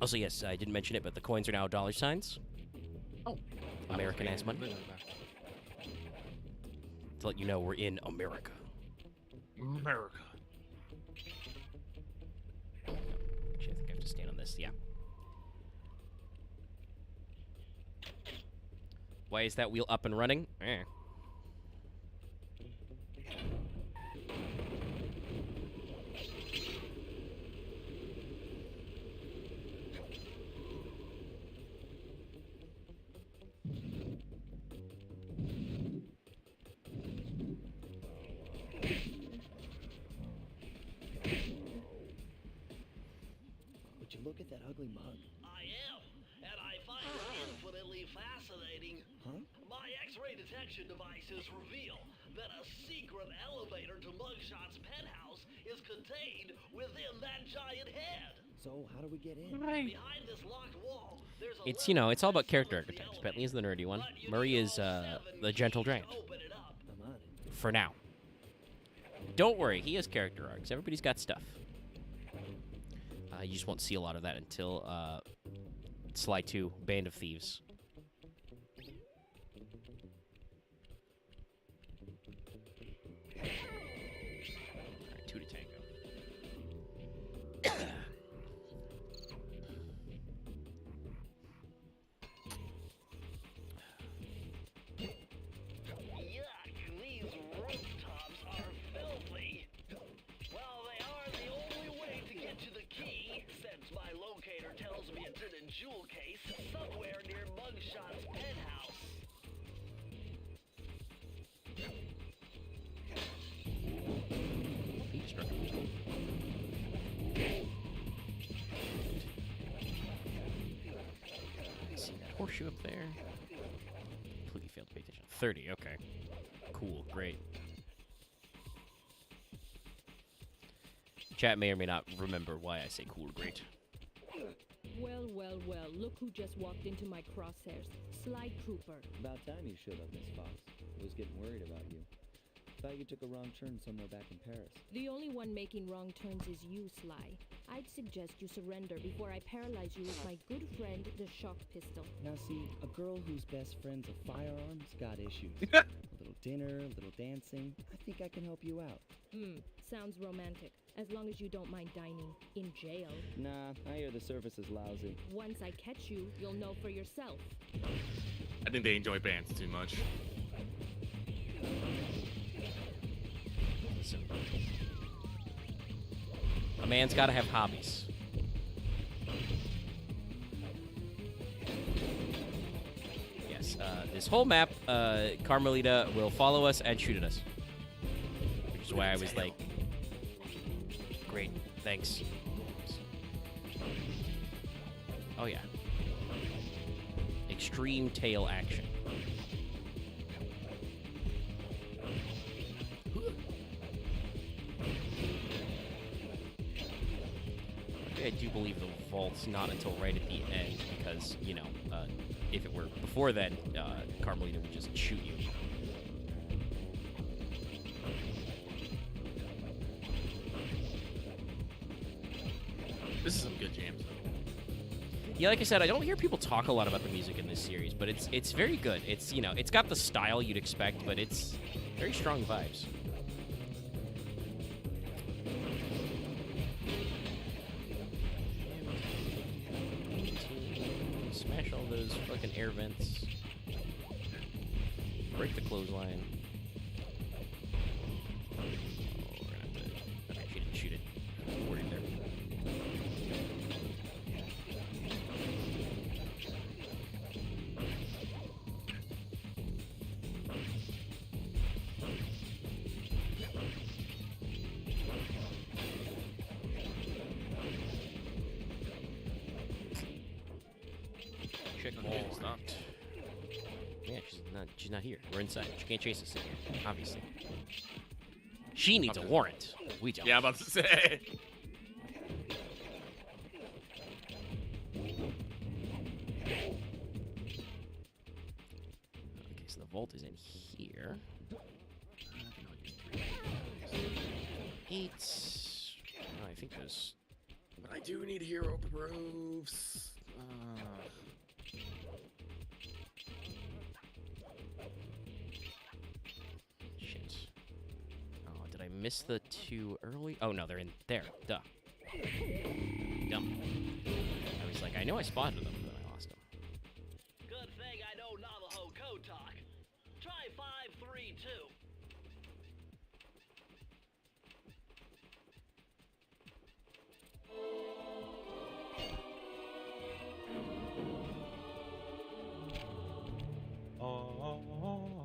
Also, yes, I didn't mention it, but the coins are now dollar signs. Oh. American ass money. To let you know we're in America. America. Actually, I think I have to stand on this. Yeah. Why is that wheel up and running? Eh. ugly mug? I am, and I find it infinitely fascinating. Huh? My X-ray detection devices reveal that a secret elevator to Mugshot's penthouse is contained within that giant head. So how do we get in? Right. Behind this locked wall, there's a It's, lever it's all about that character summons the archetypes. Bentley is elevator. the nerdy one. But you Murray need is all 7 the gentle keys to giant. open it up. I'm on it. For now. Don't worry, he has character arcs. Everybody's got stuff. You just won't see a lot of that until Sly 2, Band of Thieves. Alright, 2 to tango. Yuck, these rooftops are filthy. Well, they are the only way to get to the key, since my locator tells me it's in a jewel case somewhere near Mugshot's penthouse. He just recommended. See that horseshoe up there? Completely failed to pay attention. 30, okay. Cool, great. Chat may or may not remember why I say cool, great. Well, well, well, look who just walked into my crosshairs. Sly Cooper. About time you showed up, Miss Fox. I was getting worried about you. Thought you took a wrong turn somewhere back in Paris. The only one making wrong turns is you, Sly. I'd suggest you surrender before I paralyze you with my good friend, the shock pistol. Now see, a girl whose best friend's a firearm's got issues. A little dinner, a little dancing. I think I can help you out. Sounds romantic. As long as you don't mind dining in jail. Nah, I hear the service is lousy. Once I catch you, you'll know for yourself. I think they enjoy bands too much. So, a man's got to have hobbies. Yes, this whole map, Carmelita will follow us and shoot at us. Which is why I was like, great, thanks. Oh yeah. Extreme tail action. I do believe the vault's not until right at the end because, if it were before then, Carmelita would just shoot you. This is some good jams, though. Yeah, like I said, I don't hear people talk a lot about the music in this series, but it's very good. It's it's got the style you'd expect, but it's very strong vibes. Smash all those fucking air vents. Break the clothesline. Oh, we're gonna have to. Okay, she didn't shoot it. I was worried there. Check Okay, stopped. Yeah, she's not here. We're inside. She can't chase us in here, obviously. She needs a warrant. We don't. Yeah, I'm about to say. Okay, so the vault is in here. 8. Oh, I think there's. But I do need hero proofs. Shit. Oh, did I miss the 2 early? Oh, no, they're in there. Duh. Dumb. I was like, I know I spotted them, but I lost them. Good thing I know Navajo code talk. Try 532.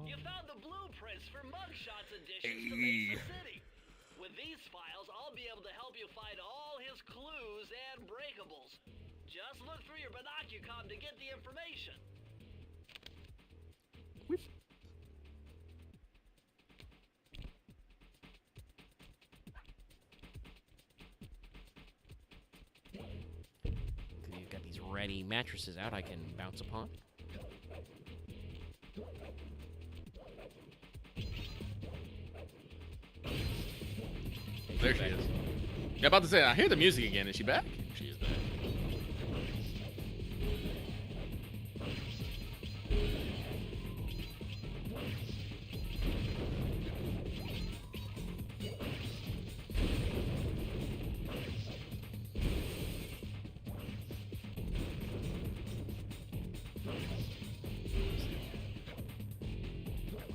You found the blueprints for Mugshot's additions to Mesa City. With these files, I'll be able to help you find all his clues and breakables. Just look through your binocucom to get the information. You've got these ready mattresses out I can bounce upon. There she is. Yeah, about to say, I hear the music again. Is she back? She is back.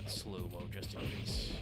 Slow-mo just in case.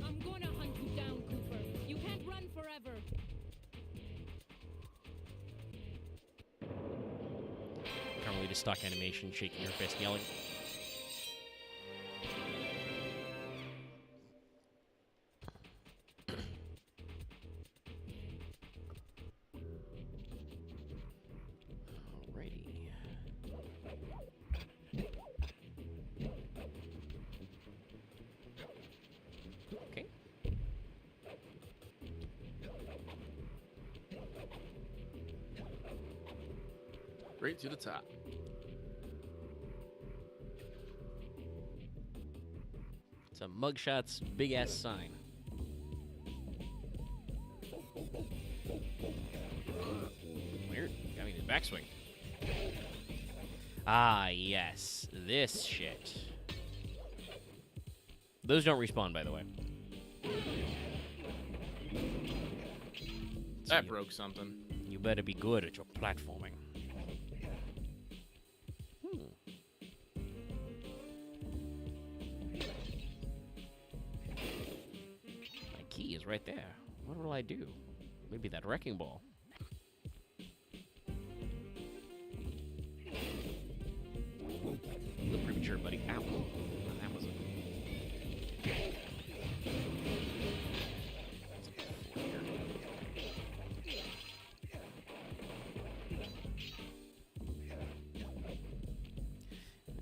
I'm gonna hunt you down, Cooper. You can't run forever. Currently, the stock animation, shaking your fist, yelling. Alrighty. Okay. Right to the top. It's a mugshot's big ass sign. Weird. Got me in his backswing. Ah, yes. This shit. Those don't respawn, by the way. That broke something. You better be good at your platforming. My key is right there. What will I do? Maybe that wrecking ball. A little premature, buddy. Ow. That was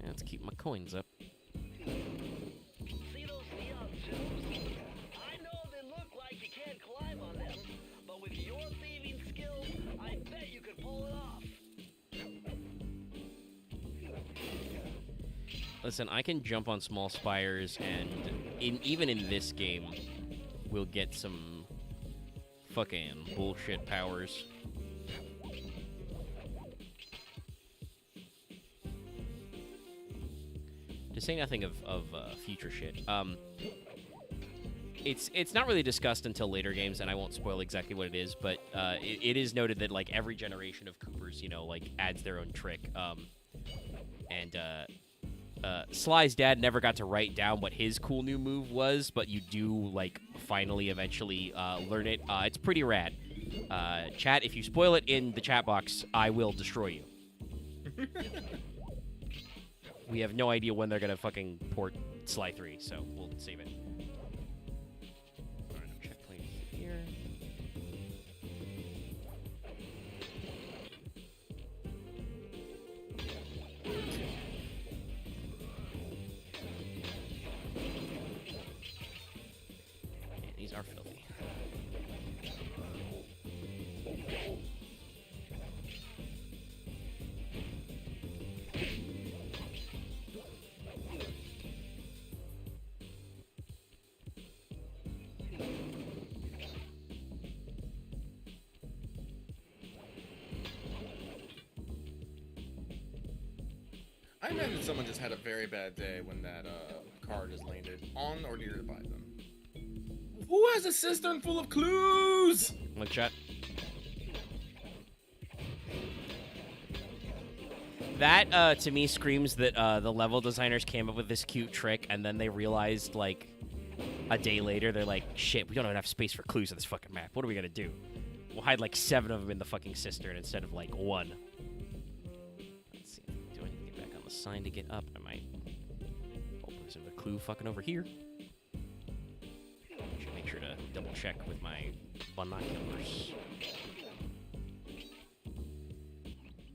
Let's keep my coins up. See those neon tubes? I know they look like you can't climb on them, but with your thieving skills, I bet you could pull it off. Listen, I can jump on small spires, and even in this game, we'll get some fucking bullshit powers. To say nothing of future shit. It's not really discussed until later games, and I won't spoil exactly what it is, but it is noted that like every generation of Coopers, you know, like adds their own trick. Sly's dad never got to write down what his cool new move was, but you do like finally eventually learn it. It's pretty rad. Chat, if you spoil it in the chat box, I will destroy you. We have no idea when they're gonna fucking port Sly 3, so we'll save it. Alright, checkpoint here. Man, these are filthy. I imagine someone just had a very bad day when that car just landed on or near by them. Who has a cistern full of clues? One shot. That, to me, screams that the level designers came up with this cute trick, and then they realized, like, a day later, they're like, shit, we don't have enough space for clues on this fucking map. What are we gonna do? We'll hide, like, 7 of them in the fucking cistern instead of, like, 1. Let's see. Do I need to get back on the sign to get up? I might. Oh, there's a clue fucking over here. Should make sure to double check with my binoculars.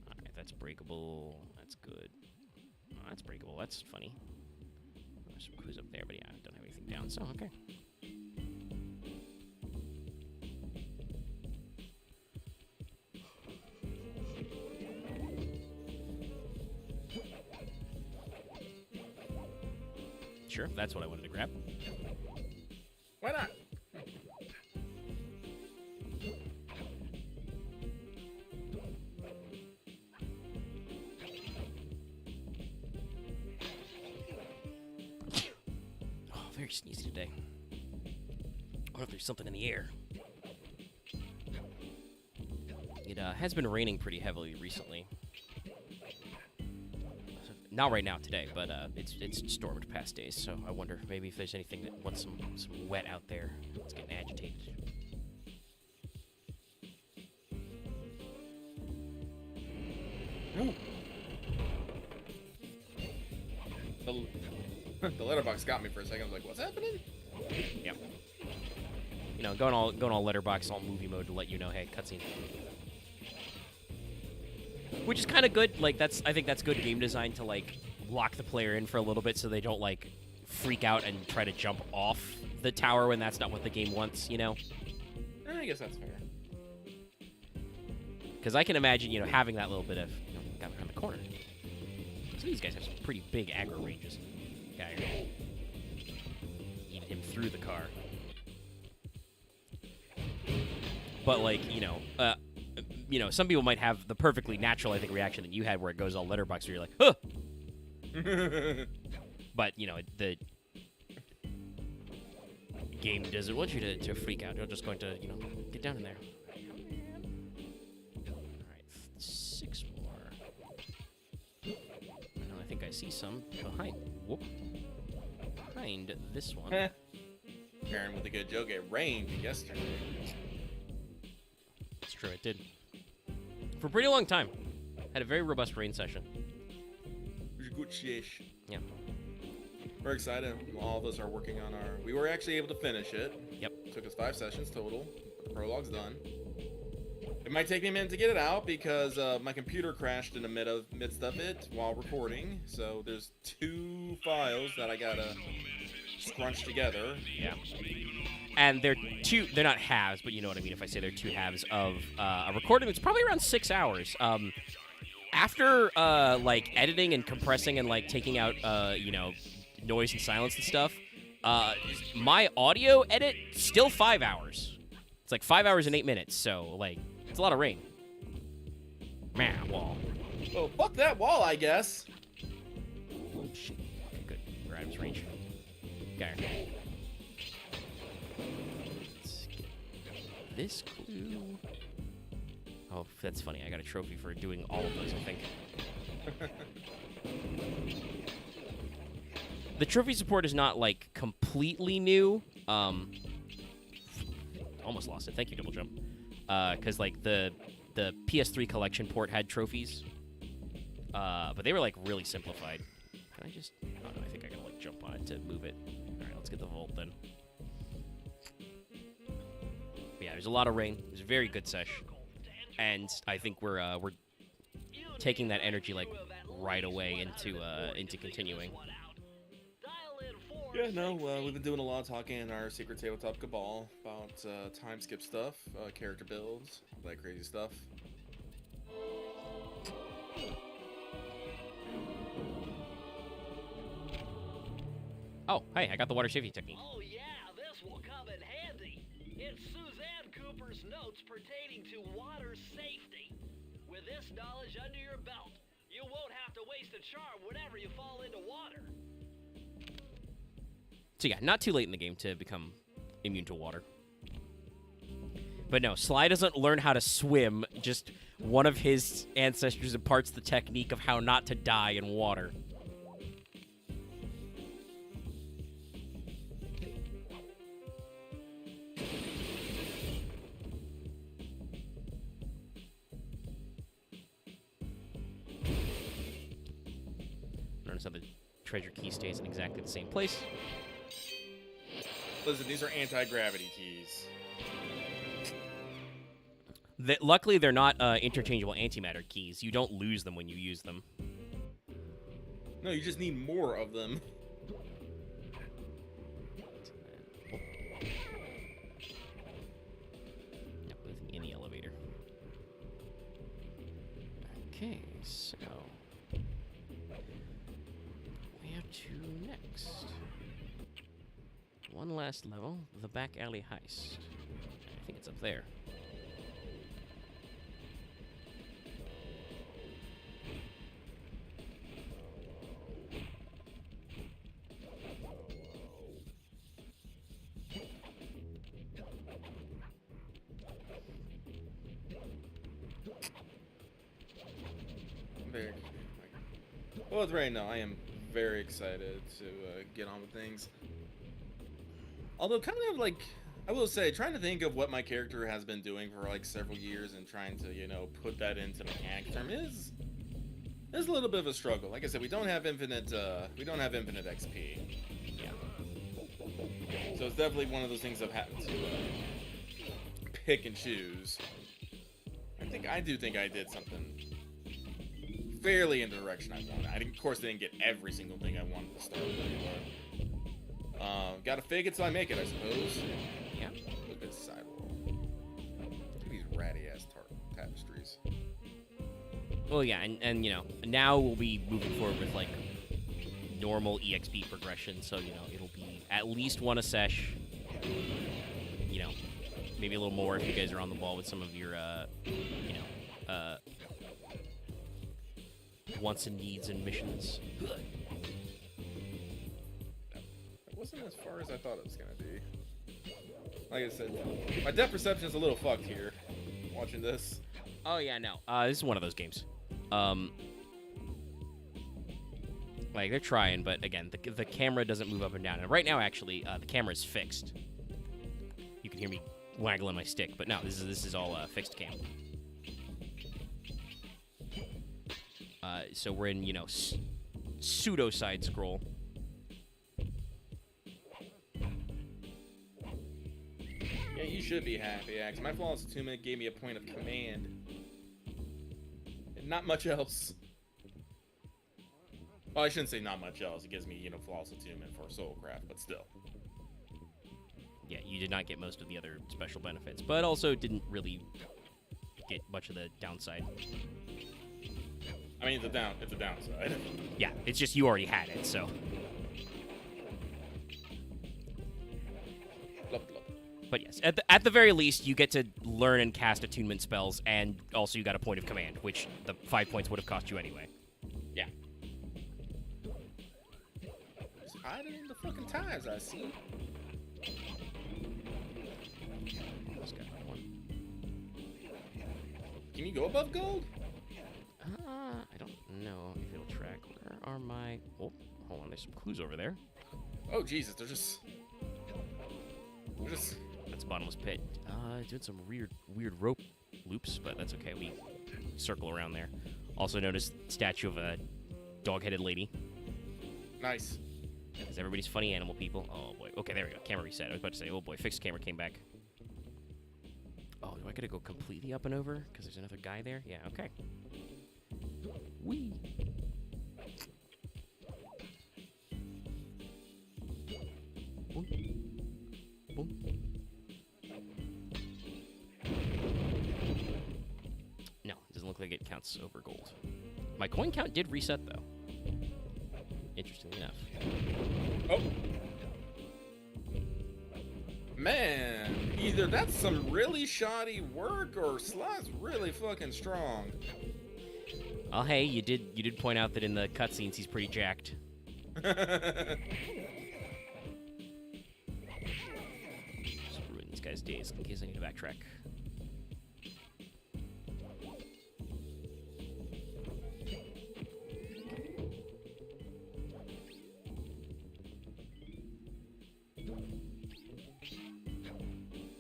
Alright, that's breakable. That's good. Oh, that's breakable. That's funny. There's some clues up there, but yeah, I don't have anything down, so okay. Sure, that's what I wanted to grab. Why not? Oh, very sneezy today. I wonder if there's something in the air. It has been raining pretty heavily recently. Not right now today, but it's stormed past days, so I wonder maybe if there's anything that wants some wet out there. It's getting agitated. Ooh. The letterbox got me for a second. I was like, what's happening? Yep. You know, going all letterbox, all movie mode to let you know, hey, cutscene. Which is kind of good. Like, I think that's good game design to, like, lock the player in for a little bit so they don't, like, freak out and try to jump off the tower when that's not what the game wants, you know? I guess that's fair. Because I can imagine, you know, having that little bit of, you know, got around the corner. So these guys have some pretty big aggro ranges. Guy eat him through the car. But, like, you know, some people might have the perfectly natural, I think, reaction that you had where it goes all letterbox where you're like, huh! But, you know, the game doesn't want you to freak out. You're just going to, you know, get down in there. Alright, 6 more. I think I see some behind. Whoop. Behind this one. Karen with a good joke. It rained yesterday. It's true, it did. For a pretty long time. Had a very robust rain session. Yeah. We're excited. All of us are working on our... We were actually able to finish it. Yep. Took us 5 sessions total. But the prologue's done. It might take me a minute to get it out because my computer crashed in the midst of it while recording. So there's 2 files that I gotta scrunch together. Yeah. And they're not halves, but you know what I mean if I say they're 2 halves of a recording that's probably around 6 hours. After, like, editing and compressing and, like, taking out, you know, noise and silence and stuff, my audio edit, still 5 hours. It's like 5 hours and 8 minutes, so, like, it's a lot of rain. Man, wall. Oh, fuck that wall, I guess. Oh, shit. Okay, good. We're out of his range. Okay. Let's get this clue. Oh, that's funny. I got a trophy for doing all of those, I think. The trophy support is not, like, completely new. Almost lost it. Thank you, Double Jump. Because, like, the PS3 collection port had trophies. But they were, like, really simplified. Can I just... Oh, no, I think I gotta, like, jump on it to move it. All right, let's get the vault, then. But yeah, there's a lot of rain. It was a very good sesh. And I think we're taking that energy, like, right away into continuing. Yeah, no, we've been doing a lot of talking in our Secret Tabletop Cabal about time skip stuff, character builds, all that crazy stuff. Oh, hey, I got the water safety technique. Oh yeah, this will come in handy. It's Suzanne Cooper's notes pertaining to water safety. With this knowledge under your belt, you won't have to waste a charm whenever you fall into water. So yeah, not too late in the game to become immune to water. But no, Sly doesn't learn how to swim. Just one of his ancestors imparts the technique of how not to die in water. Notice how the treasure key stays in exactly the same place. Listen, these are anti-gravity keys. Luckily, they're not interchangeable antimatter keys. You don't lose them when you use them. No, you just need more of them. Yep, in the elevator. Okay, so where to next? One last level, the back alley heist. I think it's up there. Very. Well, it's right now. I am very excited to get on with things. Although, kind of like, I will say, trying to think of what my character has been doing for like several years and trying to, you know, put that into mechanic term is a little bit of a struggle. Like I said, we don't have infinite XP. Yeah. So it's definitely one of those things I've had to pick and choose. I do think I did something fairly in the direction I wanted. Of course, didn't get every single thing I wanted to start with, but gotta fake it till I make it, I suppose. Yeah. Look at this sidewall. Look at these ratty ass tapestries. Well, yeah, and you know, now we'll be moving forward with like normal EXP progression, so you know it'll be at least one a sesh. You know, maybe a little more if you guys are on the ball with some of your, you know, wants and needs and missions. It wasn't as far as I thought it was gonna be. Like I said, my depth perception is a little fucked here. Watching this. Oh yeah, no. This is one of those games. Like they're trying, but again, the camera doesn't move up and down. And right now, actually, the camera is fixed. You can hear me waggling my stick, but no, this is all fixed cam. So we're in, you know, pseudo side scroll. Yeah, you should be happy, yeah, 'cause my flawless attunement gave me a point of command. And not much else. Well, I shouldn't say not much else. It gives me, you know, flawless attunement for Soulcraft, but still. Yeah, you did not get most of the other special benefits, but also didn't really get much of the downside. I mean, it's a downside. Yeah, it's just you already had it, so. Blup, blup. But yes, at the very least, you get to learn and cast attunement spells, and also you got a point of command, which the 5 points would have cost you anyway. Yeah. It's hiding in the fucking ties, I see. Can you go above gold? I don't know if it'll track. Where are my... Oh, hold on, there's some clues over there. Oh, Jesus, they're just... That's a bottomless pit. Doing some weird rope loops, but that's okay. We circle around there. Also noticed statue of a dog-headed lady. Nice. Because everybody's funny animal people. Oh, boy. Okay, there we go. Camera reset. I was about to say, oh, boy, fixed camera came back. Oh, do I gotta go completely up and over? Because there's another guy there? Yeah, okay. Whee! Boom. Boom. No, it doesn't look like it counts over gold. My coin count did reset, though. Interestingly enough. Oh. Man, either that's some really shoddy work or Sly's really fucking strong. Oh, hey, you did point out that in the cutscenes he's pretty jacked. Just ruin this guy's days in case I need to backtrack.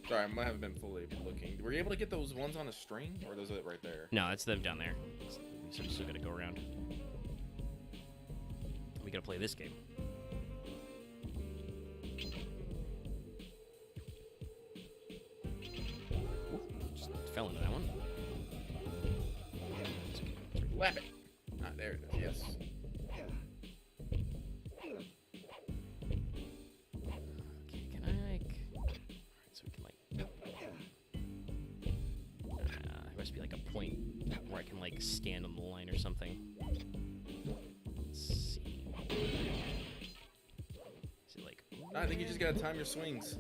Sorry, I might have been fully looking. Were you able to get those ones on a string, or is it right there? No, that's them down there. So I'm still gonna go around. We gotta play this game. Ooh, just fell into that one. Slap it. Ah, there it is. Yes. Okay, can I like? Alright, so we can like. There must be like a point where I can like stand on the line or something. Let's see. Is it like? I think you just gotta time your swings.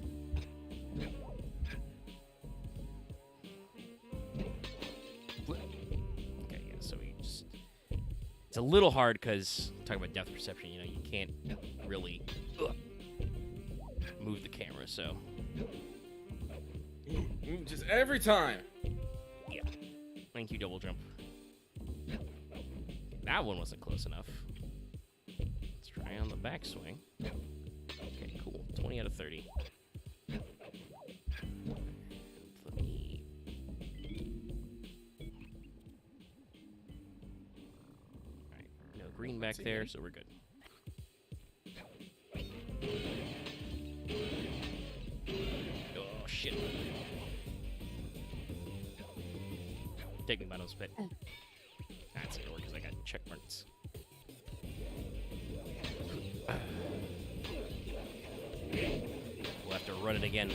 Okay, yeah. So we just. It's a little hard because talking about depth perception, you know, you can't really move the camera. So Just every time. yeah. Thank you, double jump. That one wasn't close enough. Let's try on the backswing. Okay, cool. 20 out of 30. Let me. Alright, no green back there, so we're good. Oh, shit. Take me by no spit. That's gonna work because I got check marks. We'll have to run it again.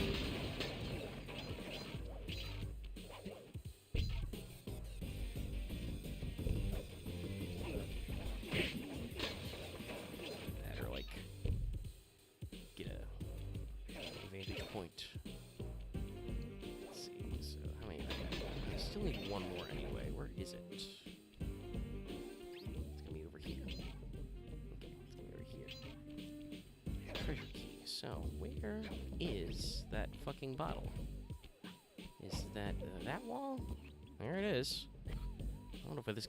That or like get a vantage point. Let's see. So how many? I still need one more anyway. Where is it? It's gonna be over here. Okay, it's gonna be over here. Treasure key. So where is that fucking bottle? Is that wall? There it is. I don't know if with this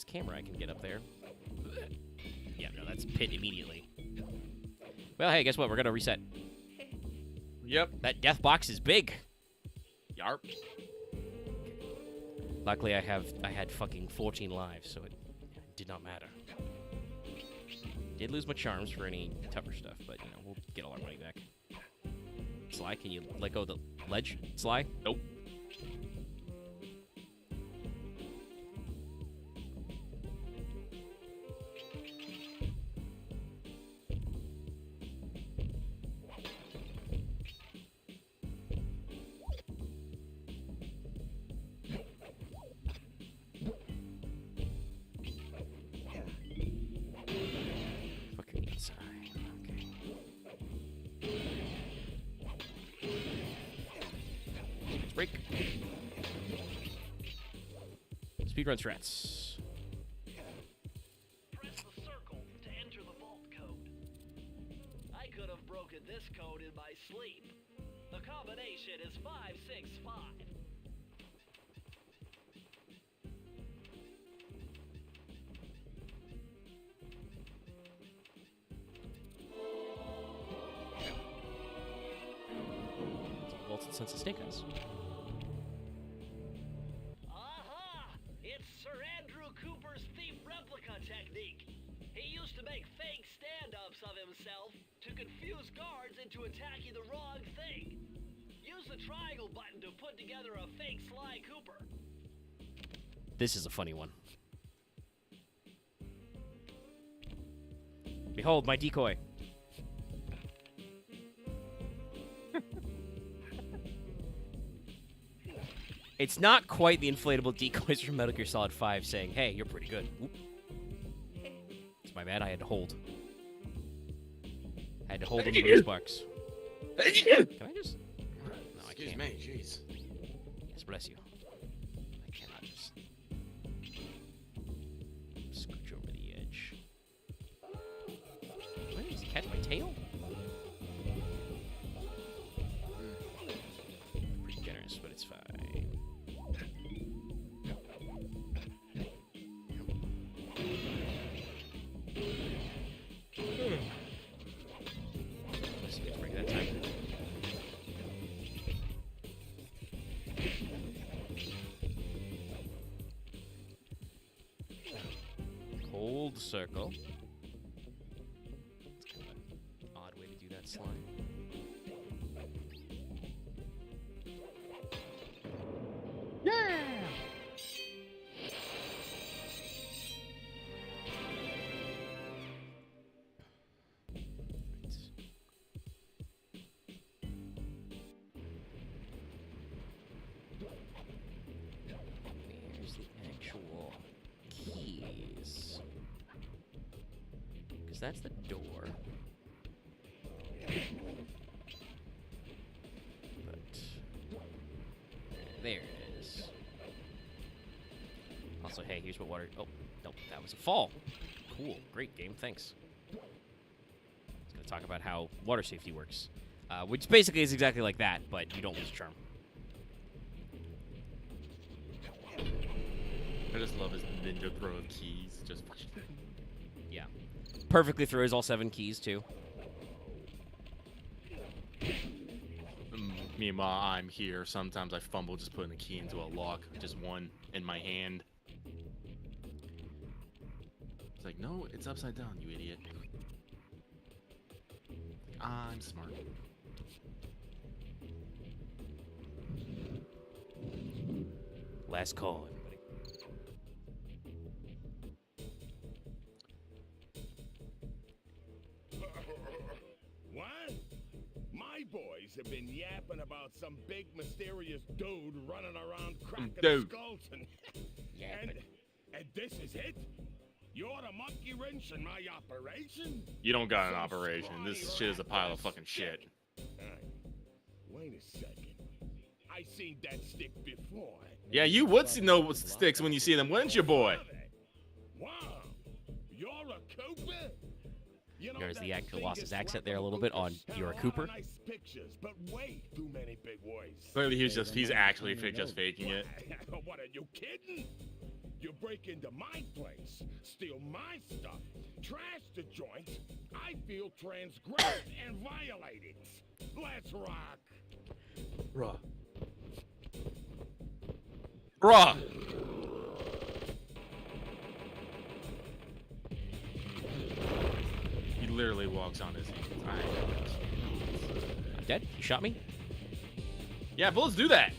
camera I can get up there. Yeah, no, that's pit immediately. Well, hey, guess what? We're gonna reset. Yep. That death box is big. Yarp. Luckily, I had fucking 14 lives, so it did not matter. Did lose my charms for any tougher stuff, but you know we'll get all our money back. Sly, can you let go of the ledge? Sly? Nope. Fucking inside. Okay. Let's break. Speedrun strats. Press the circle to enter the vault code. I could have broken this code in my sleep. The combination is 565. Vaulted sense of Snake Eyes. Aha! It's Sir Andrew Cooper's thief replica technique. He used to make fake stand-ups of himself to confuse guards into attacking the wrong thing. Use the triangle button to put together a fake Sly Cooper. This is a funny one. Behold my decoy. It's not quite the inflatable decoys from Metal Gear Solid 5 saying, hey, you're pretty good. Whoop. It's my bad, I had to hold. I had to hold on the boost box. Can I just... No, I Excuse can't. me, jeez. Yes, bless you. I cannot just... scooch over the edge. What, does he catch my tail? Pretty generous, but it's fine. Let's break that time. hold circle. It's kind of an odd way to do that slide. Where's the actual keys? Because that's the door. But there it is. Also, hey, here's what water. Oh, no, that was a fall. Cool, great game, thanks. I was gonna talk about how water safety works, which basically is exactly like that, but you don't lose charm. I just love his ninja throw of keys. Just Yeah, perfectly throws all 7 keys too. Meanwhile, I'm here. Sometimes I fumble just putting the key into a lock. Just one in my hand. It's like, no, it's upside down, you idiot. I'm smart. Last call, everybody. What? My boys have been yapping about some big mysterious dude running around cracking Dude. skulls and, Yapping. and this is it? You're the monkey wrench in my operation? You don't got an Some operation. This scrawny shit is a rat pile with of fucking shit. Wait a second. I seen that stick before. Yeah, you would know what sticks when you see them, wouldn't you, boy? Wow. You're a Cooper? You know, There's the that actor thing lost gets his accent whacked there a on little bit on Coopers. You're a Had Cooper. lot of nice pictures, but way too many big words. Clearly, he's actually just faking it. What, are you kidding? You break into my place, steal my stuff, trash the joint. I feel transgressed and violated. Let's rock. Bruh. Bruh! He literally walks on his hands. I'm dead. You shot me. Yeah, bullets do that.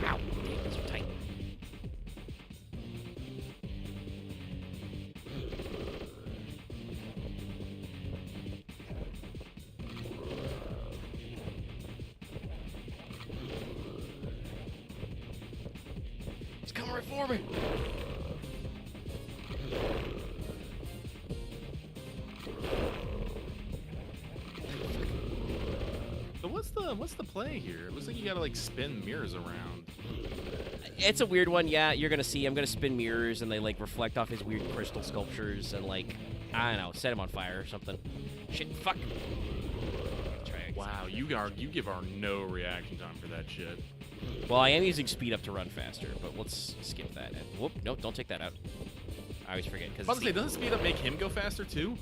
Ow. Damn, these are tight. He's coming right for me. So what's the play here? It looks like you gotta like spin mirrors around. It's a weird one, yeah. You're gonna see. I'm gonna spin mirrors, and they like reflect off his weird crystal sculptures, and like I don't know, set him on fire or something. Shit, fuck. Try it. Wow, you give our no reaction time for that shit. Well, I am using speed up to run faster, but let's skip that. And, whoop, nope, don't take that out. I always forget because. I was about to say, doesn't speed up make him go faster too?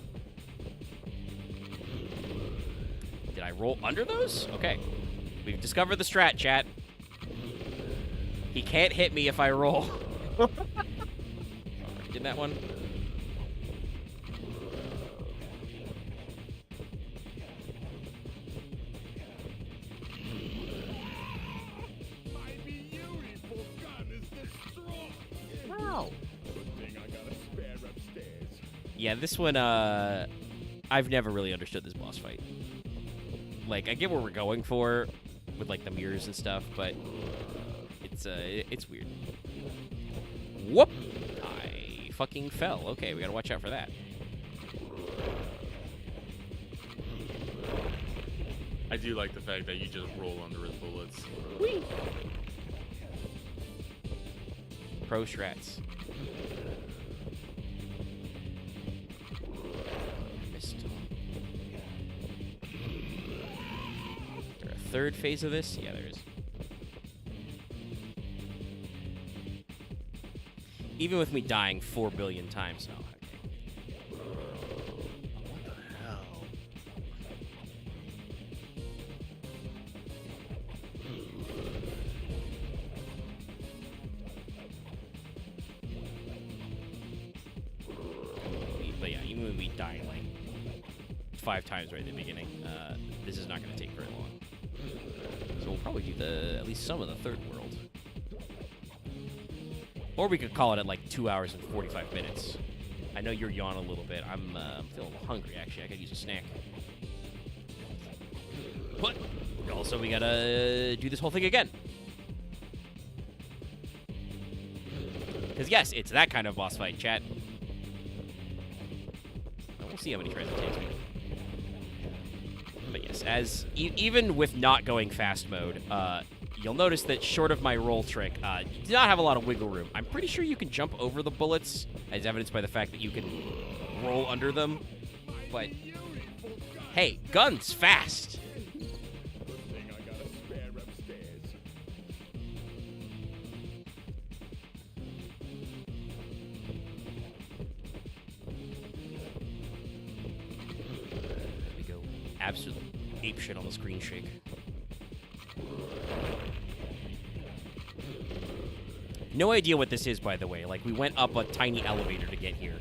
Did I roll under those? Okay, we've discovered the strat, chat. He can't hit me if I roll. Did that one? My beautiful gun is destroyed. Wow. Good thing I got a spare upstairs. Yeah, this one, I've never really understood this boss fight. Like, I get what we're going for with, like, the mirrors and stuff, but it's weird. Whoop! I fucking fell. Okay, we gotta watch out for that. I do like the fact that you just roll under his bullets. Pro strats. Missed. Is there a third phase of this? Yeah, there is. Even with me dying 4 billion times now. What the hell? dying like 5 times right at the beginning. This is not going to take very long. So we'll probably do at least some of the third world. Or we could call it at like 2 hours and 45 minutes. I know you're yawning a little bit. I'm feeling a little hungry, actually. I could use a snack. But also, we gotta do this whole thing again. Because, yes, it's that kind of boss fight, chat. We'll see how many tries it takes me. But, yes, even with not going fast mode, you'll notice that short of my roll trick, you do not have a lot of wiggle room. I'm pretty sure you can jump over the bullets, as evidenced by the fact that you can roll under them. But, hey, guns, fast! Good thing I got a spare upstairs. There we go. Absolute apeshit on the screen shake. No idea what this is, by the way. Like, we went up a tiny elevator to get here.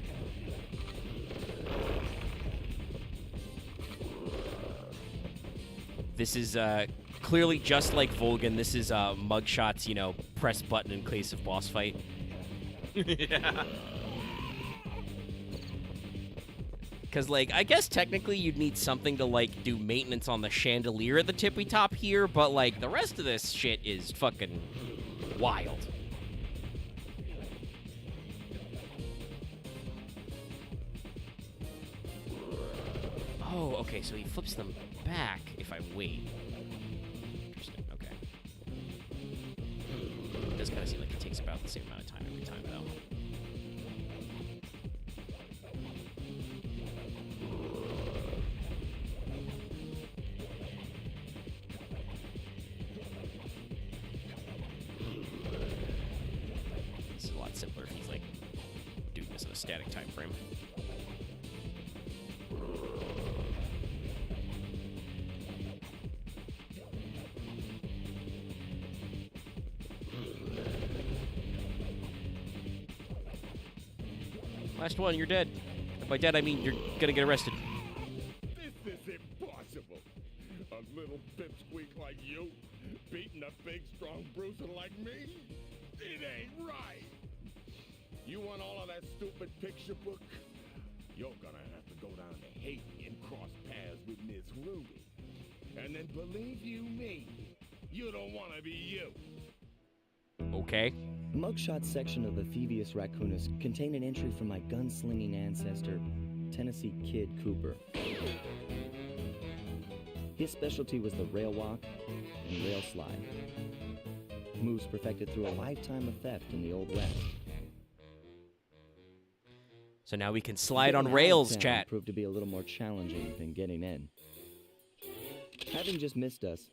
This is clearly just like Volgan. This is Mugshot's, press button in case of boss fight. Yeah. Because, like, I guess technically you'd need something to, like, do maintenance on the chandelier at the tippy top here, but, like, the rest of this shit is fucking wild. Oh, okay, so he flips them back if I wait. Interesting, okay. It does kind of seem like it takes about the same amount of time every time, though. This is a lot simpler if he's, like, doing this in a static time frame. Last one, you're dead. And by dead, I mean you're gonna get arrested. This is impossible. A little pipsqueak like you beating a big, strong bruiser like me? It ain't right. You want all of that stupid picture book? You're gonna have to go down to Haiti and cross paths with Miss Ruby. And then believe you me, you don't want to be you. Okay. Mugshot's section of the Thievius Raccoonus contained an entry from my gunslinging ancestor, Tennessee Kid Cooper. His specialty was the rail walk and rail slide. Moves perfected through a lifetime of theft in the Old West. So now we can slide on Getting out of rails, town chat. proved to be a little more challenging than getting in. Having just missed us,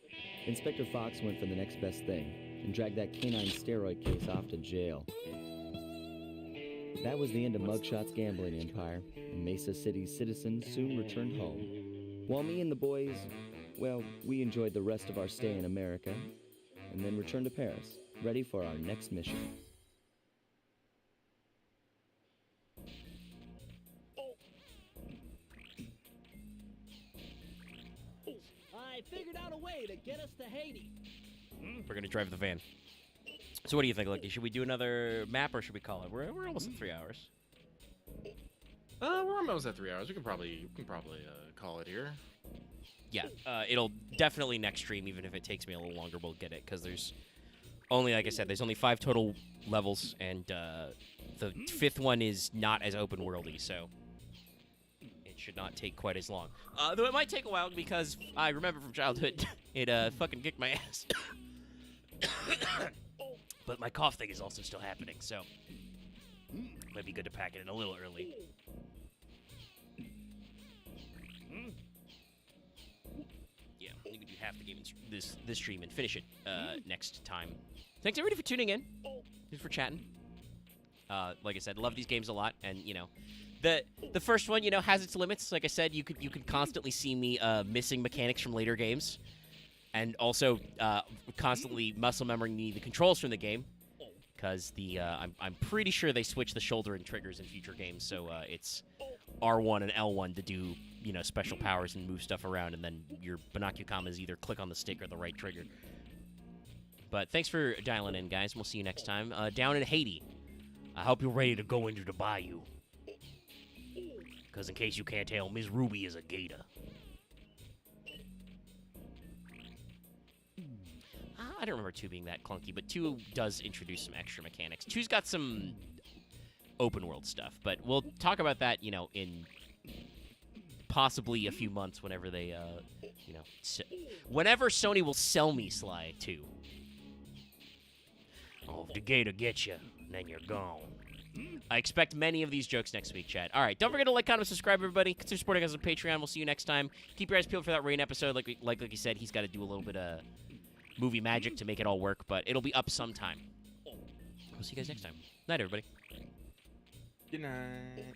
Inspector Fox went for the next best thing and dragged that canine steroid case off to jail. That was the end of Mugshot's gambling empire, and Mesa City's citizens soon returned home. While me and the boys, well, we enjoyed the rest of our stay in America, and then returned to Paris, ready for our next mission. I figured out a way to get us to Haiti. We're gonna drive the van. So what do you think, Lucky? Should we do another map or should we call it? We're almost at 3 hours. We're almost at 3 hours. We can probably call it here. Yeah, it'll definitely next stream, even if it takes me a little longer, we'll get it, because there's only, like I said, there's only 5 total levels, and the 5th one is not as open-worldy, so it should not take quite as long. Though it might take a while, because I remember from childhood, it fucking kicked my ass. But my cough thing is also still happening, so might be good to pack it in a little early. Yeah, we can do half the game in this stream and finish it next time. Thanks everybody for tuning in. Thanks for chatting. Like I said, love these games a lot, and the first one has its limits. Like I said, you could constantly see me missing mechanics from later games, and also constantly muscle memorying the controls from the game, because I'm pretty sure they switch the shoulder and triggers in future games, so it's R1 and L1 to do, special powers and move stuff around, and then your Binoculcom either click on the stick or the right trigger. But thanks for dialing in, guys. We'll see you next time. Down in Haiti, I hope you're ready to go into the bayou. Because in case you can't tell, Ms. Ruby is a gator. I don't remember 2 being that clunky, but 2 does introduce some extra mechanics. 2's got some open world stuff, but we'll talk about that, in possibly a few months whenever they, whenever Sony will sell me Sly 2. Oh, if the gator gets you, then you're gone. I expect many of these jokes next week, Chad. All right, don't forget to like, comment, subscribe, everybody. Consider supporting us on Patreon. We'll see you next time. Keep your eyes peeled for that Rain episode. Like you said, he's got to do a little bit of movie magic to make it all work, but it'll be up sometime. We'll see you guys next time. Night, everybody. Good night.